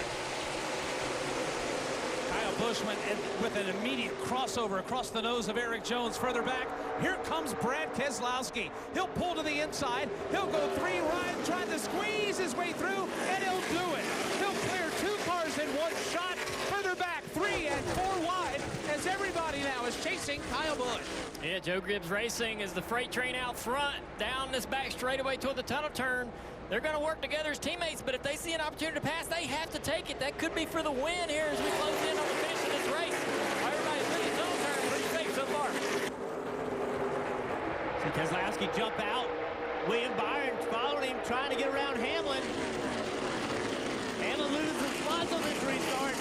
Busch went with an immediate crossover across the nose of Eric Jones. Further back, here comes Brad Keselowski. He'll pull to the inside. He'll go 3 right, trying to squeeze his way through, and he'll do it. He'll clear 2 cars in 1 shot. Further back, 3 and 4 wide, as everybody now is chasing Kyle Busch. Yeah, Joe Gibbs Racing is the freight train out front, down this back straightaway toward the tunnel turn. They're going to work together as teammates, but if they see an opportunity to pass, they have to take it. That could be for the win here as we close in on the finish of this race. Everybody's really tunnel turn pretty safe so far. See Keselowski jump out. William Byron followed him, trying to get around Hamlin. Hamlin loses some spots on this restart.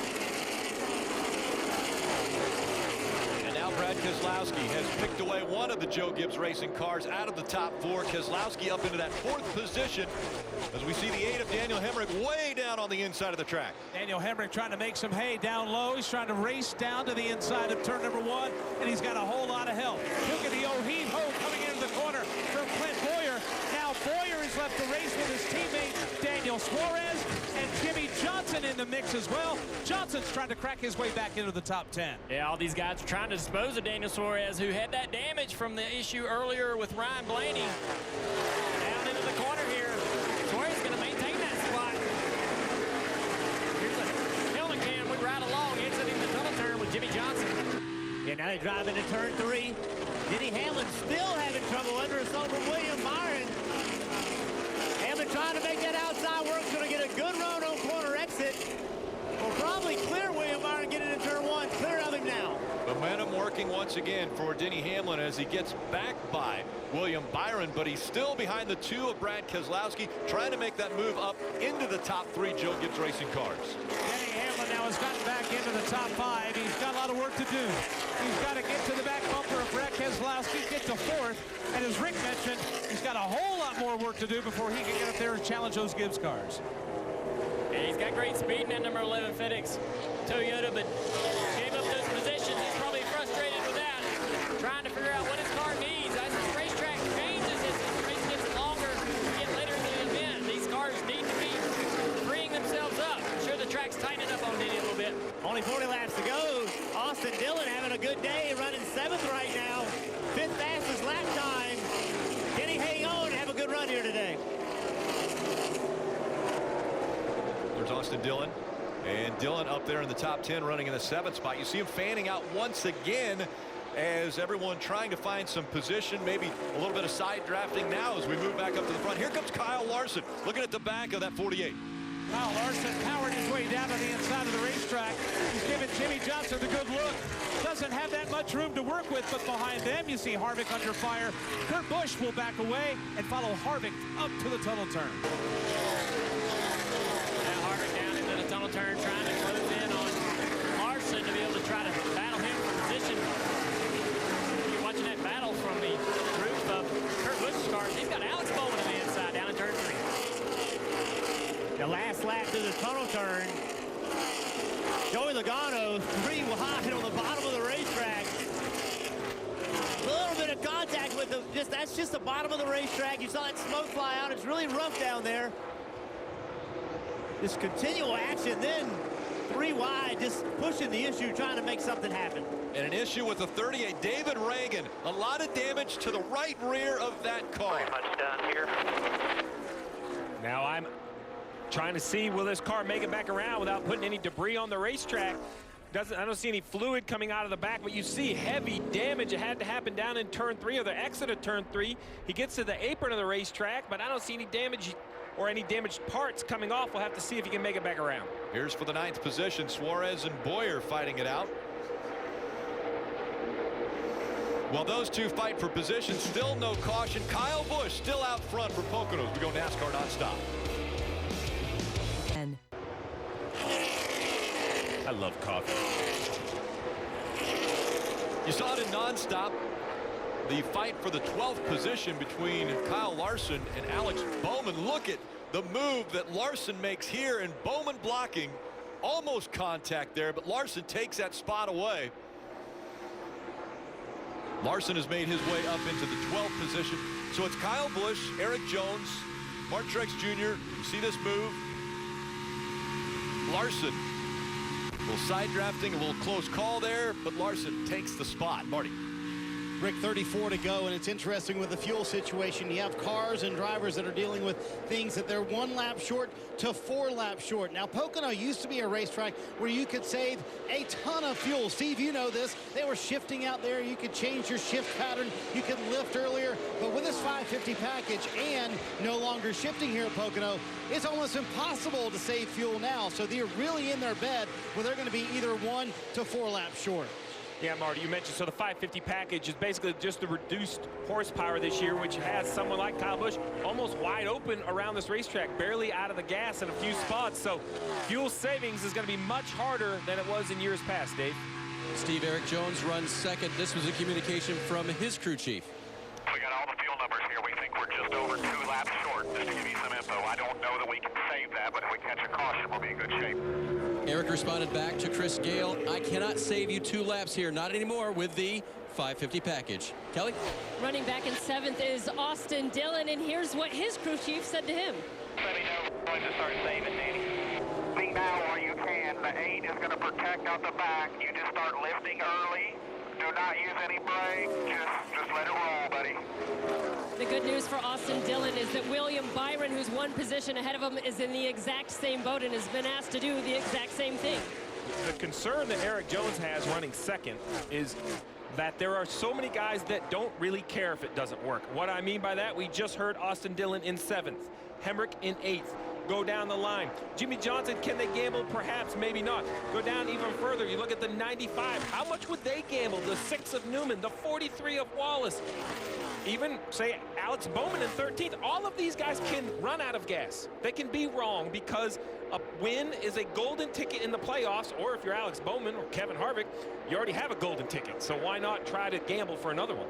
And now Brad Keselowski Keselowski has picked away one of the Joe Gibbs Racing cars out of the top 4. Keselowski up into that 4th position as we see the 8 of Daniel Hemrick way down on the inside of the track. Daniel Hemrick trying to make some hay down low. He's trying to race down to the inside of turn number 1, and he's got a whole lot of help. Look at the old heave-ho coming into the corner from Clint Boyer. Now Boyer has left the race with his teammate Daniel Suarez and Jimmy Johnson in the mix as well. Johnson's trying to crack his way back into the top 10. Yeah, all these guys are trying to dispose of Daniel Suarez, who had that damage from the issue earlier with Ryan Blaney. Down into the corner here. Suarez is going to maintain that spot. Here's a helmet cam. We ride along, exiting the tunnel turn with Jimmy Johnson. Yeah, now they drive into turn 3. Denny Hamlin still having trouble under assault from William Byron. Hamlin trying to make that outside work. Going to get a good run on corner exit. Will probably clear William Byron getting into turn 1. Clear of him now. Momentum working once again for Denny Hamlin as he gets back by William Byron, but he's still behind the 2 of Brad Keselowski, trying to make that move up into the top 3 Joe Gibbs Racing cars. Denny Hamlin now has gotten back into the top 5. He's got a lot of work to do. He's got to get to the back bumper of Brad Keselowski, get to 4th, and as Rick mentioned, he's got a whole lot more work to do before he can get up there and challenge those Gibbs cars. And he's got great speed in that number 11 FedEx Toyota, but gave up those positions. He's probably frustrated with that, trying to figure out what his car needs. As this racetrack changes, as the race gets longer, we get later in the event, these cars need to be freeing themselves up. I'm sure the track's tightening up on Denny a little bit. Only 40 laps to go. Austin Dillon having a good day, running 7th right now. 5th fastest lap time. Denny, hang on, have a good run here today. There's Austin Dillon, and Dillon up there in the top 10 running in the 7th spot. You see him fanning out once again as everyone trying to find some position, maybe a little bit of side drafting now as we move back up to the front. Here comes Kyle Larson looking at the back of that 48. Kyle Larson powered his way down to the inside of the racetrack. He's giving Jimmy Johnson the good look. Doesn't have that much room to work with, but behind them you see Harvick under fire. Kurt Busch will back away and follow Harvick up to the tunnel turn. Tunnel turn, trying to close in on Larson to be able to try to battle him for position. You're watching that battle from the roof of Kurt Busch's car. He's got Alex Bowman on the inside down in turn 3. The last lap through the tunnel turn. Joey Logano 3 wide on the bottom of the racetrack. A little bit of contact with the that's just the bottom of the racetrack. You saw that smoke fly out. It's really rough down there. This continual action, then 3 wide, just pushing the issue, trying to make something happen. And an issue with the 38, David Reagan. A lot of damage to the right rear of that car. Pretty much done here. Now I'm trying to see, will this car make it back around without putting any debris on the racetrack? I don't see any fluid coming out of the back, but you see heavy damage. It had to happen down in turn 3 or the exit of turn 3. He gets to the apron of the racetrack, but I don't see any damage or any damaged parts coming off. We'll have to see if he can make it back around. Here's for the 9th position, Suarez and Boyer fighting it out. While those 2 fight for position, still no caution. Kyle Busch still out front for Pocono as we go NASCAR nonstop. I love coffee. You saw it in nonstop. The fight for the 12th position between Kyle Larson and Alex Bowman. Look at the move that Larson makes here, and Bowman blocking. Almost contact there, but Larson takes that spot away. Larson has made his way up into the 12th position. So it's Kyle Busch, Eric Jones, Mark Truex Jr. You see this move? Larson. A little side drafting, a little close call there, but Larson takes the spot. Marty. Rick, 34 to go, and it's interesting with the fuel situation. You have cars and drivers that are dealing with things that they're 1 lap short to 4 laps short. Now, Pocono used to be a racetrack where you could save a ton of fuel. Steve, you know this. They were shifting out there. You could change your shift pattern. You could lift earlier. But with this 550 package and no longer shifting here at Pocono, it's almost impossible to save fuel now. So they're really in their bed where they're going to be either 1 to 4 laps short. Yeah, Marty, you mentioned, so the 550 package is basically just the reduced horsepower this year, which has someone like Kyle Busch almost wide open around this racetrack, barely out of the gas in a few spots. So fuel savings is going to be much harder than it was in years past, Dave. Steve, Eric Jones runs second. This was a communication from his crew chief. We got all the fuel numbers here. We think we're just over 2 laps short, just to give you some info. I don't know that we can save that, but if we catch a caution, we'll be in good shape. Eric responded back to Chris Gale, I cannot save you 2 laps here, not anymore with the 550 package. Kelly? Running back in 7th is Austin Dillon, and here's what his crew chief said to him. Let me know when to start saving, Danny. Lean down where you can. The 8 is going to protect out the back. You just start lifting early. Do not use any brake. Just let it roll, buddy. The good news for Austin Dillon is that William Byron, who's 1 position ahead of him, is in the exact same boat and has been asked to do the exact same thing. The concern that Eric Jones has running second is that there are so many guys that don't really care if it doesn't work. What I mean by that, we just heard Austin Dillon in 7th, Hemrick in 8th. Go down the line. Jimmy Johnson, can they gamble? Perhaps, maybe not. Go down even further. You look at the 95. How much would they gamble? The 6 of Newman, the 43 of Wallace. Even, say, Alex Bowman in 13th. All of these guys can run out of gas. They can be wrong because a win is a golden ticket in the playoffs, or if you're Alex Bowman or Kevin Harvick, you already have a golden ticket. So why not try to gamble for another one?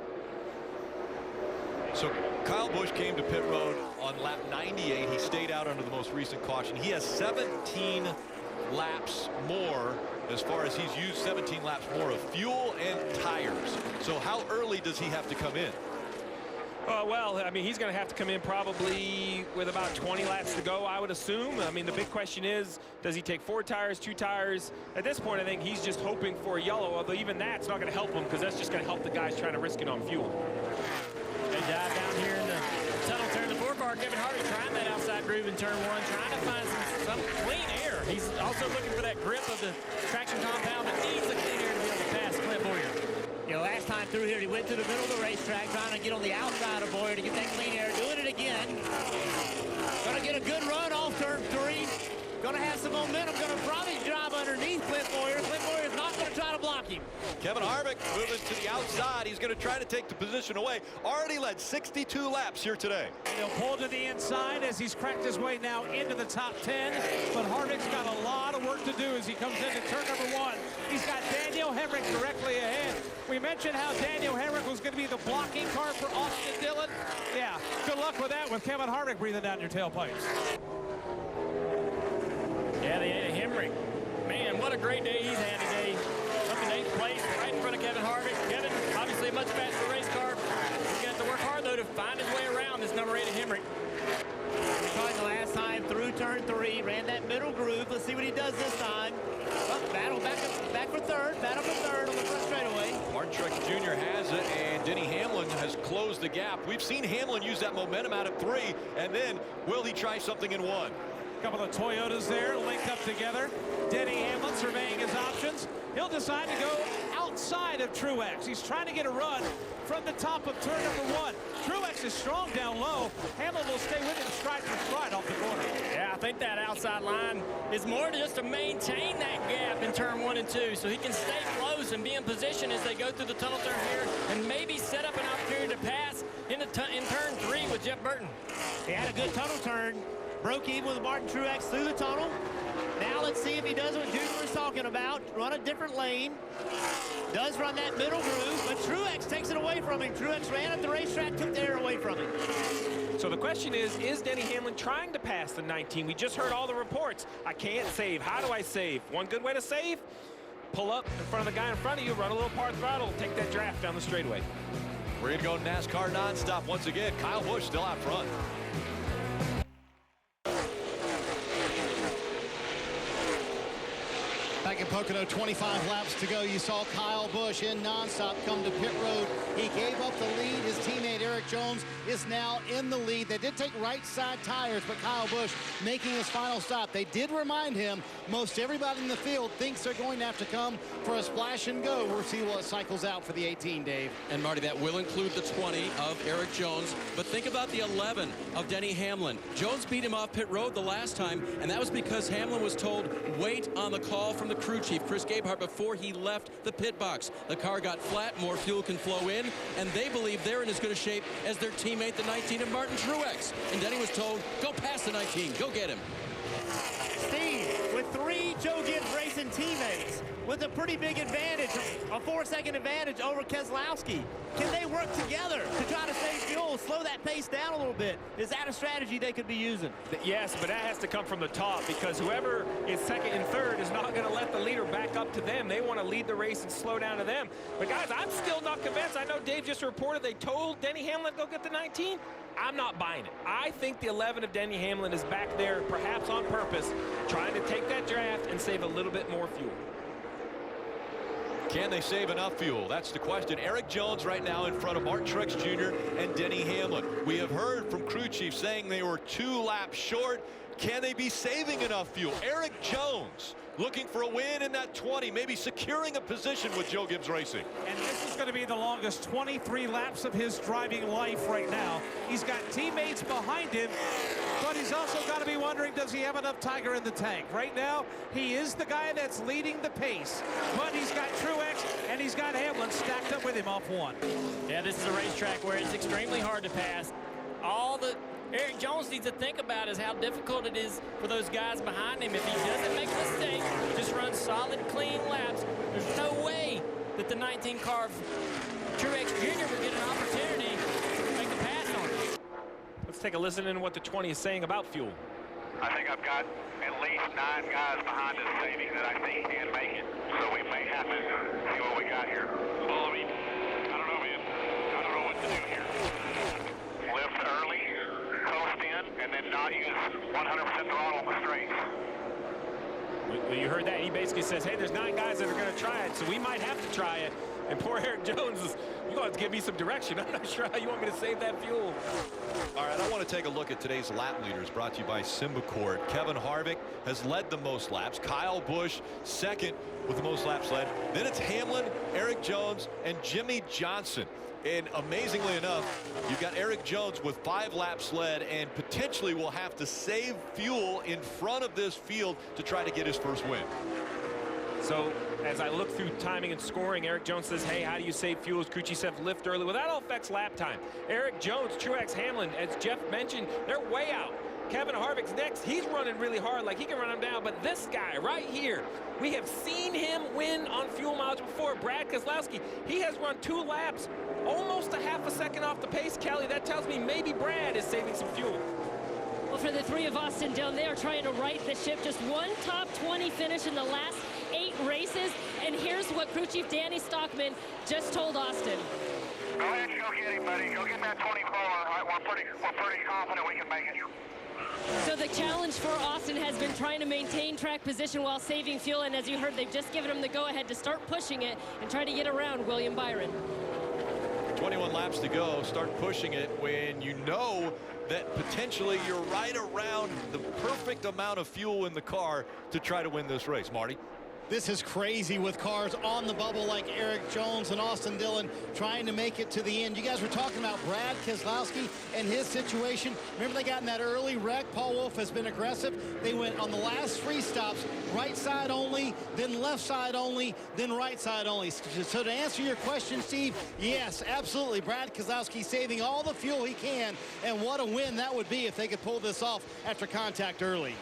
So Kyle Busch came to pit road on lap 98. He stayed out under the most recent caution. He has 17 laps more, as far as he's used 17 laps more of fuel and tires. So how early does he have to come in? Well, I mean, he's going to have to come in probably with about 20 laps to go, I would assume. I mean, the big question is, does he take 4 tires, 2 tires? At this point, I think he's just hoping for a yellow, although even that's not going to help him because that's just going to help the guys trying to risk it on fuel. They dive down here in the tunnel turn. The 4-car, Kevin Harvick trying that outside groove in turn 1, trying to find some clean air. He's also looking for that grip of the traction compound, but needs the clean air to be able to pass Clint Boyer. You know, last time through here, he went to the middle of the racetrack trying to get on the outside of Boyer to get that clean air. Doing it again. Going to get a good run off turn 3. Going to have some momentum. Going to probably drive underneath Clint Boyer. Clint Boyer is not going to try to block him. Kevin Harvick moving to the outside. He's going to try to take the position away. Already led 62 laps here today. He'll pull to the inside as he's cracked his way now into the top 10. But Harvick's got a lot of work to do as he comes into turn number 1. He's got Daniel Hemrick directly ahead. We mentioned how Daniel Hemrick was going to be the blocking car for Austin Dillon. Yeah, good luck with that with Kevin Harvick breathing down your tailpipes. Yeah, the Hemrick. Man, what a great day he's had today. Up in 8th place, right in front of Kevin Harvick. Kevin, obviously a much faster race car. He's got to work hard, though, to find his way around this number 8 of Hemrick. Because the last time through turn 3, ran that middle groove. Let's see what he does this time. Battle back for third. Battle for third on the front straightaway. Martin Truex Jr. has it, and Denny Hamlin has closed the gap. We've seen Hamlin use that momentum out of 3, and then will he try something in 1? A couple of Toyotas there linked up together. Denny Hamlin surveying his options. He'll decide to go outside of Truex. He's trying to get a run from the top of turn number 1. Truex is strong down low. Hamlin will stay with him stride for stride off the corner. Yeah, I think that outside line is more just to maintain that gap in turn 1 and 2 so he can stay close and be in position as they go through the tunnel turn here and maybe set up an opportunity to pass in turn 3 with Jeff Burton. He had a good tunnel turn. Broke even with Martin Truex through the tunnel. Now let's see if he does what Junior was talking about. Run a different lane. Does run that middle groove, but Truex takes it away from him. Truex ran at the racetrack, took the air away from him. So the question is Denny Hamlin trying to pass the 19? We just heard all the reports. I can't save. How do I save? One good way to save, pull up in front of the guy in front of you, run a little part throttle, take that draft down the straightaway. We're going to go NASCAR nonstop once again. Kyle Busch still out front. Back in Pocono, 25 laps to go. You saw Kyle Busch in nonstop come to pit road. He gave up the lead. His teammate Eric Jones is now in the lead. They did take right side tires, but Kyle Busch making his final stop. They did remind him most everybody in the field thinks they're going to have to come for a splash and go. We'll see what cycles out for the 18, Dave. And Marty, that will include the 20 of Eric Jones, but think about the 11 of Denny Hamlin. Jones beat him off pit road the last time, and that was because Hamlin was told wait on the call from the crew chief, Chris Gabehart, before he left the pit box. The car got flat, more fuel can flow in, and they believe they're in as good a shape as their teammate, the 19 of Martin Truex. And Denny was told, go past the 19, go get him. Steve, with 3 Joe Gibbs Racing teammates with a pretty big advantage, a 4-second advantage over Keselowski. Can they work together to try to save fuel, slow that pace down a little bit? Is that a strategy they could be using? Yes, but that has to come from the top, because whoever is second and third is not going to let the leader back up to them. They want to lead the race and slow down to them. But guys, I'm still not convinced. I know Dave just reported they told Denny Hamlin to go get the 19. I'm not buying it. I think the 11 of Denny Hamlin is back there, perhaps on purpose, trying to take that draft and save a little bit more fuel. Can they save enough fuel? That's the question. Eric Jones right now in front of Martin Truex Jr. and Denny Hamlin. We have heard from crew chief saying they were 2 laps short. Can they be saving enough fuel? Eric Jones looking for a win in that 20, maybe securing a position with Joe Gibbs Racing. And this is going to be the longest 23 laps of his driving life right now. He's got teammates behind him, but he's also got to be wondering, does he have enough Tiger in the tank? Right now, he is the guy that's leading the pace, but he's got Truex and he's got Hamlin stacked up with him off 1. Yeah, this is a racetrack where it's extremely hard to pass. All the Eric Jones needs to think about is how difficult it is for those guys behind him. If he doesn't make a mistake, just run solid, clean laps, there's no way that the 19 car of Truex Jr. would get an opportunity to make a pass on him. Let's take a listen in what the 20 is saying about fuel. I think I've got at least 9 guys behind us saving that I think can make it. So we may have to see what we got here. Well, I mean, I don't know, man. I don't know what to do here. Lift early, coast in, and then not use 100% throttle on the straights. Well, you heard that. He basically says, hey, there's 9 guys that are going to try it, so we might have to try it. And poor Eric Jones is, you're going to have to give me some direction. I'm not sure how you want me to save that fuel. All right, I want to take a look at today's lap leaders brought to you by Symbicort. Kevin Harvick has led the most laps. Kyle Busch second with the most laps led. Then it's Hamlin, Eric Jones, and Jimmy Johnson. And amazingly enough, you've got Eric Jones with 5 laps led and potentially will have to save fuel in front of this field to try to get his first win. So as I look through timing and scoring, Eric Jones says, hey, how do you save fuel? As crew chief said, lift early. Well, that all affects lap time. Eric Jones, Truex, Hamlin, as Jeff mentioned, they're way out. Kevin Harvick's next. He's running really hard, like he can run him down. But this guy right here, we have seen him win on fuel mileage before. Brad Keselowski, he has run 2 laps, almost a half a second off the pace, Kelly. That tells me maybe Brad is saving some fuel. Well, for the 3 of Austin down there trying to right the ship, just 1 top 20 finish in the last 8 races. And here's what crew chief Danny Stockman just told Austin. Go ahead, go get him, buddy. Go get that 24. We're pretty confident we can make it. So the challenge for Austin has been trying to maintain track position while saving fuel. And as you heard, they've just given him the go-ahead to start pushing it and try to get around William Byron. 21 laps to go. Start pushing it when you know that potentially you're right around the perfect amount of fuel in the car to try to win this race. Marty? This is crazy with cars on the bubble like Eric Jones and Austin Dillon trying to make it to the end. You guys were talking about Brad Keselowski and his situation. Remember they got in that early wreck? Paul Wolfe has been aggressive. They went on the last 3 stops, right side only, then left side only, then right side only. So to answer your question, Steve, yes, absolutely. Brad Keselowski saving all the fuel he can, and what a win that would be if they could pull this off after contact early.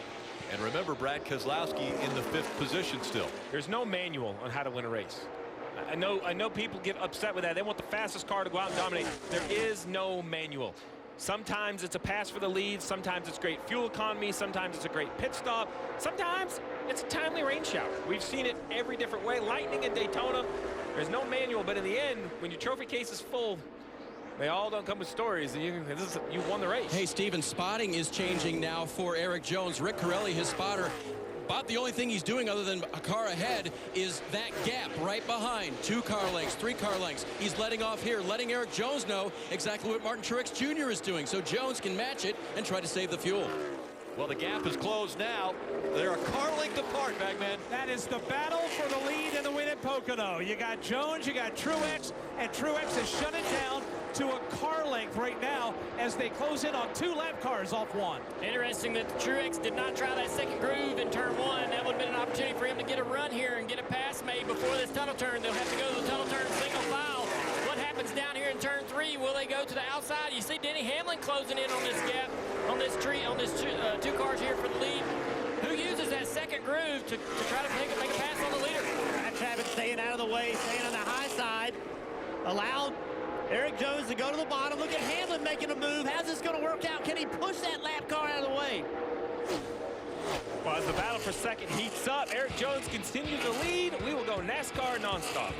And remember, Brad Keselowski in the 5th position still. There's no manual on how to win a race. I know people get upset with that. They want the fastest car to go out and dominate. There is no manual. Sometimes it's a pass for the lead. Sometimes it's great fuel economy. Sometimes it's a great pit stop. Sometimes it's a timely rain shower. We've seen it every different way. Lightning in Daytona. There's no manual, but in the end, when your trophy case is full, they all don't come with stories. You won the race. Hey, Steven, spotting is changing now for Eric Jones. Rick Corelli, his spotter, about the only thing he's doing other than a car ahead is that gap right behind. 2 car lengths, 3 car lengths. He's letting off here, letting Eric Jones know exactly what Martin Truex Jr. is doing, so Jones can match it and try to save the fuel. Well, the gap is closed now. They're a car length apart, Bagman. That is the battle for the lead and the win at Pocono. You got Jones, you got Truex, and Truex has shut it down to a car length right now as they close in on 2 lap cars off 1. Interesting that Truex did not try that second groove in turn 1. That would have been an opportunity for him to get a run here and get a pass made before this tunnel turn. They'll have to go to the tunnel turn single file. What happens down here in turn 3? Will they go to the outside? You see Denny Hamlin closing in on this gap, on this 2 cars here for the lead. Who uses that second second groove to try to make a pass on the leader. Travis staying out of the way, staying on the high side. Allowed Eric Jones to go to the bottom. Look at Hamlin making a move. How's this going to work out? Can he push that lap car out of the way? Well, as the battle for second heats up, Eric Jones continues to lead. We will go NASCAR nonstop.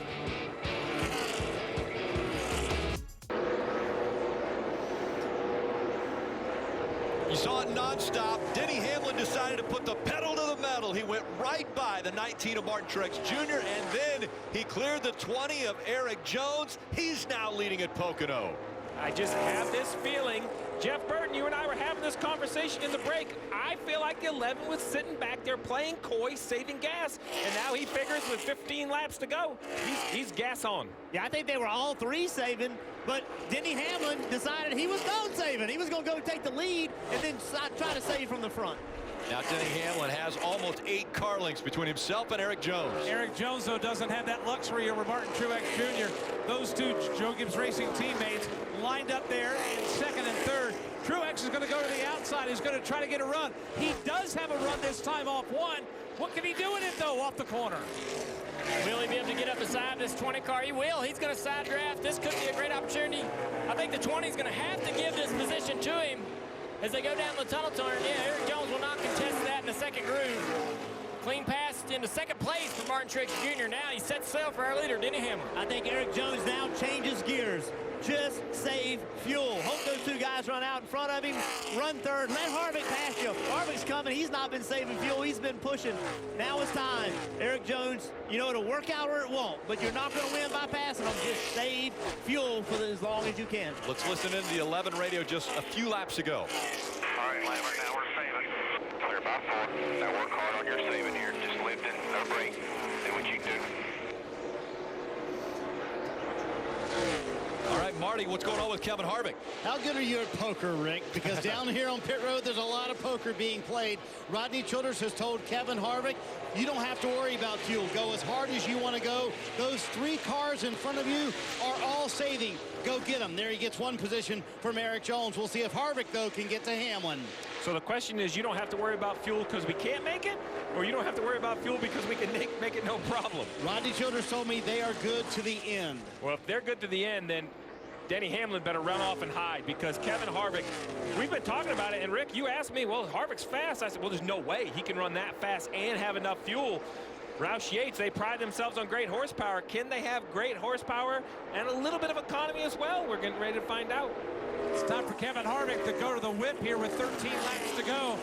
You saw it nonstop. Denny Hamlin decided to put the pedal to the metal. He went right by the 19 of Martin Truex Jr., and then he cleared the 20 of Eric Jones. He's now leading at Pocono. I just have this feeling, Jeff Burton, you and I were having this conversation in the break. I feel like the 11 was sitting back there playing coy, saving gas, and now he figures with 15 laps to go, he's gas on. Yeah, I think they were all three saving, but Denny Hamlin decided he was done saving. He was going to go take the lead and then try to save from the front. Now Denny Hamlin has almost 8 car lengths between himself and Eric Jones. Eric Jones, though, doesn't have that luxury over Martin Truex Jr. Those two Joe Gibbs Racing teammates lined up there in second and third. Truex is going to go to the outside. He's going to try to get a run. He does have a run this time off one. What can he do with it, though, off the corner? Will he be able to get up beside this 20 car? He will. He's going to side draft. This could be a great opportunity. I think the 20 is going to have to give this position to him as they go down the tunnel turn. Yeah, Eric Jones will not contest that in the second groove. Clean pass into second place for Martin Truex Jr. Now he sets sail for our leader, Denny Hamlin. I think Eric Jones now changes gears. Just save fuel. Hope those two guys run out in front of him. Run third. Let Harvick pass you. Harvick's coming. He's not been saving fuel. He's been pushing. Now it's time. Eric Jones, you know, it'll work out or it won't, but you're not going to win by passing them. Just save fuel for as long as you can. Let's listen in to the 11 radio just a few laps ago. All right, Lambert, now we're saving. Clear by 4. Now work hard on your saving here. Just lift it, no break. Do what you can do. All right, Marty, what's going on with Kevin Harvick? How good are you at poker, Rick? Because down here on pit road, there's a lot of poker being played. Rodney Childers has told Kevin Harvick, you don't have to worry about fuel. Go as hard as you want to go. Those 3 cars in front of you are all saving. Go get them. There he gets one position from Eric Jones. We'll see if Harvick, though, can get to Hamlin. So the question is, you don't have to worry about fuel because we can't make it, or you don't have to worry about fuel because we can make it no problem? Rodney Childers told me they are good to the end. Well, if they're good to the end, then Denny Hamlin better run off and hide, because Kevin Harvick, we've been talking about it, and Rick, you asked me, well, Harvick's fast. I said, well, there's no way he can run that fast and have enough fuel. Roush Yates, they pride themselves on great horsepower. Can they have great horsepower and a little bit of economy as well? We're getting ready to find out. It's time for Kevin Harvick to go to the whip here with 13 laps to go.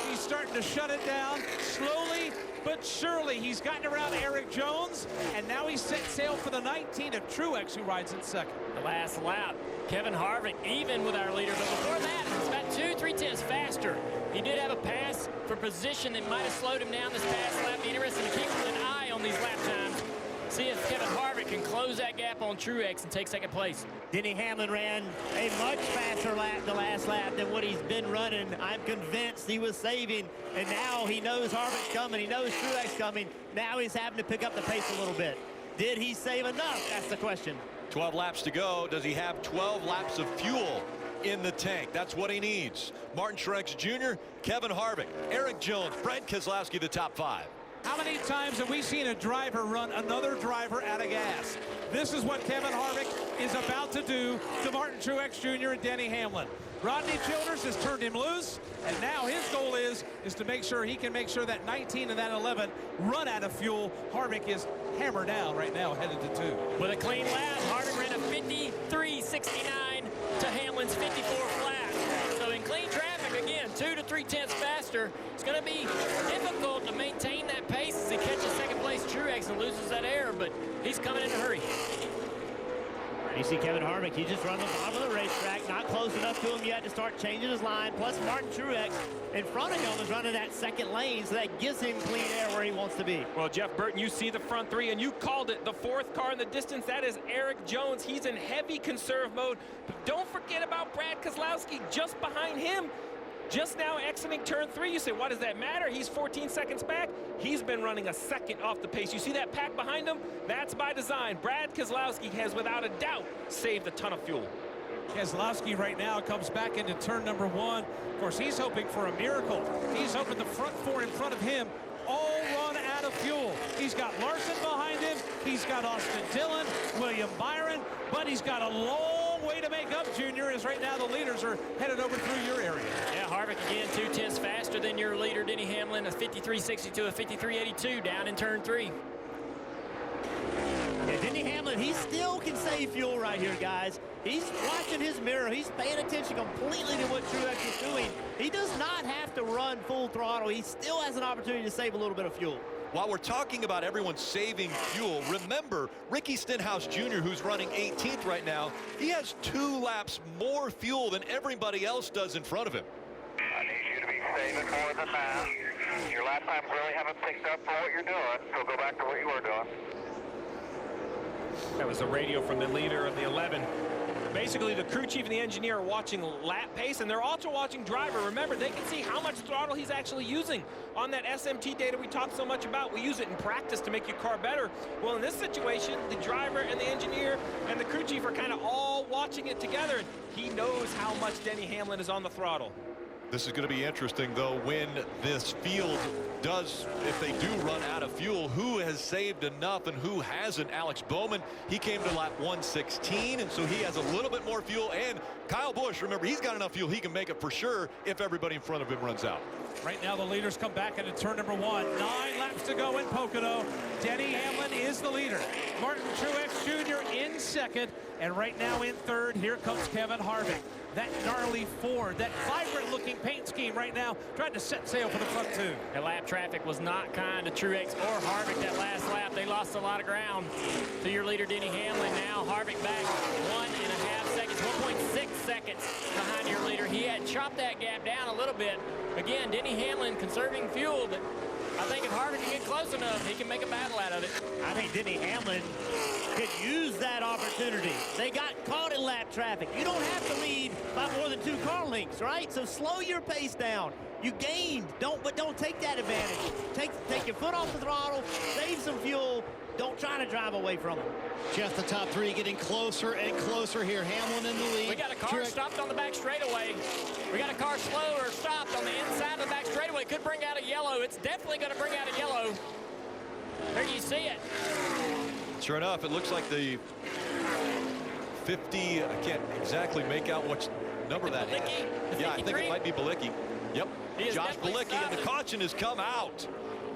He's starting to shut it down slowly but surely. He's gotten around Eric Jones, and now he's set sail for the 19 of Truex, who rides in second. The last lap, Kevin Harvick even with our leader, but before that, it's about 2-3 tenths faster. He did have a pass for position that might have slowed him down this past lap. Be interesting to keep an eye on these lap times. See if Kevin Harvick can close that gap on Truex and take second place. Denny Hamlin ran a much faster lap the last lap than what he's been running. I'm convinced he was saving, and now he knows Harvick's coming. He knows Truex coming. Now he's having to pick up the pace a little bit. Did he save enough? That's the question. 12 laps to go. Does he have 12 laps of fuel in the tank? That's what he needs. Martin Truex Jr., Kevin Harvick, Eric Jones, Brad Keselowski, the top 5. How many times have we seen a driver run another driver out of gas? This is what Kevin Harvick is about to do to Martin Truex Jr. and Denny Hamlin. Rodney Childers has turned him loose, and now his goal is to make sure he can make sure that 19 and that 11 run out of fuel. Harvick is hammered down right now, headed to 2. With a clean lap, Harvick ran a 53.69 to Hamlin's 54 flat. So in clean traffic, again, 2 to 3 tenths faster. It's going to be difficult to maintain that pace as he catches second place Truex and loses that air, but he's coming in a hurry. You see Kevin Harvick, he just run the bottom of the racetrack, not close enough to him yet to start changing his line. Plus Martin Truex in front of him is running that second lane, so that gives him clean air where he wants to be. Well, Jeff Burton, you see the front 3, and you called it. The 4th car in the distance, that is Eric Jones. He's in heavy conserve mode. But don't forget about Brad Keselowski just behind him. Just now exiting turn 3, you say, why does that matter? He's 14 seconds back. He's been running a second off the pace. You see that pack behind him? That's by design. Brad Keselowski has, without a doubt, saved a ton of fuel. Keselowski right now comes back into turn number 1. Of course, he's hoping for a miracle. He's hoping the front 4 in front of him all He's got Larson behind him. He's got Austin Dillon, William Byron, but he's got a long way to make up, Junior, as right now the leaders are headed over through your area. Yeah, Harvick again 2/10 faster than your leader, Denny Hamlin, a 53.62, a 53.82 down in turn 3. Yeah, Denny Hamlin, he still can save fuel right here, guys. He's watching his mirror. He's paying attention completely to what Truex is doing. He does not have to run full throttle. He still has an opportunity to save a little bit of fuel. While we're talking about everyone saving fuel, remember Ricky Stenhouse Jr., who's running 18th right now, he has 2 laps more fuel than everybody else does in front of him. I need you to be saving more than that. Your lap times really haven't picked up for what you're doing, so go back to what you were doing. That was the radio from the leader of the 11. Basically, the crew chief and the engineer are watching lap pace, and they're also watching driver. Remember, they can see how much throttle he's actually using on that SMT data we talk so much about. We use it in practice to make your car better. Well, in this situation, the driver and the engineer and the crew chief are kind of all watching it together. And he knows how much Denny Hamlin is on the throttle. This is going to be interesting, though, when this field does, if they do run out of fuel, who has saved enough and who hasn't. Alex Bowman, he came to lap 116, and so he has a little bit more fuel. And Kyle Busch, remember, he's got enough fuel he can make it for sure if everybody in front of him runs out. Right now the leaders come back into turn number 1. 9 laps to go in Pocono. Denny Hamlin is the leader. Martin Truex Jr. in second. And right now in third, here comes Kevin Harvick. That gnarly Ford, that vibrant-looking paint scheme right now, trying to set sail for the front 2. The lap traffic was not kind to Truex or Harvick that last lap. They lost a lot of ground to your leader, Denny Hamlin. Now Harvick back 1.5 seconds, 1.6 seconds behind your leader. He had chopped that gap down a little bit. Again, Denny Hamlin conserving fuel, but I think if Harvick can get close enough, he can make a battle out of it. I think Denny Hamlin could use that opportunity. They got caught in lap traffic. You don't have to lead by more than 2 car lengths, right? So slow your pace down. You gained, but don't take that advantage. Take your foot off the throttle, save some fuel. Don't try to drive away from them. Just the top 3 getting closer and closer here. Hamlin in the lead. We got a car stopped on the back straightaway. We got a car slow or stopped on the inside of the back straightaway. Could bring out a yellow. It's definitely going to bring out a yellow. There you see it. Sure enough, it looks like the 50, I can't exactly make out which number that is. Yeah, I think it might be Bilicki. Yep, Josh Bilicki, and the caution has come out.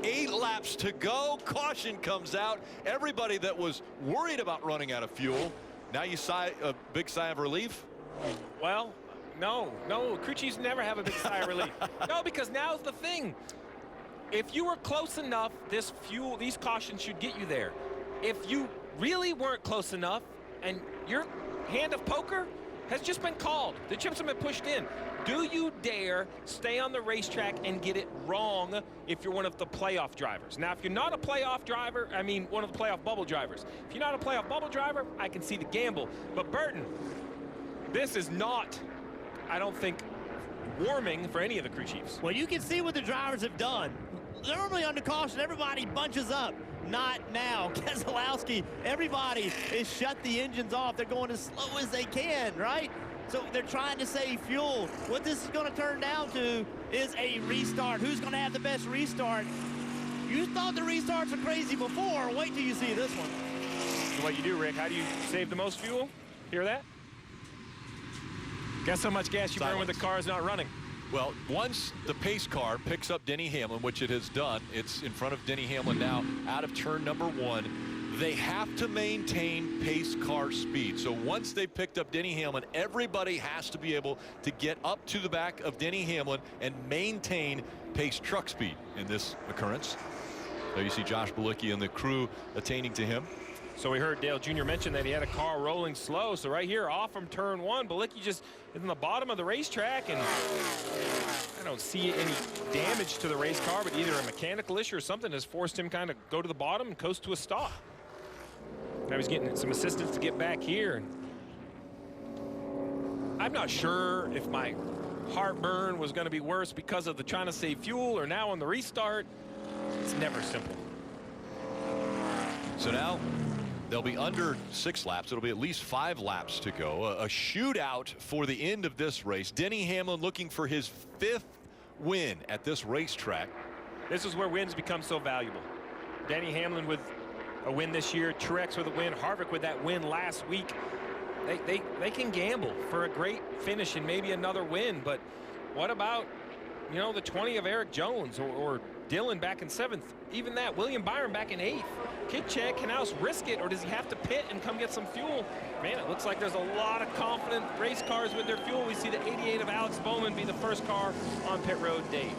8 laps to go. Caution comes out. Everybody that was worried about running out of fuel, now you sigh a big sigh of relief. Well, no, crew chiefs never have a big sigh of relief. No, because now's the thing. If you were close enough, these cautions should get you there. If you really weren't close enough and your hand of poker has just been called, the chips have been pushed in, do you dare stay on the racetrack and get it wrong if you're one of the playoff drivers? Now, if you're not a playoff driver, I mean one of the playoff bubble drivers. If you're not a playoff bubble driver, I can see the gamble. But Burton, this is not, I don't think, warming for any of the crew chiefs. Well, you can see what the drivers have done. Normally under caution, everybody bunches up. Not now. Keselowski, everybody has shut the engines off. They're going as slow as they can, right? So they're trying to save fuel. What this is going to turn down to is a restart. Who's going to have the best restart? You thought the restarts were crazy before. Wait till you see this one. So what you do, Rick, how do you save the most fuel? Hear that? Guess how much gas you burn when the car is not running. Well, once the pace car picks up Denny Hamlin, which it has done, it's in front of Denny Hamlin now out of turn number 1. They have to maintain pace car speed. So once they picked up Denny Hamlin, everybody has to be able to get up to the back of Denny Hamlin and maintain pace truck speed in this occurrence. There you see Josh Bilicki and the crew attaining to him. So we heard Dale Jr. mention that he had a car rolling slow. So right here, off from turn 1, Bilicki just is in the bottom of the racetrack, and I don't see any damage to the race car, but either a mechanical issue or something has forced him kind of go to the bottom and coast to a stop. Now he's getting some assistance to get back here. I'm not sure if my heartburn was going to be worse because of the trying to save fuel or now on the restart. It's never simple. So now they'll be under 6 laps. It'll be at least 5 laps to go. A shootout for the end of this race. Denny Hamlin looking for his 5th win at this racetrack. This is where wins become so valuable. Denny Hamlin with a win this year, Truex with a win, Harvick with that win last week. They can gamble for a great finish and maybe another win, but what about, you know, the 20 of Eric Jones or Dylan back in 7th? Even that, William Byron back in 8th. Kid Chad Knaus risk it, or does he have to pit and come get some fuel? Man, it looks like there's a lot of confident race cars with their fuel. We see the 88 of Alex Bowman be the first car on pit road, Dave.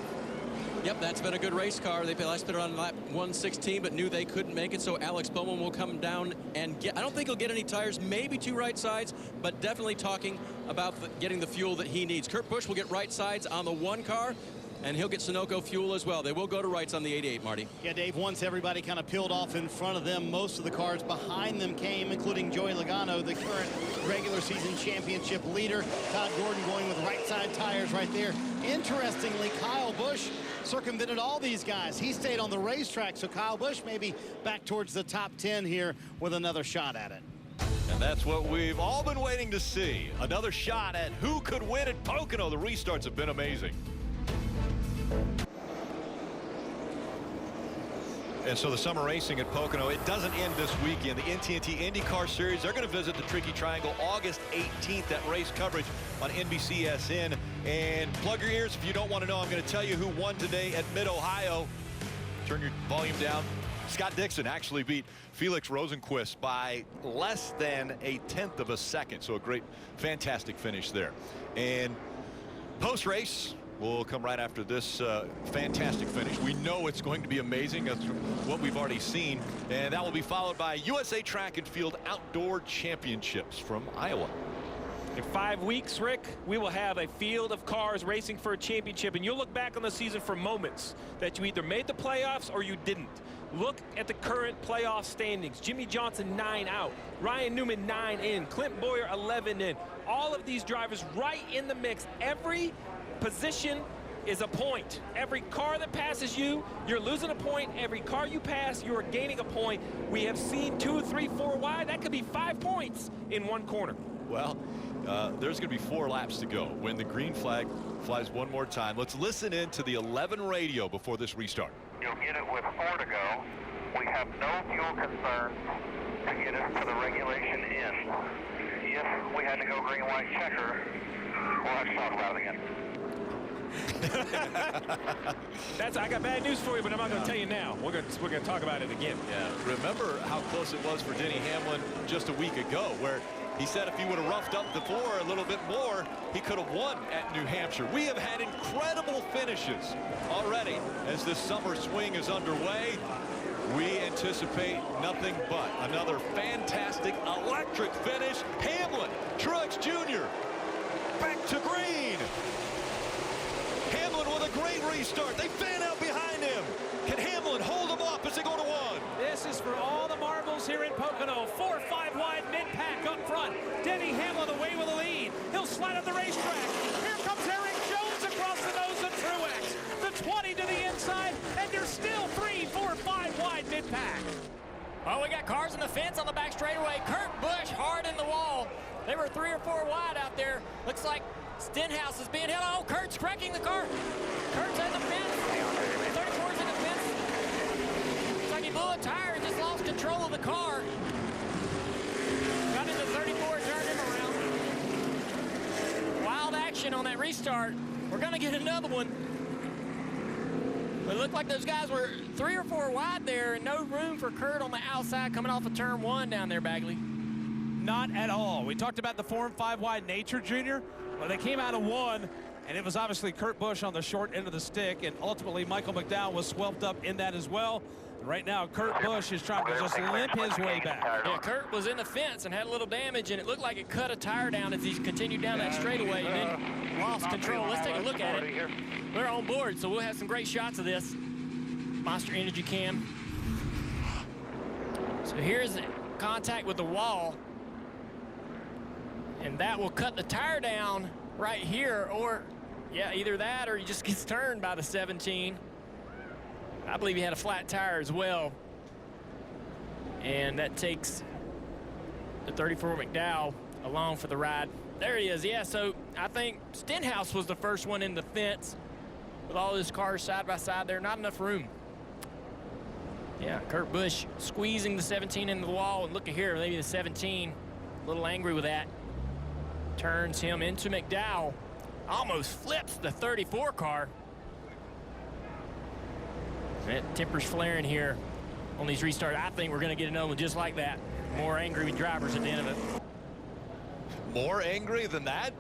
Yep, that's been a good race car. They last pitted on lap 116, but knew they couldn't make it, so Alex Bowman will come down and get, I don't think he'll get any tires, maybe 2 right sides, but definitely talking about getting the fuel that he needs. Kurt Busch will get right sides on the 1 car, and he'll get Sunoco fuel as well. They will go to rights on the 88, Marty. Yeah, Dave, once everybody kind of peeled off in front of them, most of the cars behind them came, including Joey Logano, the current regular season championship leader. Todd Gordon going with right side tires right there. Interestingly, Kyle Busch circumvented all these guys. He stayed on the racetrack, so Kyle Busch maybe back towards the top 10 here with another shot at it. And that's what we've all been waiting to see. Another shot at who could win at Pocono. The restarts have been amazing. And so the summer racing at Pocono, it doesn't end this weekend. The NTT IndyCar Series, they're going to visit the Tricky Triangle August 18th. That race coverage on NBCSN. And plug your ears if you don't want to know. I'm going to tell you who won today at Mid-Ohio. Turn your volume down. Scott Dixon actually beat Felix Rosenquist by less than a 1/10 of a second. So a great, fantastic finish there. And post-race, we'll come right after this fantastic finish. We know it's going to be amazing. That's what we've already seen. And that will be followed by USA Track and Field Outdoor Championships from Iowa. In 5 weeks, Rick, we will have a field of cars racing for a championship, and you'll look back on the season for moments that you either made the playoffs or you didn't. Look at the current playoff standings. Jimmy Johnson 9 out, Ryan Newman 9 in, Clint Boyer 11 in. All of these drivers right in the mix. Every position is a point. Every car that passes you, you're losing a point. Every car you pass, you are gaining a point. We have seen 2, 3, 4 wide. That could be 5 points in one corner. Well, there's going to be 4 laps to go when the green flag flies one more time. Let's listen in to the 11 radio before this restart. You'll get it with 4 to go. We have no fuel concerns to get us to the regulation end. If we had to go green, white, checker, we'll have to talk about it again. I got bad news for you, but I'm not going to tell you now. We're going to talk about it again. Yeah. Remember how close it was for Denny Hamlin just a week ago, where he said if he would have roughed up the floor a little bit more, he could have won at New Hampshire. We have had incredible finishes already as this summer swing is underway. We anticipate nothing but another fantastic electric finish. Hamlin, Truex Jr. back to green. Hamlin with a great restart. They fan out behind him. Can Hamlin hold them off as they go to 1? This is for all the marbles here in Pocono. 4, 5 wide mid-pack up front. Denny Hamlin away with the lead. He'll slide up the racetrack. Here comes Eric Jones across the nose of Truex. The 20 to the inside, and there's still 3, 4, 5 wide mid-pack. Oh, we got cars in the fence on the back straightaway. Kurt Busch hard in the wall. They were 3 or 4 wide out there. Looks like Stenhouse is being held. Oh, Kurt's cracking the car. Kurt's in the fence. 34's in the fence. Looks like he blew a tire and just lost control of the car. Got into 34, turned him around. Wild action on that restart. We're going to get another one. But it looked like those guys were 3 or 4 wide there, and no room for Kurt on the outside coming off of turn 1 down there, Bagley. Not at all. We talked about the 4 and 5 wide nature, Junior. Well, they came out of 1, and it was obviously Kurt Busch on the short end of the stick, and ultimately Michael McDowell was swept up in that as well. Right now, Kurt Busch is trying to just limp his way back. Yeah, Kurt was in the fence and had a little damage, and it looked like it cut a tire down as he continued down that straightaway and then lost control. Let's take a look at it. We're on board, so we'll have some great shots of this. Monster Energy Cam. So here's the contact with the wall. And that will cut the tire down right here, or, yeah, either that or he just gets turned by the 17. I believe he had a flat tire as well. And that takes the 34 McDowell along for the ride. There he is, yeah, so I think Stenhouse was the first one in the fence with all his cars side by side there. Not enough room. Yeah, Kurt Busch squeezing the 17 into the wall, and look at here, maybe the 17, a little angry with that. Turns him into McDowell, almost flips the 34 car. That temper's flaring here on these restarts. I think we're going to get another one just like that. More angry drivers at the end of it. More angry than that?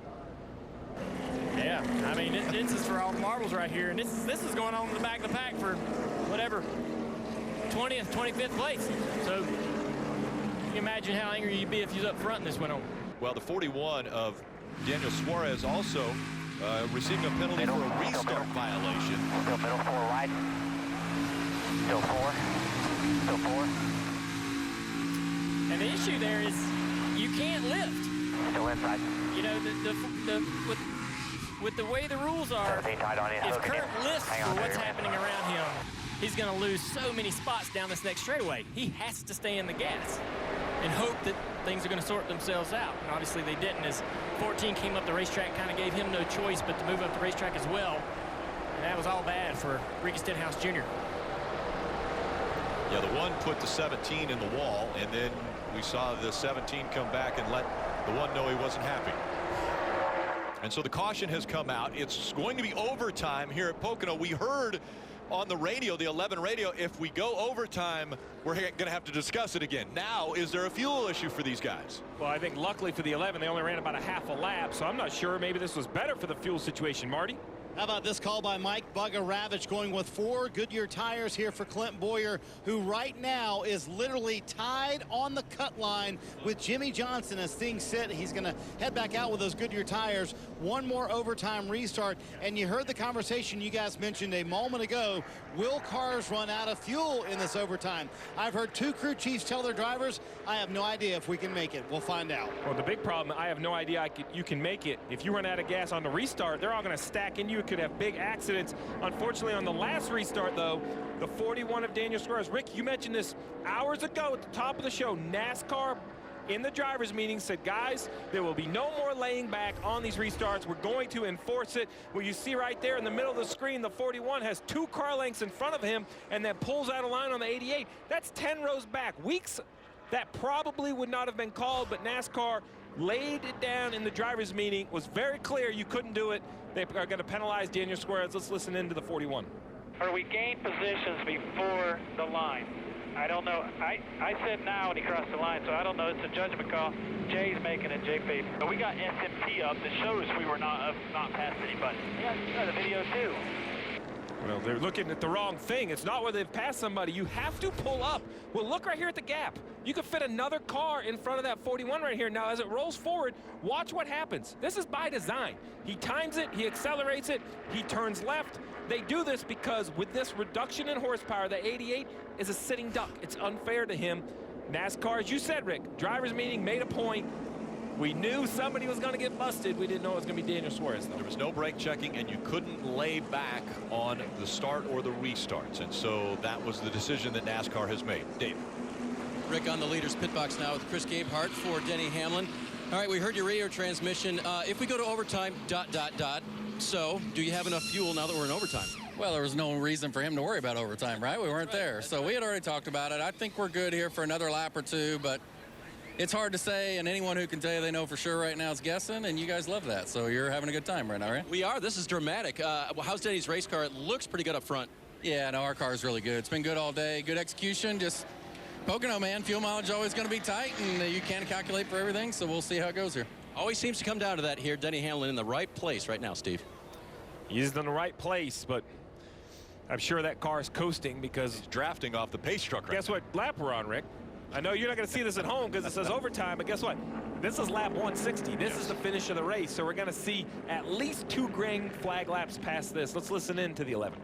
Yeah, I mean, this is for all the marbles right here, and this is going on in the back of the pack for whatever, 20th, 25th place. So you can imagine how angry you'd be if you was up front and this went on. Well, the 41 of Daniel Suarez also receiving a penalty for a restart violation. Still middle, 4 right. Still 4. Still 4. And the issue there is you can't lift. Still inside. You know, with the way the rules are, if Kurt lifts for what's happening around him, he's going to lose so many spots down this next straightaway. He has to stay in the gas and hope that things are going to sort themselves out. And obviously they didn't, as 14 came up the racetrack, kind of gave him no choice but to move up the racetrack as well. And that was all bad for Ricky Stenhouse Jr. Yeah, the one put the 17 in the wall, and then we saw the 17 come back and let the one know he wasn't happy. And so the caution has come out. It's going to be overtime here at Pocono. We heard on the radio, the 11 radio, if we go overtime, we're going to have to discuss it again. Now, is there a fuel issue for these guys? Well, I think luckily for the 11, they only ran about a half a lap, so I'm not sure. Maybe this was better for the fuel situation. Marty? How about this call by Mike Bugger Ravitch, going with 4 Goodyear tires here for Clint Boyer, who right now is literally tied on the cut line with Jimmy Johnson as things sit. He's going to head back out with those Goodyear tires. One more overtime restart. And you heard the conversation you guys mentioned a moment ago. Will cars run out of fuel in this overtime? I've heard 2 crew chiefs tell their drivers, I have no idea if we can make it. We'll find out. Well, the big problem, I have no idea you can make it. If you run out of gas on the restart, they're all going to stack in you. It could have big accidents. Unfortunately, on the last restart, though, the 41 of Daniel Suarez. Rick, you mentioned this hours ago at the top of the show. NASCAR in the drivers meeting said, guys, there will be no more laying back on these restarts. We're going to enforce it. Well, you see right there in the middle of the screen, the 41 has 2 car lengths in front of him and then pulls out a line on the 88. That's 10 rows back. Weeks that probably would not have been called, but NASCAR laid it down in the drivers meeting, was very clear you couldn't do it. They are going to penalize Daniel Suarez. Let's listen into the 41. Or we gained positions before the line. I don't know. I said now when he crossed the line, so I don't know. It's a judgment call. Jay's making it, Jay Faith. But we got SMP up that shows we were not past anybody. Yeah, the video too. Well, they're looking at the wrong thing. It's not where they've passed somebody. You have to pull up. Well, look right here at the gap. You could fit another car in front of that 41 right here. Now, as it rolls forward, watch what happens. This is by design. He times it, he accelerates it, he turns left. They do this because with this reduction in horsepower, the 88 is a sitting duck. It's unfair to him. NASCAR, as you said, Rick, drivers meeting made a point. We knew somebody was going to get busted. We didn't know it was going to be Daniel Suarez, though. There was no brake checking, and you couldn't lay back on the start or the restarts. And so that was the decision that NASCAR has made. Dave. Rick on the leader's pit box now with Chris Gabehart for Denny Hamlin. All right, we heard your radio transmission. If we go to overtime, ... So, do you have enough fuel now that we're in overtime? Well, there was no reason for him to worry about overtime, right? We weren't there. So we had already talked about it. I think we're good here for another lap or 2, but it's hard to say, and anyone who can tell you they know for sure right now is guessing, and you guys love that. So you're having a good time right now, right? We are. This is dramatic. How's Denny's race car? It looks pretty good up front. Yeah, no, our car is really good. It's been good all day. Good execution. Just Pocono, man. Fuel mileage always going to be tight, and you can't calculate for everything, so we'll see how it goes here. Always seems to come down to that here. Denny Hamlin in the right place right now, Steve. He's in the right place, but I'm sure that car is coasting because he's drafting off the pace truck right Guess now. what lap we're on, Rick? I know you're not going to see this at home because it says overtime, but guess what? This is lap 160. This is the finish of the race, so we're going to see at least 2 green flag laps past this. Let's listen in to the 11.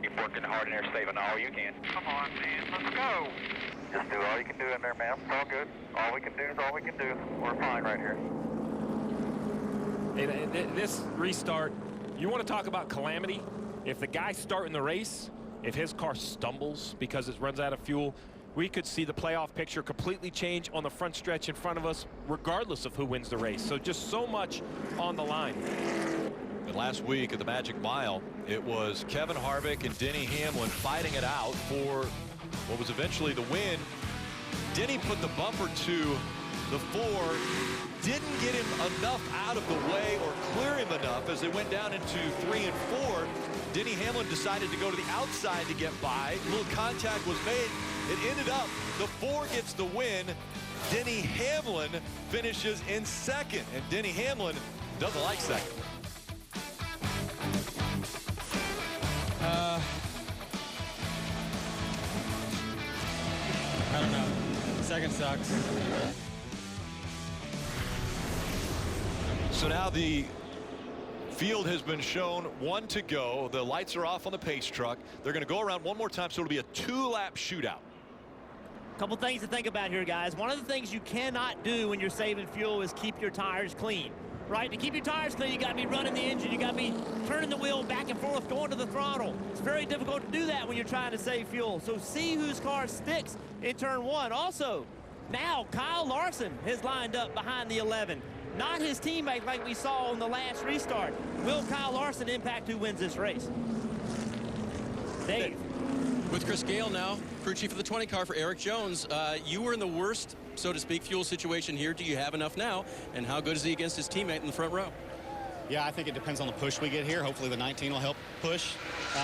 Keep working hard in there, saving all you can. Come on, man, let's go. Just do all you can do in there, man. It's all good. All we can do is all we can do. We're fine right here. This restart, you want to talk about calamity? If the guy starting the race, if his car stumbles because it runs out of fuel, we could see the playoff picture completely change on the front stretch in front of us, regardless of who wins the race. So just so much on the line. And last week at the Magic Mile, it was Kevin Harvick and Denny Hamlin fighting it out for what was eventually the win. Denny put the bumper to the 4, didn't get him enough out of the way or clear him enough as they went down into 3 and 4. Denny Hamlin decided to go to the outside to get by. A little contact was made. It ended up the 4 gets the win. Denny Hamlin finishes in 2nd, and Denny Hamlin doesn't like 2nd. I don't know. 2nd sucks. So now the field has been shown, 1 to go. The lights are off on the pace truck. They're going to go around one more time, so it'll be a 2-lap shootout. Couple things to think about here, guys. One of the things you cannot do when you're saving fuel is keep your tires clean, right? To keep your tires clean, you got to be running the engine. You got to be turning the wheel back and forth, going to the throttle. It's very difficult to do that when you're trying to save fuel. So see whose car sticks in turn 1. Also, now Kyle Larson has lined up behind the 11. Not his teammate like we saw on the last restart. Will Kyle Larson impact who wins this race? Dave. With Chris Gale now, crew chief of the 20 car for Eric Jones. You were in the worst, so to speak, fuel situation here. Do you have enough now? And how good is he against his teammate in the front row? Yeah, I think it depends on the push we get here. Hopefully the 19 will help push.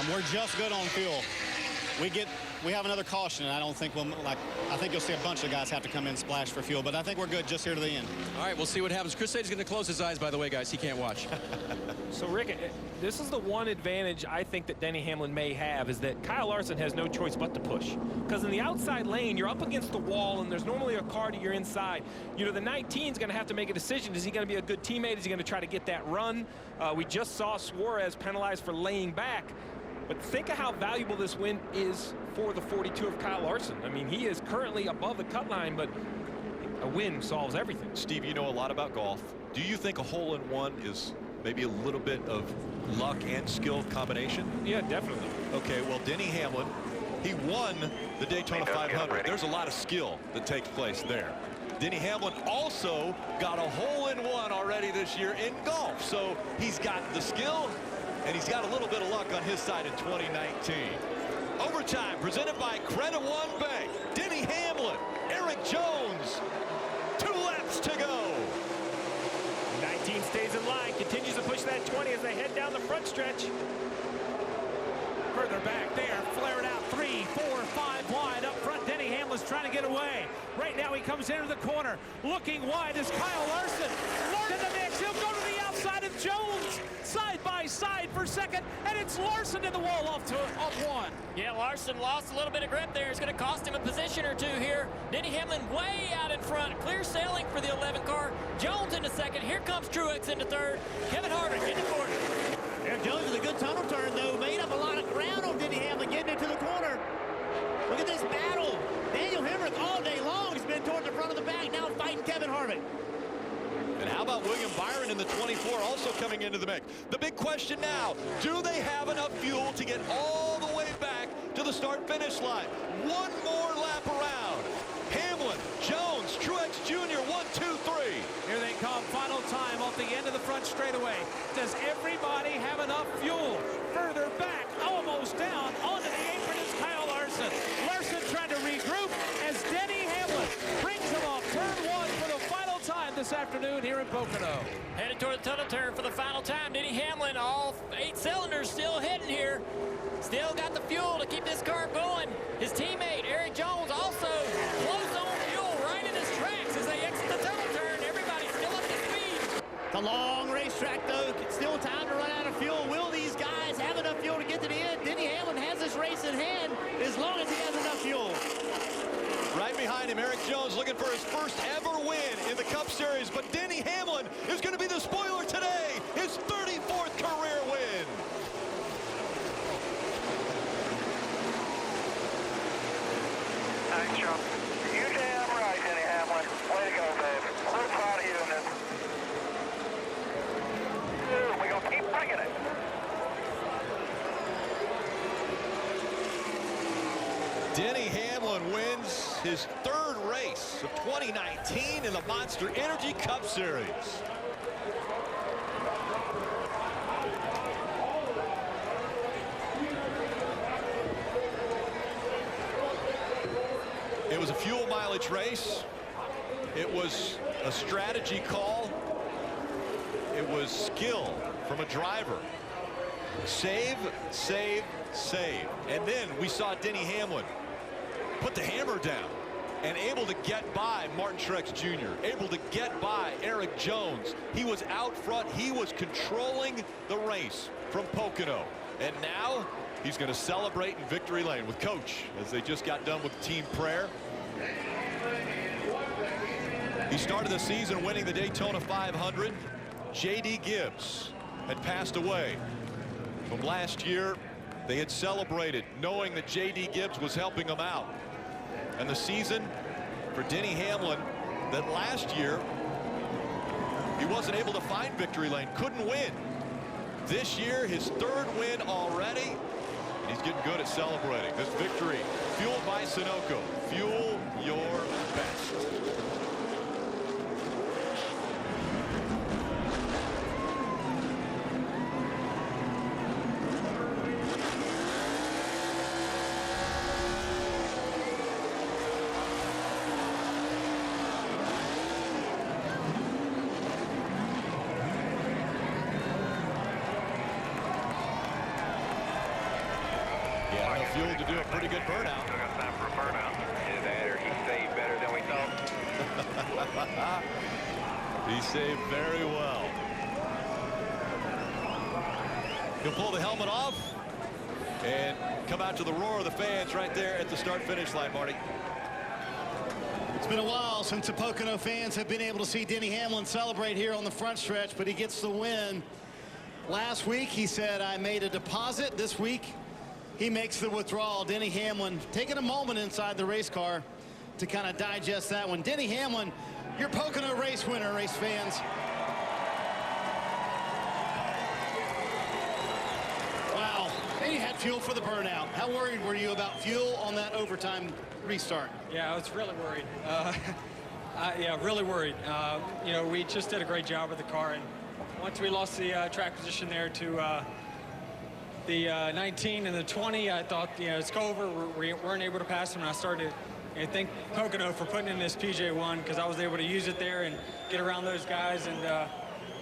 We're just good on fuel. We have another caution, and I don't think I think you'll see a bunch of guys have to come in splash for fuel, but I think we're good just here to the end. All right, we'll see what happens. Chris said he's going to close his eyes, by the way, guys. He can't watch. So, Rick, this is the one advantage I think that Denny Hamlin may have, is that Kyle Larson has no choice but to push. Because in the outside lane, you're up against the wall, and there's normally a car to your inside. You know, the 19 is going to have to make a decision. Is he going to be a good teammate? Is he going to try to get that run? We just saw Suarez penalized for laying back. But think of how valuable this win is for the 42 of Kyle Larson. I mean, he is currently above the cut line, but a win solves everything. Steve, you know a lot about golf. Do you think a hole-in-one is maybe a little bit of luck and skill combination? Yeah, definitely. Okay, well, Denny Hamlin, he won the Daytona 500. There's a lot of skill that takes place there. Denny Hamlin also got a hole-in-one already this year in golf. So he's got the skill, and he's got a little bit of luck on his side in 2019. Overtime presented by Credit One Bank. Denny Hamlin, Eric Jones, 2 laps to go. 19 stays in line, continues to push that 20 as they head down the front stretch. Further back there, flared out 3, 4, 5 wide up front. Denny Hamlin's trying to get away. Right now he comes into the corner, looking wide is Kyle Larson. Larson in the mix, he'll go to the outside of Jones. Side by side for 2nd, and it's Larson in the wall off 1. Yeah, Larson lost a little bit of grip there. It's going to cost him a position or 2 here. Denny Hamlin way out in front. Clear sailing for the 11 car. Jones into 2nd. Here comes Truex into 3rd. Kevin Harvick into 4th. Eric Jones with a good tunnel turn, though. Made up a lot of ground on Denny Hamlin getting into the corner. Look at this battle. Daniel Hemrick all day long has been toward the front of the back, now fighting Kevin Harvick. And how about William Byron in the 24 also coming into the mix? The big question now, do they have enough fuel to get all the way back to the start-finish line? One more lap around. Hamlin, Jones, Truex Jr., 1, 2, 3. Here they come, final time off the end of the front straightaway. Does everybody have enough fuel? Further back, almost down, onto the apron is Kyle Larson. Larson trying to regroup as Denny Hamlin brings him off turn 1 for the final time this afternoon here in Pocono. Headed toward the tunnel turn for the final time. Denny Hamlin, all 8 cylinders still heading here. Still got the fuel to keep this car going. His teammate, Eric Jones, also close on fuel right in his tracks as they exit the tunnel turn. Everybody's still up to speed. It's a long racetrack, though. It's still time to run out of fuel. Will these guys have enough fuel to get to the end? Denny Hamlin has this race in hand as long as he has enough fuel. Right behind him, Eric Jones looking for his first ever win in the Cup Series. But Denny Hamlin is going to be the spoiler today. His 34th career win. Thanks, John. You damn right, Denny Hamlin. Way to go, babe. We're proud of you in this. We're going to keep bringing it. Denny Hamlin wins his 3rd race of 2019 in the Monster Energy Cup Series. It was a fuel mileage race. It was a strategy call. It was skill from a driver. Save, save, save. And then we saw Denny Hamlin put the hammer down and able to get by Martin Truex Jr., able to get by Eric Jones. He was out front. He was controlling the race from Pocono. And now he's going to celebrate in victory lane with Coach as they just got done with team prayer. He started the season winning the Daytona 500. J.D. Gibbs had passed away from last year. They had celebrated knowing that J.D. Gibbs was helping them out. And the season for Denny Hamlin, that last year he wasn't able to find victory lane, couldn't win. This year, his third win already. And he's getting good at celebrating this victory. Fueled by Sunoco. Fuel your best. Fuel to do a pretty good burnout. Still got time for a burnout. Either that or he saved better than we thought. He saved very well. He'll pull the helmet off and come out to the roar of the fans right there at the start-finish line, Marty. It's been a while since the Pocono fans have been able to see Denny Hamlin celebrate here on the front stretch, but he gets the win. Last week, he said, I made a deposit. This week, he makes the withdrawal. Denny Hamlin taking a moment inside the race car to kind of digest that one. Denny Hamlin, your Pocono race winner, race fans. Wow, and you had fuel for the burnout. How worried were you about fuel on that overtime restart? Yeah, I was really worried. Yeah, really worried. You know, we just did a great job with the car, and once we lost the track position there to the 19 and the 20, I thought, you know, it's over. We weren't able to pass them, and I started to thank Pocono for putting in this PJ1 because I was able to use it there and get around those guys. And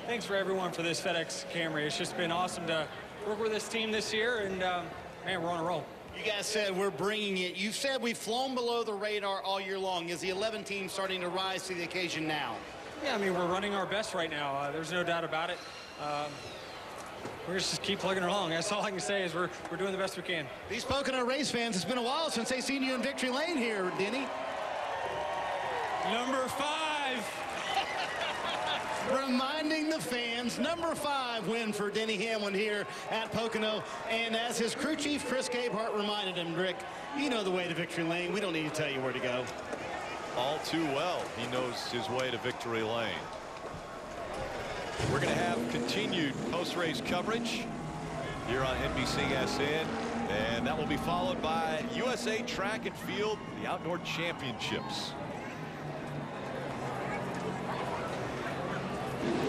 thanks for everyone for this FedEx Camry. It's just been awesome to work with this team this year, and man, we're on a roll. You guys said we're bringing it. You said we've flown below the radar all year long. Is the 11 team starting to rise to the occasion now? Yeah, I mean, we're running our best right now. There's no doubt about it. We're just keep plugging along. That's all I can say is we're doing the best we can. These Pocono race fans, it's been a while since they've seen you in victory lane here, Denny. Number 5. Reminding the fans, number 5 win for Denny Hamlin here at Pocono. And as his crew chief, Chris Gabehart, reminded him, Rick, you know the way to victory lane. We don't need to tell you where to go. All too well, he knows his way to victory lane. We're going to have continued post-race coverage here on NBCSN, and that will be followed by USA Track and Field, the Outdoor Championships.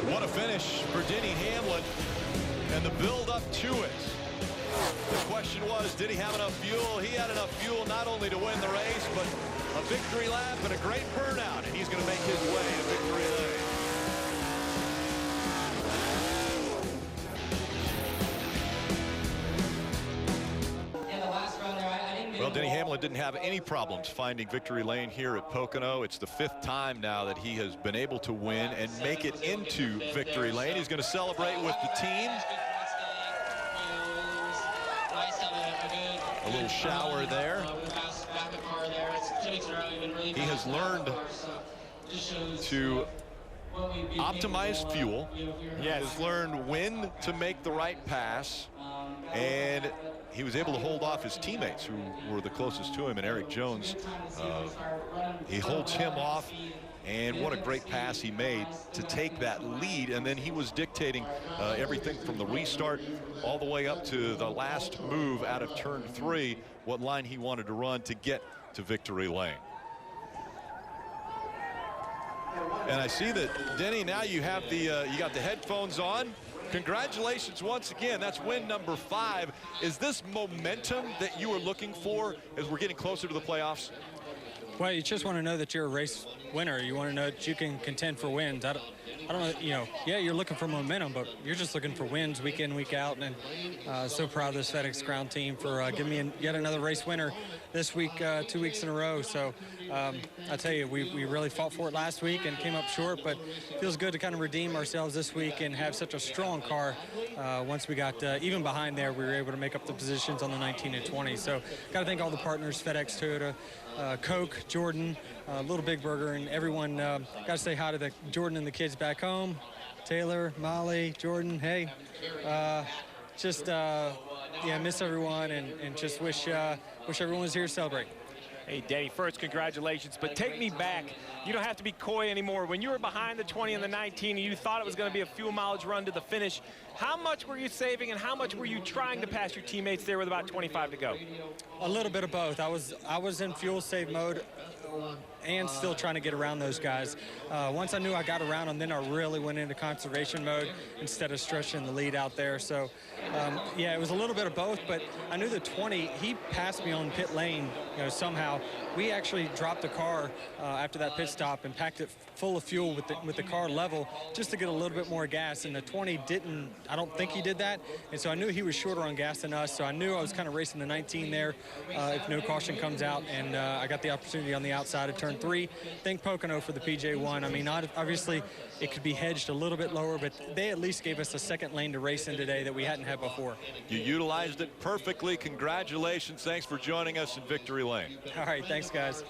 What a finish for Denny Hamlin and the build-up to it. The question was, did he have enough fuel? He had enough fuel not only to win the race, but a victory lap and a great burnout, and he's going to make his way to victory lane. Well, Denny Hamlin didn't have any problems finding victory lane here at Pocono. It's the 5th time now that he has been able to win and make it into victory lane. He's going to celebrate with the team. A little shower there. He has learned to optimize fuel. He has learned when to make the right pass, and he was able to hold off his teammates who were the closest to him, and Eric Jones. He holds him off, and what a great pass he made to take that lead. And then he was dictating everything from the restart all the way up to the last move out of turn 3, what line he wanted to run to get to victory lane. And I see that, Denny, now you have the you got the headphones on. Congratulations once again. That's win number 5. Is this momentum that you were looking for as we're getting closer to the playoffs? Well, you just want to know that you're a race winner. You want to know that you can contend for wins. I don't know, you know, yeah, you're looking for momentum, but you're just looking for wins week in, week out. And so proud of this FedEx Ground team for giving me yet another race winner this week, 2 weeks in a row. So I tell you, we really fought for it last week and came up short, but it feels good to kind of redeem ourselves this week and have such a strong car. Once we got even behind there, we were able to make up the positions on the 19 and 20. So got to thank all the partners, FedEx, Toyota, Coke, Jordan, Little Big Burger, and everyone. Got to say hi to the Jordan and the kids back home. Taylor, Molly, Jordan, hey. Yeah, miss everyone and just wish everyone was here to celebrate. Hey, Danny, first, congratulations, but take me back. You don't have to be coy anymore. When you were behind the 20 and the 19 and you thought it was going to be a fuel mileage run to the finish, how much were you saving and how much were you trying to pass your teammates there with about 25 to go? A little bit of both. I was in fuel save mode and still trying to get around those guys. Once I knew I got around them, then I really went into conservation mode instead of stretching the lead out there. So, yeah, it was a little bit of both, but I knew the 20, he passed me on pit lane, you know, somehow. We actually dropped the car after that pit stop and packed it full of fuel with the car level just to get a little bit more gas, and the 20 didn't. I don't think he did that, and so I knew he was shorter on gas than us, so I knew I was kind of racing the 19 there if no caution comes out, and I got the opportunity on the outside of turn 3. Thank Pocono for the PJ1. I mean, obviously it could be hedged a little bit lower, but they at least gave us a second lane to race in today that we hadn't had before. You utilized it perfectly. Congratulations. Thanks for joining us in Victory Lane. All right, thanks, guys.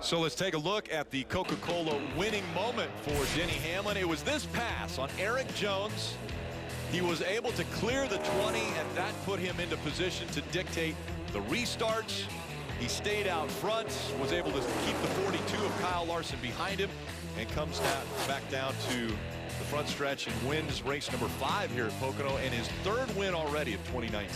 So let's take a look at the Coca-Cola winning moment for Denny Hamlin. It was this pass on Eric Jones. He was able to clear the 20, and that put him into position to dictate the restarts. He stayed out front, was able to keep the 42 of Kyle Larson behind him, and comes back down to the front stretch and wins race number 5 here at Pocono, and his 3rd win already of 2019.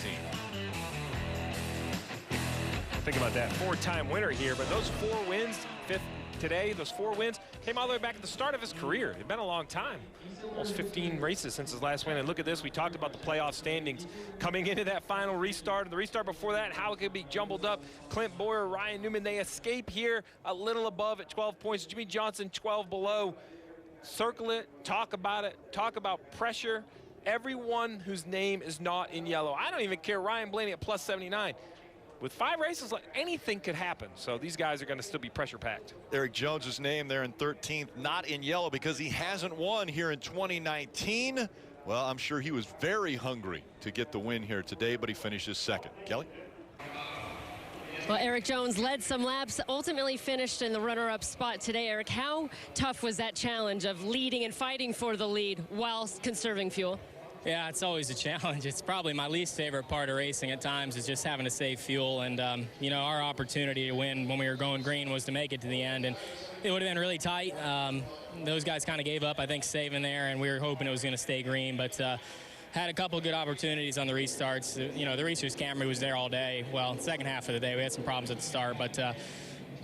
Think about that, 4-time winner here, but those 4 wins, 5th today, those 4 wins came all the way back at the start of his career. It's been a long time, almost 15 races since his last win. And look at this, we talked about the playoff standings coming into that final restart, and the restart before that, how it could be jumbled up. Clint Boyer, Ryan Newman, they escape here a little above at 12 points. Jimmy Johnson 12 below. Circle it, talk about pressure. Everyone whose name is not in yellow. I don't even care, Ryan Blaney at plus 79. With 5 races, like anything could happen. So these guys are going to still be pressure packed. Eric Jones's name there in 13th, not in yellow because he hasn't won here in 2019. Well, I'm sure he was very hungry to get the win here today, but he finishes 2nd. Kelly? Well, Eric Jones led some laps, ultimately finished in the runner-up spot today. Eric, how tough was that challenge of leading and fighting for the lead while conserving fuel? Yeah, it's always a challenge. It's probably my least favorite part of racing at times is just having to save fuel. And, you know, our opportunity to win when we were going green was to make it to the end. And it would have been really tight. Those guys kind of gave up, I think, saving there, and we were hoping it was going to stay green. But had a couple good opportunities on the restarts. You know, the Reese's Camry was there all day. Well, second half of the day, we had some problems at the start. But,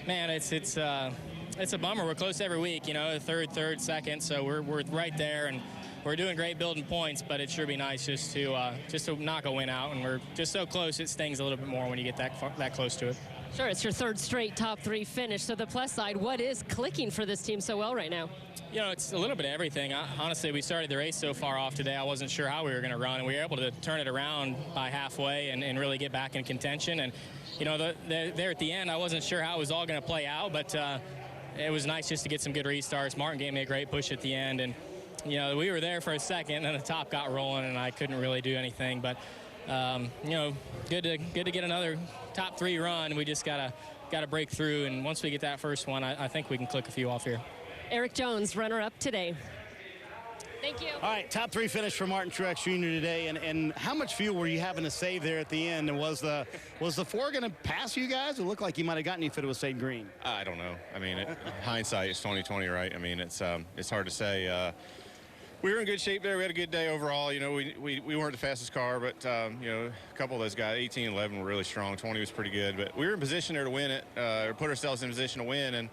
man, it's a bummer. We're close every week, you know, third, second. So we're right there. And we're doing great building points, but it sure be nice just to knock a win out, and we're just so close. It stings a little bit more when you get that close to it. Sure, it's your 3rd straight top 3 finish. So the plus side, what is clicking for this team so well right now? You know, it's a little bit of everything. Honestly, we started the race so far off today, I wasn't sure how we were going to run, and we were able to turn it around by halfway and really get back in contention. And, you know, there at the end, I wasn't sure how it was all going to play out, but it was nice just to get some good restarts. Martin gave me a great push at the end, and you know, we were there for a second, and the top got rolling, and I couldn't really do anything. But you know, good to get another top 3 run. We just gotta break through, and once we get that first one, I think we can click a few off here. Eric Jones, runner-up today. Thank you. All right, top 3 finish for Martin Truex Jr. today, and how much fuel were you having to save there at the end? And was the 4 going to pass you guys? It looked like he might have gotten you if it was stayed green. I don't know. I mean, hindsight is 20/20, right? I mean, it's hard to say. We were in good shape there. We had a good day overall. You know, we weren't the fastest car, but, you know, a couple of those guys, 18 and 11, were really strong. 20 was pretty good. But we were in position there to win it, or put ourselves in position to win. And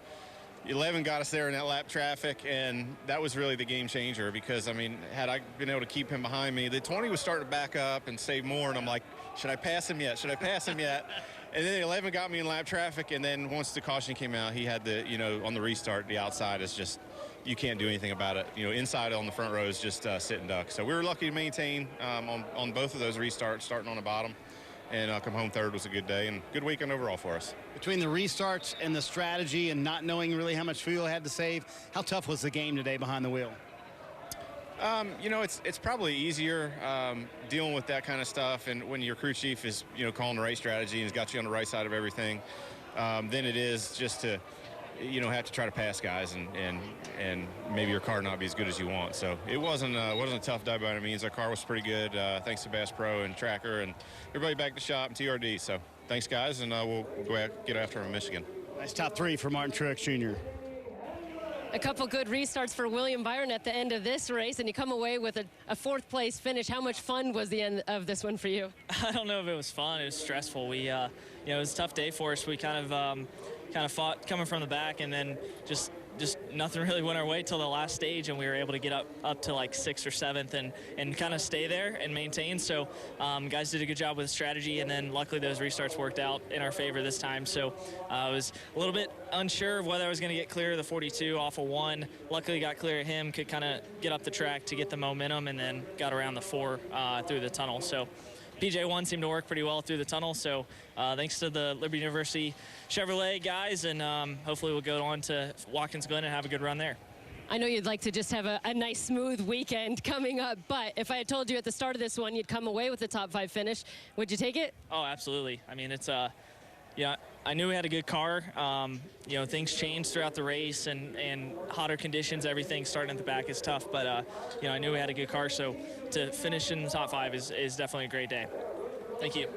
11 got us there in that lap traffic, and that was really the game changer because, I mean, had I been able to keep him behind me, the 20 was starting to back up and save more, and I'm like, should I pass him yet? Should I pass him yet? And then 11 got me in lap traffic, and then once the caution came out, he had the, on the restart, the outside is just, you can't do anything about it. Inside on the front row is just sit and duck. So we were lucky to maintain on both of those restarts, starting on the bottom, and come home third was a good day and good weekend overall for us. Between the restarts and the strategy and not knowing really how much fuel had to save, how tough was the game today behind the wheel? It's probably easier dealing with that kind of stuff, and when your crew chief is, calling the race strategy and has got you on the right side of everything, than it is just to, have to try to pass guys and maybe your car not be as good as you want. So it wasn't a tough day by any means. Our car was pretty good, thanks to Bass Pro and Tracker and everybody back at the shop and TRD. So thanks, guys, and we'll go out, get after them in Michigan. Nice top three for Martin Truex Jr. A couple good restarts for William Byron at the end of this race, and you come away with a fourth place finish. How much fun was the end of this one for you? I don't know if it was fun. It was stressful. We, it was a tough day for us. We kind of fought coming from the back, and then just nothing really went our way till the last stage, and we were able to get up to like 6th or 7th and kind of stay there and maintain. So guys did a good job with strategy, and then luckily those restarts worked out in our favor this time. So I was a little bit unsure of whether I was going to get clear of the 42 off of 1. Luckily got clear of him, could kind of get up the track to get the momentum, and then got around the 4 through the tunnel. So PJ1 seemed to work pretty well through the tunnel, so thanks to the Liberty University Chevrolet guys, and hopefully we'll go on to Watkins Glen and have a good run there. I know you'd like to just have a nice, smooth weekend coming up, but if I had told you at the start of this one you'd come away with the top 5 finish, would you take it? Oh, absolutely. I mean, it's yeah, I knew we had a good car. Things changed throughout the race, and hotter conditions, everything starting at the back is tough. But, I knew we had a good car, so to finish in the top 5 is definitely a great day. Thank you.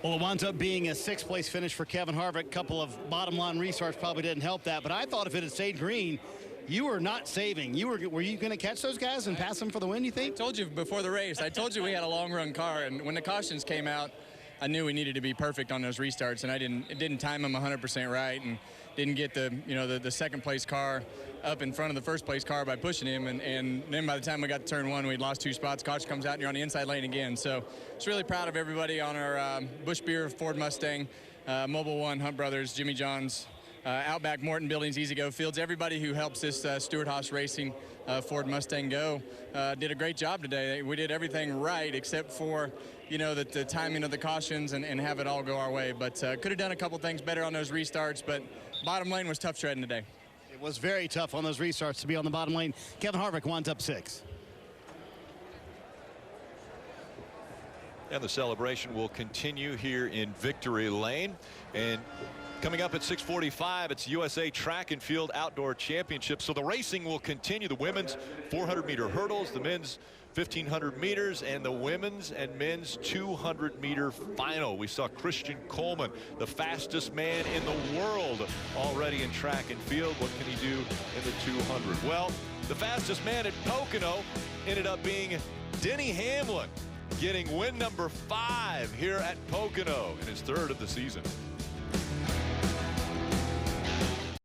Well, it winds up being a 6th place finish for Kevin Harvick. A couple of bottom line restarts probably didn't help that, but I thought if it had stayed green, you were not saving. Were you going to catch those guys and pass them for the win, you think? I told you before the race. I told you we had a long run car, and when the cautions came out, I knew we needed to be perfect on those restarts, and it didn't time them 100% right, and didn't get the second place car up in front of the first place car by pushing him, and then by the time we got to turn 1, we'd lost 2 spots. Caution comes out, and you're on the inside lane again. So just really proud of everybody on our Busch Beer Ford Mustang, Mobile One, Hunt Brothers, Jimmy John's, Outback, Morton Buildings, Easy Go Fields, everybody who helps this Stewart Haas Racing Ford Mustang go did a great job today. We did everything right except for the timing of the cautions and have it all go our way. But could have done a couple things better on those restarts, but bottom lane was tough treading today. It was very tough on those restarts to be on the bottom lane. Kevin Harvick winds up 6th. And the celebration will continue here in Victory Lane. And coming up at 6:45, it's USA Track and Field Outdoor Championship. So the racing will continue. The women's 400-meter hurdles, the men's 1,500 meters, and the women's and men's 200-meter final. We saw Christian Coleman, the fastest man in the world, already in track and field. What can he do in the 200? Well, the fastest man at Pocono ended up being Denny Hamlin, getting win number 5 here at Pocono in his 3rd of the season.